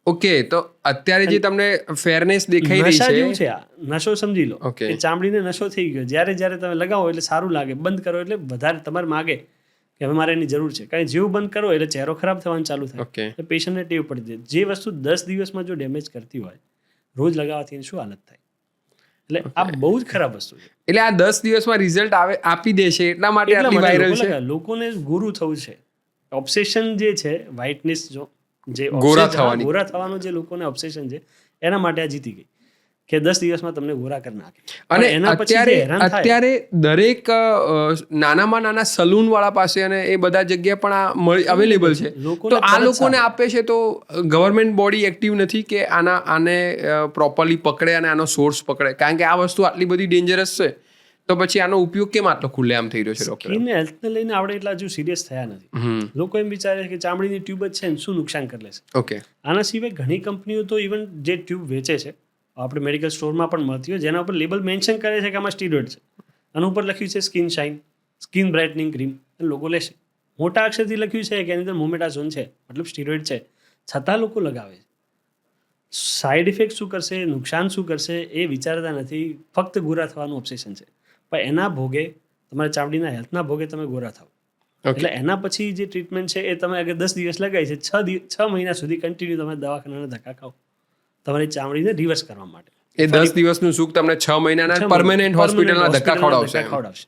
ઓકે, તો અત્યારે જે તમને ફેરનેસ દેખાઈ રહી નશા છે, જેવું છે આ નશો સમજી લો Okay. કે ચામડીને નશો થઈ ગયો. જ્યારે તમે લગાવો એટલે સારું લાગે, બંધ કરો એટલે વધારે તમારે માગે કે હવે મારે એની જરૂર છે. કારણ કે જેવું બંધ કરો એટલે ચહેરો ખરાબ થવાનું ચાલુ થાય. ઓકે, એટલે પેશન્ટને ટેવ પડી જાય. જે વસ્તુ 10 દિવસમાં જો ડેમેજ કરતી હોય, રોજ લગાવવાથી એની શું હાલત થાય? એટલે આ બહુ જ ખરાબ વસ્તુ છે. એટલે આ 10 દિવસમાં રિઝલ્ટ આપી દેશે એટલા માટે એટલા આટલી માટે વાયરલ લોકો છે. લગાવે. લોકોને ગુરુ થવું છે. ઓબ્સેશન જે છે વ્હાઇટનેસ, જે ગોરા obsession- થવાની. ગોરા થવાનું જે લોકોને ઓબ્સેશન છે, એના માટે આ જીતી ગઈ કે 10 દિવસમાં તમને ગોરા કરી નાખે. અને પણ એના પછી જે હેરાન થાય, અત્યારે દરેક નાનામાં નાના સલૂન વાળા પાસે અને એ બધા જગ્યાએ પણ આ અવેલેબલ છે. લોકોને તો આ તરત લોકોને સારું. આપે છે તો ગવર્મેન્ટ બોડી એક્ટિવ નથી કે આને પ્રોપરલી પકડે અને આનો સોર્સ પકડે? કારણ કે આ વસ્તુ આટલી બધી ડેન્જરસ છે, તો પછી આનો ઉપયોગ કેમ આટલો ખુલ્લેઆમ થઈ રહ્યો છે ડોક્ટર? સ્કિન હેલ્થને લઈને આપણે એટલા હજુ સિરિયસ થયા નથી. લોકો એમ વિચારે છે કે ચામડીની ટ્યુબ જ છે ને શું નુકસાન કરી લેશે. ઓકે, આના સિવાય ઘણી કંપનીઓ તો ઇવન જે ટ્યુબ વેચે છે, આપણે મેડિકલ સ્ટોરમાં પણ મળતી હોય, જેના ઉપર લેબલ મેન્શન કરે છે કે આમાં સ્ટીરોઇડ છે. આના ઉપર લખ્યું છે સ્કિન શાઇન, સ્કિન બ્રાઇટનિંગ ક્રીમ, લોકો લેશે. મોટા અક્ષરથી લખ્યું છે કે એની અંદર મોમેટાઝોન છે, મતલબ સ્ટીરોઇડ છે, છતાં લોકો લગાવે છે. સાઇડ ઇફેક્ટ શું કરશે, નુકસાન શું કરશે એ વિચારતા નથી. ફક્ત ગોરા થવાનું ઓબ્સેશન છે. પણ એના ભોગે, તમારા ચામડીના હેલ્થના ભોગે તમે ગોરા થાવ. એટલે એના પછી જે ટ્રીટમેન્ટ છે એ તમે અગર 10 દિવસ લગાવી છે, 6 મહિના સુધી કન્ટિન્યુ તમે દવાખાનાના ધક્કા ખાઓ તમારી ચામડીને રિવર્સ કરવા માટે. એ 10 દિવસનું સુખ તમને 6 મહિનાના પરમેનન્ટ હોસ્પિટલના ધક્કા ખવડાવશે. ખવડાવશે.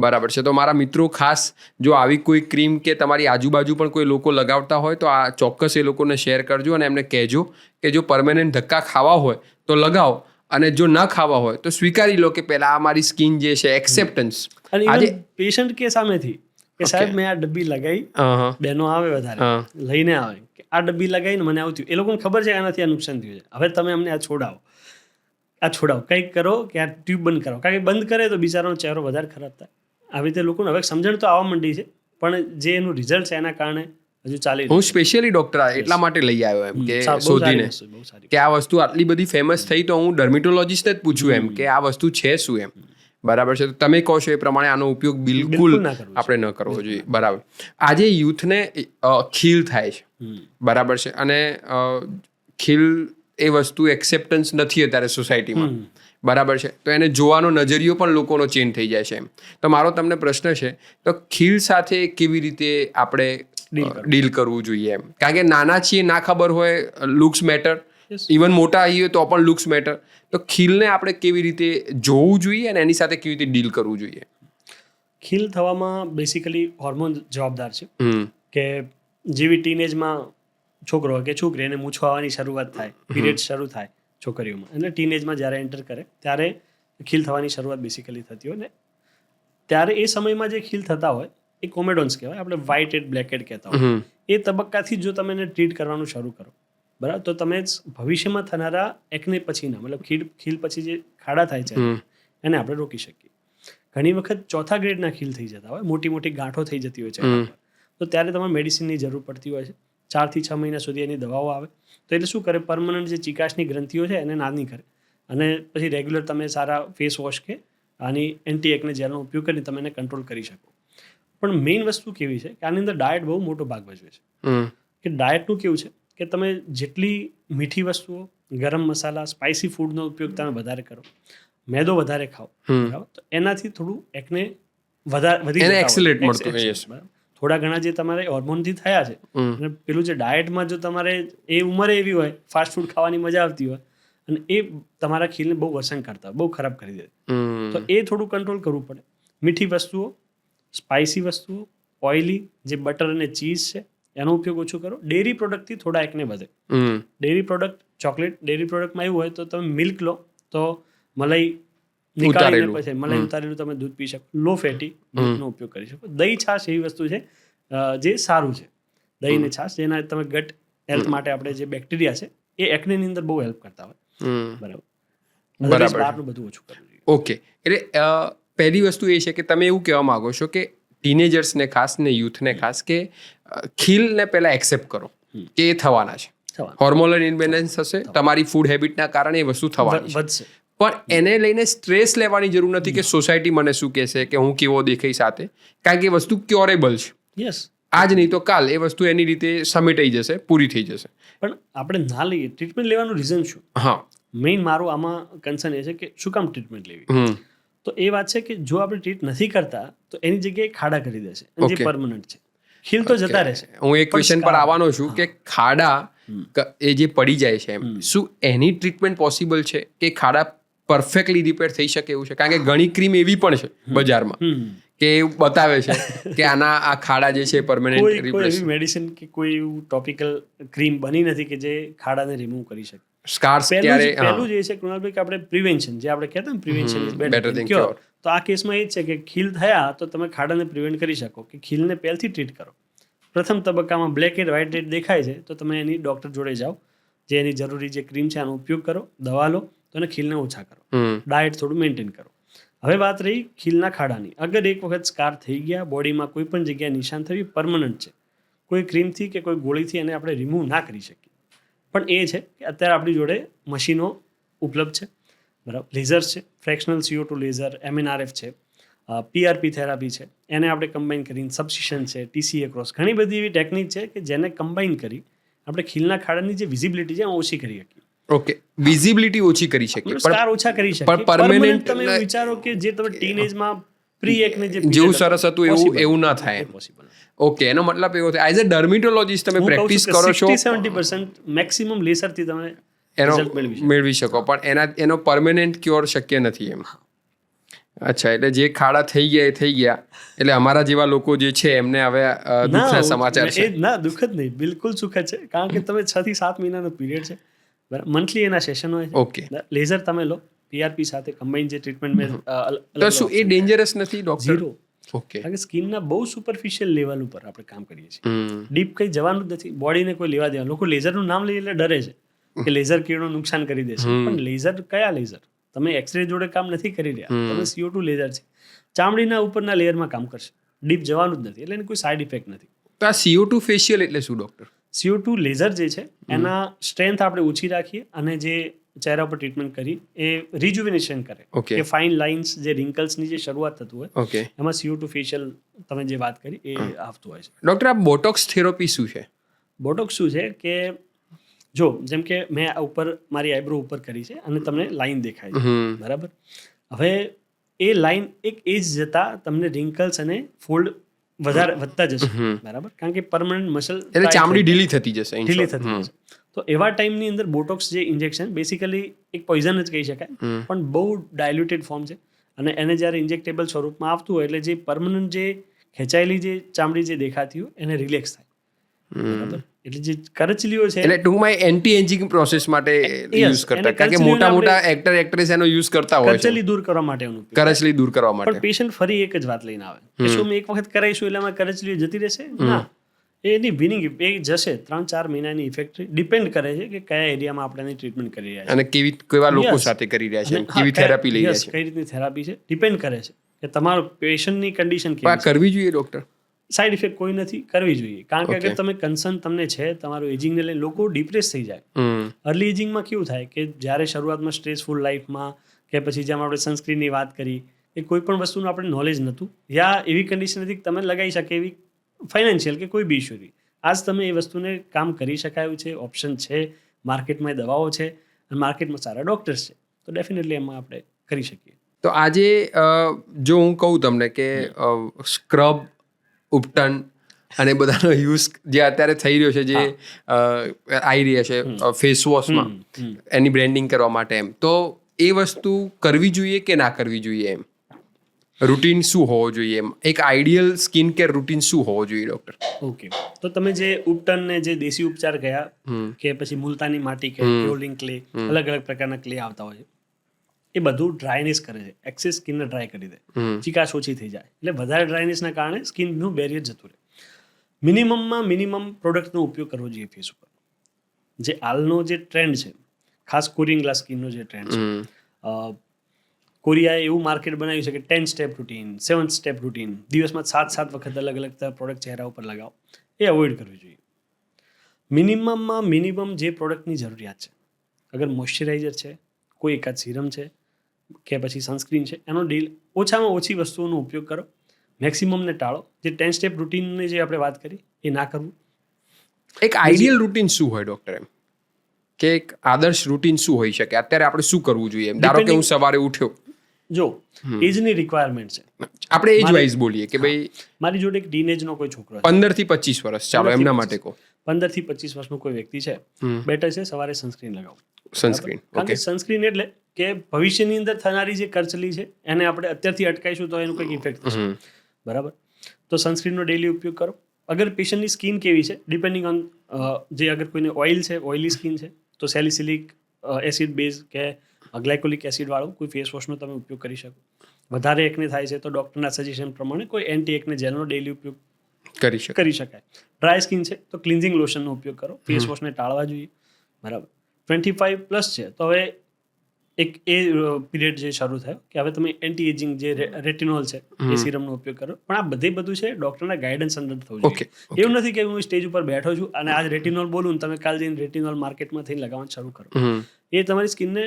બરાબર છે. તો મારા મિત્રો, ખાસ જો આવી કોઈ ક્રીમ કે તમારી આજુબાજુ પણ કોઈ લોકો લગાવતા હોય તો આ ચોક્કસ એ લોકોને શેર કરજો અને એમને કહેજો કે જો પરમેનન્ટ ધક્કા ખાવા હોય તો લગાવો, અને જો ન ખાવા હોય તો સ્વીકારી લો કે પહેલા આ મારી સ્કિન જે છે, એક્સેપ્ટન્સ. અને આજે ઇવન પેશન્ટ કે સામેથી કે સાહેબ મેં આ ડબ્બી લગાવી, બહેનો આવે વધારે લઈને આવે કે આ ડબ્બી લગાવીને મને આવું થયું. એ લોકોને ખબર છે આનાથી આ નુકસાન થયું છે, હવે તમે અમને આ છોડાવો, કંઈક કરો કે આ ટ્યુબ બંધ કરો. કારણ કે બંધ કરે તો બિચારાનો ચહેરો વધારે ખરાબ થાય. આવી રીતે લોકોને હવે સમજણ તો આવવા માંડી છે, પણ જે એનું રિઝલ્ટ છે એના કારણે હજુ ચાલી હું સ્પેશિયલી ડોક્ટર એટલા માટે લઈ આવ્યો એમ કે બહુ સારી શોધીને વસ્તુ, બહુ સારી. કે આ વસ્તુ આટલી બધી ફેમસ થઈ તો હું ડર્મેટોલોજીસ્ટને જ પૂછું એમ કે આ વસ્તુ છે શું એમ. બરાબર છે. તો તમે કહો છો એ પ્રમાણે આનો ઉપયોગ બિલકુલ બિલકુલ ના કરવો આપણે ન કરવો જોઈએ. બરાબર. આજે યુથને ખીલ થાય છે, બરાબર છે, અને ખીલ એ વસ્તુ એક્સેપ્ટન્સ નથી અત્યારે સોસાયટીમાં, બરાબર છે. તો એને જોવાનો નજરિયો પણ લોકોનો ચેન્જ થઈ જાય છે એમ. તો મારો તમને પ્રશ્ન છે, તો ખીલ સાથે કેવી રીતે આપણે ડીલ કરવું જોઈએ એમ? કારણ કે નાના છીએ, ના ખબર હોય, લુક્સ મેટર, ઇવન મોટા આવીએ તો પણ લુક્સ મેટર. તો ખીલને આપણે કેવી રીતે જોવું જોઈએ અને એની સાથે કેવી રીતે ડીલ કરવું જોઈએ? ખીલ થવામાં બેસિકલી હોર્મોન જવાબદાર છે. કે જેવી ટીનેજમાં છોકરો કે છોકરી એને મૂછો આવવાની શરૂઆત થાય, પીરિયડ શરૂ થાય છોકરીઓમાં, એટલે ટીનેજમાં જ્યારે એન્ટર કરે ત્યારે ખીલ થવાની શરૂઆત બેસિકલી થતી હોય ને, ત્યારે એ સમયમાં જે ખીલ થતા હોય એ કોમેડોન્સ કહેવાય, આપણે વ્હાઇટ હેડ બ્લેક હેડ કહેતા હોય. એ તબક્કાથી જો તમે એને ટ્રીટ કરવાનું શરૂ કરો, બરાબર, તો તમે ભવિષ્યમાં થનારા એકને પછીના, મતલબ ખીલ પછી જે ખાડા થાય છે એને આપણે રોકી શકીએ. ઘણી વખત 4થા ગ્રેડના ખીલ થઈ જતા હોય, મોટી મોટી ગાંઠો થઈ જતી હોય છે, તો ત્યારે તમારે મેડિસિનની જરૂર પડતી હોય છે. 4 થી 6 મહિના સુધી એની દવાઓ આવે. તો એટલે શું કરે, પરમનન્ટ જે ચિકાશની ગ્રંથિઓ છે એને નાની કરે, અને પછી રેગ્યુલર તમે સારા ફેસ વોશ કે આની એન્ટી એકને જેલનો ઉપયોગ કરીને તમે એને કંટ્રોલ કરી શકો. પણ મેઇન વસ્તુ કેવી છે કે આની અંદર ડાયટ બહુ મોટો ભાગ ભજવે છે. કે ડાયટનું કેવું છે કે તમે જેટલી મીઠી વસ્તુઓ, ગરમ મસાલા, સ્પાઇસી ફૂડનો ઉપયોગ તમે વધારે કરો, મેદો વધારે ખાઓ, બરાબર, તો એનાથી થોડું એકને વધી એને એક્સિલેટ મળતું હોય. બરાબર. થોડા ઘણા જે તમારે હોર્મોનથી થયા છે, અને પેલું જે ડાયટમાં જો તમારે એ ઉંમરે એવી હોય, ફાસ્ટ ફૂડ ખાવાની મજા આવતી હોય, અને એ તમારા ખીલને બહુ વસન કરતા હોય, બહુ ખરાબ કરી દે, તો એ થોડું કંટ્રોલ કરવું પડે. મીઠી વસ્તુઓ, સ્પાઇસી વસ્તુઓ, ઓઇલી જે બટર અને ચીઝ છે એનો ઉપયોગ ઓછો કરો. ડેરી પ્રોડક્ટથી થોડા એકને વધે. ડેરી પ્રોડક્ટ, ચોકલેટ, ડેરી પ્રોડક્ટમાં એવું હોય તો તમે મિલ્ક લો તો મલાઈ નીકાળીને પછી મલાઈ ઉતારેલું તમે દૂધ પી શકો. લો ફેટી દૂધનો ઉપયોગ કરી શકો. દહીં, છાશ એવી વસ્તુ છે જે સારું છે. દહીં ને છાશ જેના તમે ગટ હેલ્થ માટે આપણે જે બેક્ટેરિયા છે એ એકનેની અંદર બહુ હેલ્પ કરતા હોય. બરાબર. બહારનું બધું ઓછું કરવું જોઈએ. ઓકે. એટલે પહેલી વસ્તુ એ છે કે તમે એવું કહેવા માંગો છો કે ટીનેજર્સને ખાસ ને યુથને ખાસ કે ખીલને પહેલા એક્સેપ્ટ કરો કે એ થવાના છે. હોર્મોનલ ઇમ્બેલેન્સ થશે, તમારી ફૂડ હેબિટના કારણે એ વસ્તુ થવાની છે. વધશે. પણ એને લઈને સ્ટ્રેસ લેવાની જરૂર નથી કે સોસાયટી મને શું કહેશે, કે હું કેવો દેખાઈ સાથે, કારણ કે એ વસ્તુ ક્યોરેબલ છે. યસ. આજ નહીં તો કાલ એ વસ્તુ એની રીતે સમેટાઈ જશે, પૂરી થઈ જશે. પણ આપણે ના લઈએ, ટ્રીટમેન્ટ લેવાનું રીઝન શું? હા. મેઇન મારું આમાં કન્સર્ન એ છે કે શું કામ ટ્રીટમેન્ટ લેવી. તો એ વાત છે કે જો આપણે ટ્રીટ નથી કરતા તો એની જગ્યાએ ખાડા કરી દેશે, અને જે પરમનન્ટ છે, ખીલ તો જતા રહેશે. હું એક ક્વેશ્ચન પર આવવાનો છું કે ખાડા એ જે પડી જાય છે એમ, શું એની ટ્રીટમેન્ટ પોસિબલ છે કે ખાડા પરફેક્ટલી રિપેર થઈ શકે એવું છે? કારણ કે ઘણી ક્રીમ એવી પણ છે બજારમાં કે એવું બતાવે છે કે આના આ ખાડા જે છે પરમેનન્ટ કોઈ રિપ્લેસ. એવી મેડિસિન કે કોઈ એવું ટોપિકલ ક્રીમ બની નથી કે જે ખાડાને રિમૂવ કરી શકે. સ્કાર્સ ક્યારે પહેલું જે છે કૃણાલભાઈ કે આપણે પ્રિવેન્શન, જે આપણે કહેતા ને prevention is better than cure, તો આ કેસમાં એ જ છે કે ખીલ થયા તો તમે ખાડાને પ્રિવેન્ટ કરી શકો કે ખીલને પહેલથી ટ્રીટ કરો. પ્રથમ તબક્કામાં બ્લેક હેડ વ્હાઇટ હેડ દેખાય છે તો તમે એની ડૉક્ટર જોડે જાઓ, જે એની જરૂરી જે ક્રીમ છે આનો ઉપયોગ કરો, દવા લો તો એને ખીલને ઓછા કરો, ડાયટ થોડું મેન્ટેન કરો. હવે વાત રહી ખીલના ખાડાની. અગર એક વખત સ્કાર થઈ ગયા, બોડીમાં કોઈ પણ જગ્યાએ નિશાન થયું, પરમનન્ટ છે, કોઈ ક્રીમથી કે કોઈ ગોળીથી એને આપણે રિમૂવ ના કરી શકીએ. પણ એ છે કે અત્યારે આપણી જોડે મશીનો ઉપલબ્ધ છે, બરાબર, લેઝર્સ છે, ફ્રેક્શનલ CO2 લેઝર, MNRF છે, PRP થેરાપી છે, એને આપણે કમ્બાઈન કરીને સબસિશન છે, TCA ક્રોસ, ઘણી બધી એવી ટેકનિક છે કે જેને કમ્બાઈન કરી આપણે ખીલના ખાડાની જે વિઝિબિલિટી છે ઓછી કરી શકીએ. ઓકે, વિઝિબિલિટી ઓછી કરી શકીએ, સ્કાર ઓછા કરી શકીએ. પણ permanent તમે વિચારો કે જે તમે ટીનેજમાં પ્રી એકને જે જેવું સરસ હતું એવું ના થાય. પોસિબલ. ઓકે, એનો મતલબ એવો થાય એઝ અ ડર્મિટોલોજીસ્ટ તમે પ્રેક્ટિસ કરો છો, 60-70% મેક્સિમમ લેસરથી તમે એનો result મેળવી શકો. મેળવી શકો, પણ એનો પરમેનન્ટ ક્યોર શક્ય નથી એમ. અચ્છા, એટલે જે ખાડા થઈ ગયા એ થઈ ગયા, એટલે અમારા જેવા લોકો જે છે એમને હવે દુઃખના સમાચાર છે. ના, દુઃખદ નહીં, બિલકુલ સુખદ છે, કારણ કે તમે 6 થી 7 મહિનાનો પીરિયડ છે, બરાબર, મંથલી એના સેશન હોય છે. ઓકે, લેઝર તમે લો, PRP સાથે કમ્બાઈન જે ટ્રીટમેન્ટ મેં તો શું એ ડેન્જરસ નથી ડોક્ટર? ઝીરો. ઓકે, કારણ કે સ્કિનના બહુ સુપરફિશિયલ લેવલ ઉપર આપણે કામ કરીએ છીએ, ડીપ કંઈ જવાનું જ નથી, બોડીને કોઈ લેવા દેવા. લોકો લેઝરનું નામ લઈ એટલે ડરે છે કે લેઝર કિરણો નુકસાન કરી દેશે, પણ લેઝર કયા લેઝર? તમે એક્સરે જોડે કામ નથી કરી રહ્યા, તમે CO2 લેઝર છે, ચામડીના ઉપરના લેયરમાં કામ કરશે, ડીપ જવાનું જ નથી, એટલે એને કોઈ સાઇડ ઇફેક્ટ નથી. તો આ CO2 ફેશિયલ એટલે શું ડોક્ટર? CO2 લેઝર જે છે એના સ્ટ્રેન્થ આપણે ઓછી રાખીએ અને જે ચહેરા પર ટ્રીટમેન્ટ કરી એ રિજુવિનેશન કરે. Okay. કે ફાઇન લાઇન્સ, જે રિંકલ્સની જે શરૂઆત થતું હોય, ઓકે, એમાં CO2 ફેશિયલ તમે જે વાત કરી એ આવતું હોય છે. ડોક્ટર આ બોટોક્સ થેરાપી શું છે? બોટોક્સ શું છે કે જો જેમ કે મેં આ ઉપર મારી આઈબ્રો ઉપર કરી છે અને તમને લાઈન દેખાય છે, બરાબર. હવે એ લાઈન એક એજ જતા તમને રિંકલ્સ અને ફોલ્ડ વધારે વધતા જશે, બરાબર, કારણ કે પરમનન્ટ મસલ એટલે ચામડી ઢીલી થતી જશે, in ઢીલી short. થતી જશે. તો એવા ટાઈમની અંદર બોટોક્સ જે ઇન્જેક્શન બેસિકલી એક પોઈઝન જ કહી શકાય, પણ બહુ ડાયલ્યુટેડ ફોર્મ છે, અને એને જ્યારે ઇન્જેક્ટેબલ સ્વરૂપમાં આવતું હોય એટલે જે પરમનન્ટ જે ખેંચાયેલી જે ચામડી જે દેખાતી હોય એને રિલેક્સ થાય, બરાબર. એટલે જે કરચલીઓ છે, એટલે ટૂંકમાં એન્ટી એજિંગ પ્રોસેસ માટે યુઝ કરતા, એને કારણ કે મોટા મોટા એક્ટર એક્ટ્રેસ એનો યુઝ કરતા હોય છે, કરચલી દૂર કરવા માટે એનું ઉપયોગ. કરચલી દૂર કરવા માટે. પણ પેશન્ટ ફરી એક જ વાત લઈને આવે કે શું મેં એક વખત કરાવીશું એટલે અમે કરચલીઓ જતી રહેશે? ના, એની વિનિંગ એ જશે 3-4 મહિનાની ઇફેક્ટ ડિપેન્ડ કરે છે કે કયા એરિયામાં આપણે એની ટ્રીટમેન્ટ કરી રહ્યા છીએ અને કેવા લોકો Yes. સાથે કરી રહ્યા છે, અને કેવી થેરાપી લઈ રહ્યા yes, છે. કઈ રીતની થેરાપી છે ડિપેન્ડ કરે છે કે તમારો પેશન્ટની કન્ડિશન પણ આ કેવી છે. કરવી જોઈએ ડોક્ટર? સાઇડ ઇફેક્ટ કોઈ નથી, કરવી જોઈએ, કારણ કે Okay. અગર તમે કન્સર્ન તમને છે તમારું એજિંગને લઈને, લોકો ડિપ્રેસ થઈ જાય. અર્લી એજિંગમાં કેવું થાય કે જ્યારે શરૂઆતમાં સ્ટ્રેસફુલ લાઈફમાં કે પછી જેમ આપણે સનસ્ક્રીનની વાત કરી કે કોઈ પણ વસ્તુનું આપણે નોલેજ નહોતું, યા એવી કન્ડિશન હતી કે તમે લગાવી શકે એવી ફાઇનાન્શિયલ કે કોઈ બી ઇશ્યુ હતી, આજ તમે એ વસ્તુને કામ કરી શકાયું છે, ઓપ્શન છે, માર્કેટમાં દવાઓ છે અને માર્કેટમાં સારા ડૉક્ટર્સ છે, તો ડેફિનેટલી એમાં આપણે કરી શકીએ. તો આજે જો હું કહું તમને કે સ્ક્રબ, ઉપટન અને બધાનો યુઝ જે અત્યારે થઈ રહ્યો છે, જે આવી રહ્યા છે ફેસ વોશમાં, એની બ્રેન્ડિંગ કરવા માટે, એમ તો એ વસ્તુ કરવી જોઈએ કે ના કરવી જોઈએ? એમ રૂટીન શું હોવો જોઈએ? એમ એક આઈડિયલ સ્કિન કેર રૂટીન શું હોવો જોઈએ ડોક્ટર? ઓકે, તો તમે જે ઉપટન ને જે દેશી ઉપચાર કયા કે પછી મુલતાની માટી કે રોલિંગ ક્લે, અલગ અલગ પ્રકારના ક્લે આવતા હોય છે, એ બધું ડ્રાયનેસ કરે છે, એક્સેસ સ્કિનને ડ્રાય કરી દે, ચીકાશ ઓછી થઈ જાય, એટલે વધારે ડ્રાયનેસના કારણે સ્કિનનું બેરિયર જતું રહે. મિનિમમમાં મિનિમમ પ્રોડક્ટનો ઉપયોગ કરવો જોઈએ ફેસ ઉપર. જે હાલનો જે ટ્રેન્ડ છે, ખાસ કોરિયન ગ્લાસ સ્કિનનો જે ટ્રેન્ડ છે, કોરિયાએ એવું માર્કેટ બનાવ્યું છે કે 10 સ્ટેપ રૂટીન, 7 સ્ટેપ રૂટીન, દિવસમાં 7 વખત અલગ અલગ પ્રોડક્ટ ચહેરા ઉપર લગાવો, એ અવોઇડ કરવી જોઈએ. મિનિમમમાં મિનિમમ જે પ્રોડક્ટની જરૂરિયાત છે, અગર મોઇશ્ચરાઇઝર છે, કોઈ એકાદ સિરમ છે કે પછી સનસ્ક્રીન છે, એનો ઓછામાં ઓછી વસ્તુઓનો ઉપયોગ કરો. મેક્સિમમને ટાળો. જે 10 સ્ટેપ રૂટીનની જે આપણે વાત કરી એ ના કરવું. એક આઈડિયલ રૂટીન શું હોય ડૉક્ટર એમ કે એક આદર્શ રૂટીન શું હોઈ શકે અત્યારે આપણે શું કરવું જોઈએ એમ ધારો કે હું સવારે ઉઠ્યો જો એજની રિક્વાયરમેન્ટ છે, આપણે એજ વાઇઝ બોલીએ કે ભાઈ મારી જોડે એક ટીનેજનો કોઈ છોકરો છે, 15 થી 25 વર્ષ ચાલો એમના માટે કહો, 15 થી 25 વર્ષનો કોઈ વ્યક્તિ છે, બેટર છે સવારે સનસ્ક્રીન લગાવો. સનસ્ક્રીન. કારણ કે સનસ્ક્રીન એટલે કે ભવિષ્યની અંદર થનારી જે કરચલી છે એને આપણે અત્યારથી અટકાઈશું તો એનું કંઈક ઇફેક્ટ થશે. બરાબર. તો સનસ્ક્રીનનો ડેલી ઉપયોગ કરો. અગર પેશન્ટની સ્કિન કેવી છે ડિપેન્ડિંગ ઓન જે અગર કોઈને ઓઇલ છે, ઓઇલી સ્કિન છે તો સેલિસિલિક એસિડ બેઝ કે ગ્લાયકોલિક એસિડ વાળું કોઈ ફેસ વોશનો તમે ઉપયોગ કરી શકો. વધારે એકને થાય છે તો ડૉક્ટરના સજેશન પ્રમાણે કોઈ એન્ટી એકને જેલનો ડેલી ઉપયોગ કરી શકાય. ડ્રાય સ્કિન છે તો ક્લિન્ઝિંગ લોશનનો ઉપયોગ કરો. ફેસ વોશને ટાળવા જોઈએ. બરાબર. 25+ છે તો હવે એક એ પીરિયડ જે શરૂ થયો કે હવે તમે એન્ટી એજિંગ જે રેટિનોલ છે એ સિરમનો ઉપયોગ કરો. પણ આ બધું છે ડૉક્ટરના ગાઈડન્સ અંડર થવું જોઈએ. એવું નથી કે હું સ્ટેજ ઉપર બેઠો છું અને આજ રેટિનોલ બોલું તમે કાલ જઈને રેટિનોલ માર્કેટમાં થઈને લગાવવાનું શરૂ કરો. એ તમારી સ્કિનને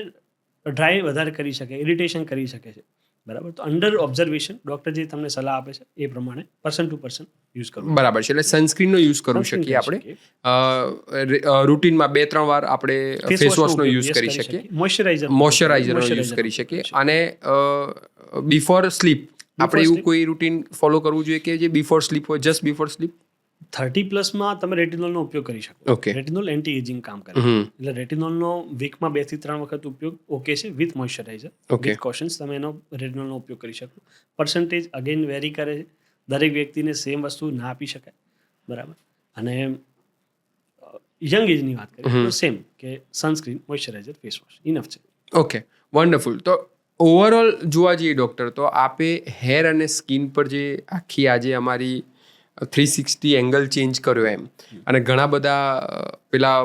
ડ્રાય વધારે કરી શકે, ઇરિટેશન કરી શકે છે. બરાબર. તો અંડર ઓબ્ઝર્વેશન ડૉક્ટર જે તમને સલાહ આપે છે એ પ્રમાણે પર્સન ટુ પર્સન યુઝ કરવું. બરાબર છે. એટલે સનસ્ક્રીનનો યુઝ કરવું શકીએ આપણે, રૂટીનમાં 2-3 વાર આપણે ફેસ વોશનો યુઝ કરી શકીએ, મોઇશ્ચરાઇઝરનો યુઝ કરી શકીએ. અને બિફોર સ્લીપ આપણે એવું કોઈ રૂટીન ફોલો કરવું જોઈએ કે જે બિફોર સ્લીપ હોય, જસ્ટ બિફોર સ્લીપ. 30+ તમે રેટિનોલનો ઉપયોગ કરી શકો. ઓકે. રેટિનોલ એન્ટી એજિંગ કામ કરે એટલે રેટિનોલનો વીકમાં 2 થી 3 વખત ઉપયોગ ઓકે છે વિથ મોઇશ્ચરાઇઝર, વિથ કોશન્સ તમે એનો રેટિનોલનો ઉપયોગ કરી શકો. પર્સન્ટેજ અગેન વેરી કરે છે, દરેક વ્યક્તિને સેમ વસ્તુ ના આપી શકાય. બરાબર. અને યંગ એજની વાત કરીએ તો સેમ કે sunscreen, moisturiser, face wash enough છે. Okay, wonderful. તો ઓવરઓલ જોવા જઈએ ડૉક્ટર તો આપે હેર અને સ્કિન પર જે આખી આજે અમારી 360 એંગલ ચેન્જ કર્યો એમ, અને ઘણા બધા પેલા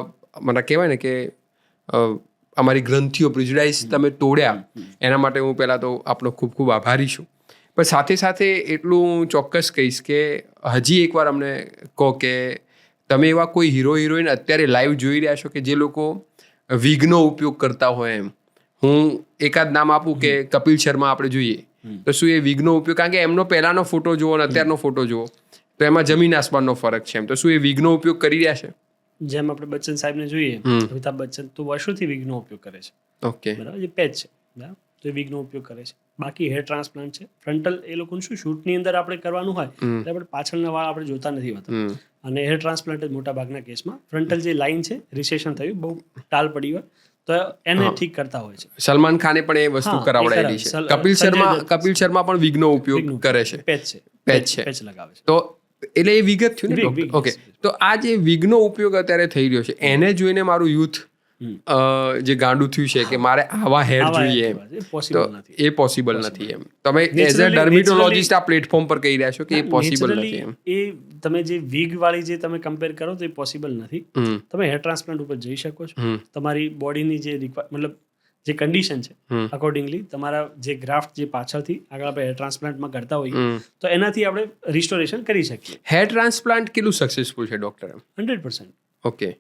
મને કહેવાય ને કે અમારી ગ્રંથિઓ પ્રિજુડાઇઝ તમે તોડ્યા, એના માટે હું પહેલાં તો આપનો ખૂબ ખૂબ આભારી છું. પણ સાથે સાથે એટલું હું ચોક્કસ કહીશ કે હજી એકવાર અમને કહો કે તમે એવા કોઈ હીરો હિરોઈન અત્યારે લાઈવ જોઈ રહ્યા છો કે જે લોકો વિગનો ઉપયોગ કરતા હોય એમ. હું એકાદ નામ આપું કે કપિલ શર્મા આપણે જોઈએ તો શું એ વિગનો ઉપયોગ, કારણ કે એમનો પહેલાંનો ફોટો જુઓ અને અત્યારનો ફોટો જુઓ તો એમાં જમીન આસમાનનો ફરક છે એમ. તો શું એ વિગનો ઉપયોગ કરી રહ્યા છે? જેમ આપણે બચ્ચન સાહેબને જોઈએ, અમિતાભ બચ્ચન તો વર્ષોથી વિગનો ઉપયોગ કરે છે. ઓકે. બરાબર. જે પેચ છે બરાબર, તો એ વિગનો ઉપયોગ કરે છે. બાકી હેર ટ્રાન્સપ્લાન્ટ છે, ફ્રન્ટલ એ લોકોનું શું શૂટની અંદર આપણે કરવાનું હોય એટલે આપણે પાછળના વાળ આપણે જોતા નથી હોતા. અને હેર ટ્રાન્સપ્લાન્ટ જ મોટા ભાગના કેસમાં ફ્રન્ટલ જે લાઇન છે, રિસેશન થયું, બહુ ટાલ પડી હોય તો એને ઠીક કરતા હોય છે. સલમાન ખાને પણ એ વસ્તુ કરાવડાયેલી છે. કપિલ શર્મા પણ વિગનો ઉપયોગ કરે છે. પેચ લગાવે છે. તો એટલે એ વિગત થયું ને. ઓકે. તો આ જે વિગનો ઉપયોગ અત્યારે થઈ રહ્યો છે એને જોઈને મારું યુથ જે ગાંડું થયું છે કે મારે આવા હેર જોઈએ એમ, તો એ પોસિબલ નથી એમ. તમે એઝ અ ડર્મેટોલોજિસ્ટ આ પ્લેટફોર્મ પર કહી રહ્યા છો કે એ પોસિબલ નથી એમ. એ તમે જે વિગ વાળી જે તમે કમ્પેર કરો તો એ પોસિબલ નથી. તમે હેર ટ્રાન્સપ્લાન્ટ ઉપર જઈ શકો છો. તમારી બોડીની જે મતલબ જે કન્ડિશન છે અકોર્ડિંગલી તમારા જે ગ્રાફ્ટ જે પાછળથી આગળ આપણે હેર ટ્રાન્સપ્લાન્ટમાં કરતા હોઈએ તો એનાથી આપણે રિસ્ટોરેશન કરી શકીએ. હેર ટ્રાન્સપ્લાન્ટ કેટલું સક્સેસફુલ છે ડૉક્ટર? 100%. ઓકે.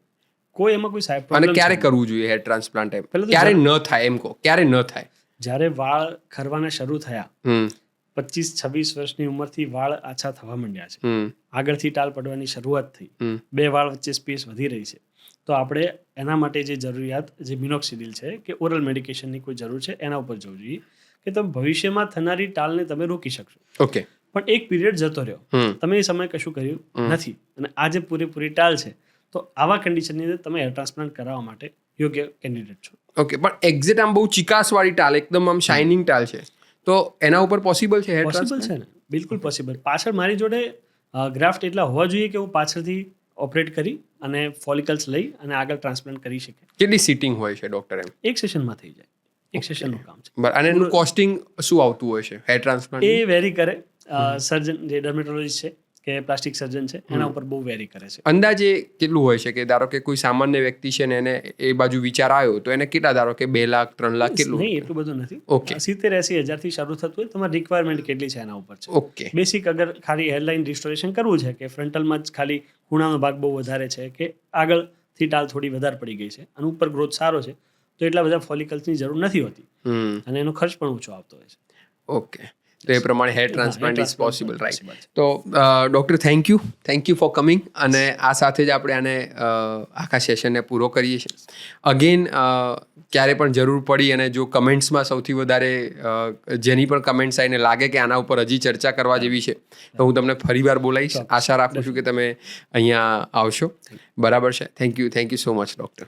કોઈ એમાં કોઈ સાહેબ અને ક્યારે કરવું જોઈએ હેર ટ્રાન્સપ્લાન્ટ એમ? ક્યારે ન થાય એમ કહો, ક્યારે ન થાય? જ્યારે વાળ ખરવાના શરૂ થયા, 25-26 વર્ષની ઉંમરથી વાળ આછા થવા માંડ્યા છે, આગળથી ટાલ પડવાની શરૂઆત થઈ, 2 વાળ વચ્ચે સ્પેસ વધી રહી છે, તો આપણે એના માટે જે જરૂરિયાત જે મિનોક્સિડિલ છે કે ઓરલ મેડિકેશનની કોઈ જરૂર છે એના ઉપર જવું જોઈએ કે તમે ભવિષ્યમાં થનારી ટાલને તમે રોકી શકશો. ઓકે. પણ એક પીરિયડ જતો રહ્યો, તમે એ સમય કશું કર્યું નથી અને આજે પૂરેપૂરી ટાલ છે, તો આવા કન્ડિશનની અંદર તમે હેર ટ્રાન્સપ્લાન્ટ કરાવવા માટે યોગ્ય કેન્ડિડેટ છો. ઓકે. પણ એક્ઝેક્ટ આમ બહુ ચિકાસવાળી ટાલ, એકદમ આમ શાઇનિંગ ટાલ છે, તો એના ઉપર પોસિબલ છે હેર ટ્રાન્સપ્લાન્ટ? પોસિબલ છે ને, બિલકુલ પોસિબલ. પાછળ મારી જોડે ગ્રાફ્ટ એટલા હોવા જોઈએ કે હું પાછળથી ઓપરેટ કરી અને ફોલિકલ્સ લઈ અને આગળ ટ્રાન્સપ્લાન્ટ કરી શકે. કેટલી સીટિંગ હોય છે ડૉક્ટર એમ? એક સેશનમાં થઈ જાય. એક સેશનનું કામ છે. બરાબર. અને એનું કોસ્ટિંગ શું આવતું હોય છે હેર ટ્રાન્સપ્લાન્ટ? એ વેરી કરે. સર્જન જે ડર્મેટોલોજીસ્ટ છે કે પ્લાસ્ટિક સર્જન છે એના ઉપર બહુ વેરી કરે છે. અંદાજે કેટલું હોય છે કે ધારો કે કોઈ સામાન્ય વ્યક્તિ છે ને એને એ બાજુ વિચાર આવ્યો તો એને કેટલા, ધારો કે 2 લાખ 3 લાખ કેટલું? નહીં, એટલું બધું નથી. ઓકે. 70-80 હજારથી શરૂ થતું હોય. તમારી રિક્વાયરમેન્ટ કેટલી છે એના ઉપર છે. ઓકે. બેસિક અગર ખાલી હેરલાઇન રિસ્ટોરેશન કરવું છે કે ફ્રન્ટલમાં જ ખાલી ખૂણાનો ભાગ બહુ વધારે છે કે આગળથી ટાલ થોડી વધારે પડી ગઈ છે અને ઉપર ગ્રોથ સારો છે, તો એટલા બધા ફોલિકલ્સની જરૂર નથી હોતી અને એનો ખર્ચ પણ ઓછો આવતો હોય છે. ઓકે. તો એ પ્રમાણે hair transplant is possible, right? possible. તો doctor thank you for coming. અને આ સાથે જ આપણે આને આખા સેશનને પૂરો કરીએ છીએ. અગેન ક્યારે પણ જરૂર પડી અને જો કમેન્ટ્સમાં સૌથી વધારે જેની પણ કમેન્ટ્સ આવીને લાગે કે આના ઉપર હજી ચર્ચા કરવા જેવી છે તો હું તમને ફરીવાર બોલાવીશ. આશા રાખું છું કે તમે અહીંયા આવશો. બરાબર છે. Thank you so much doctor.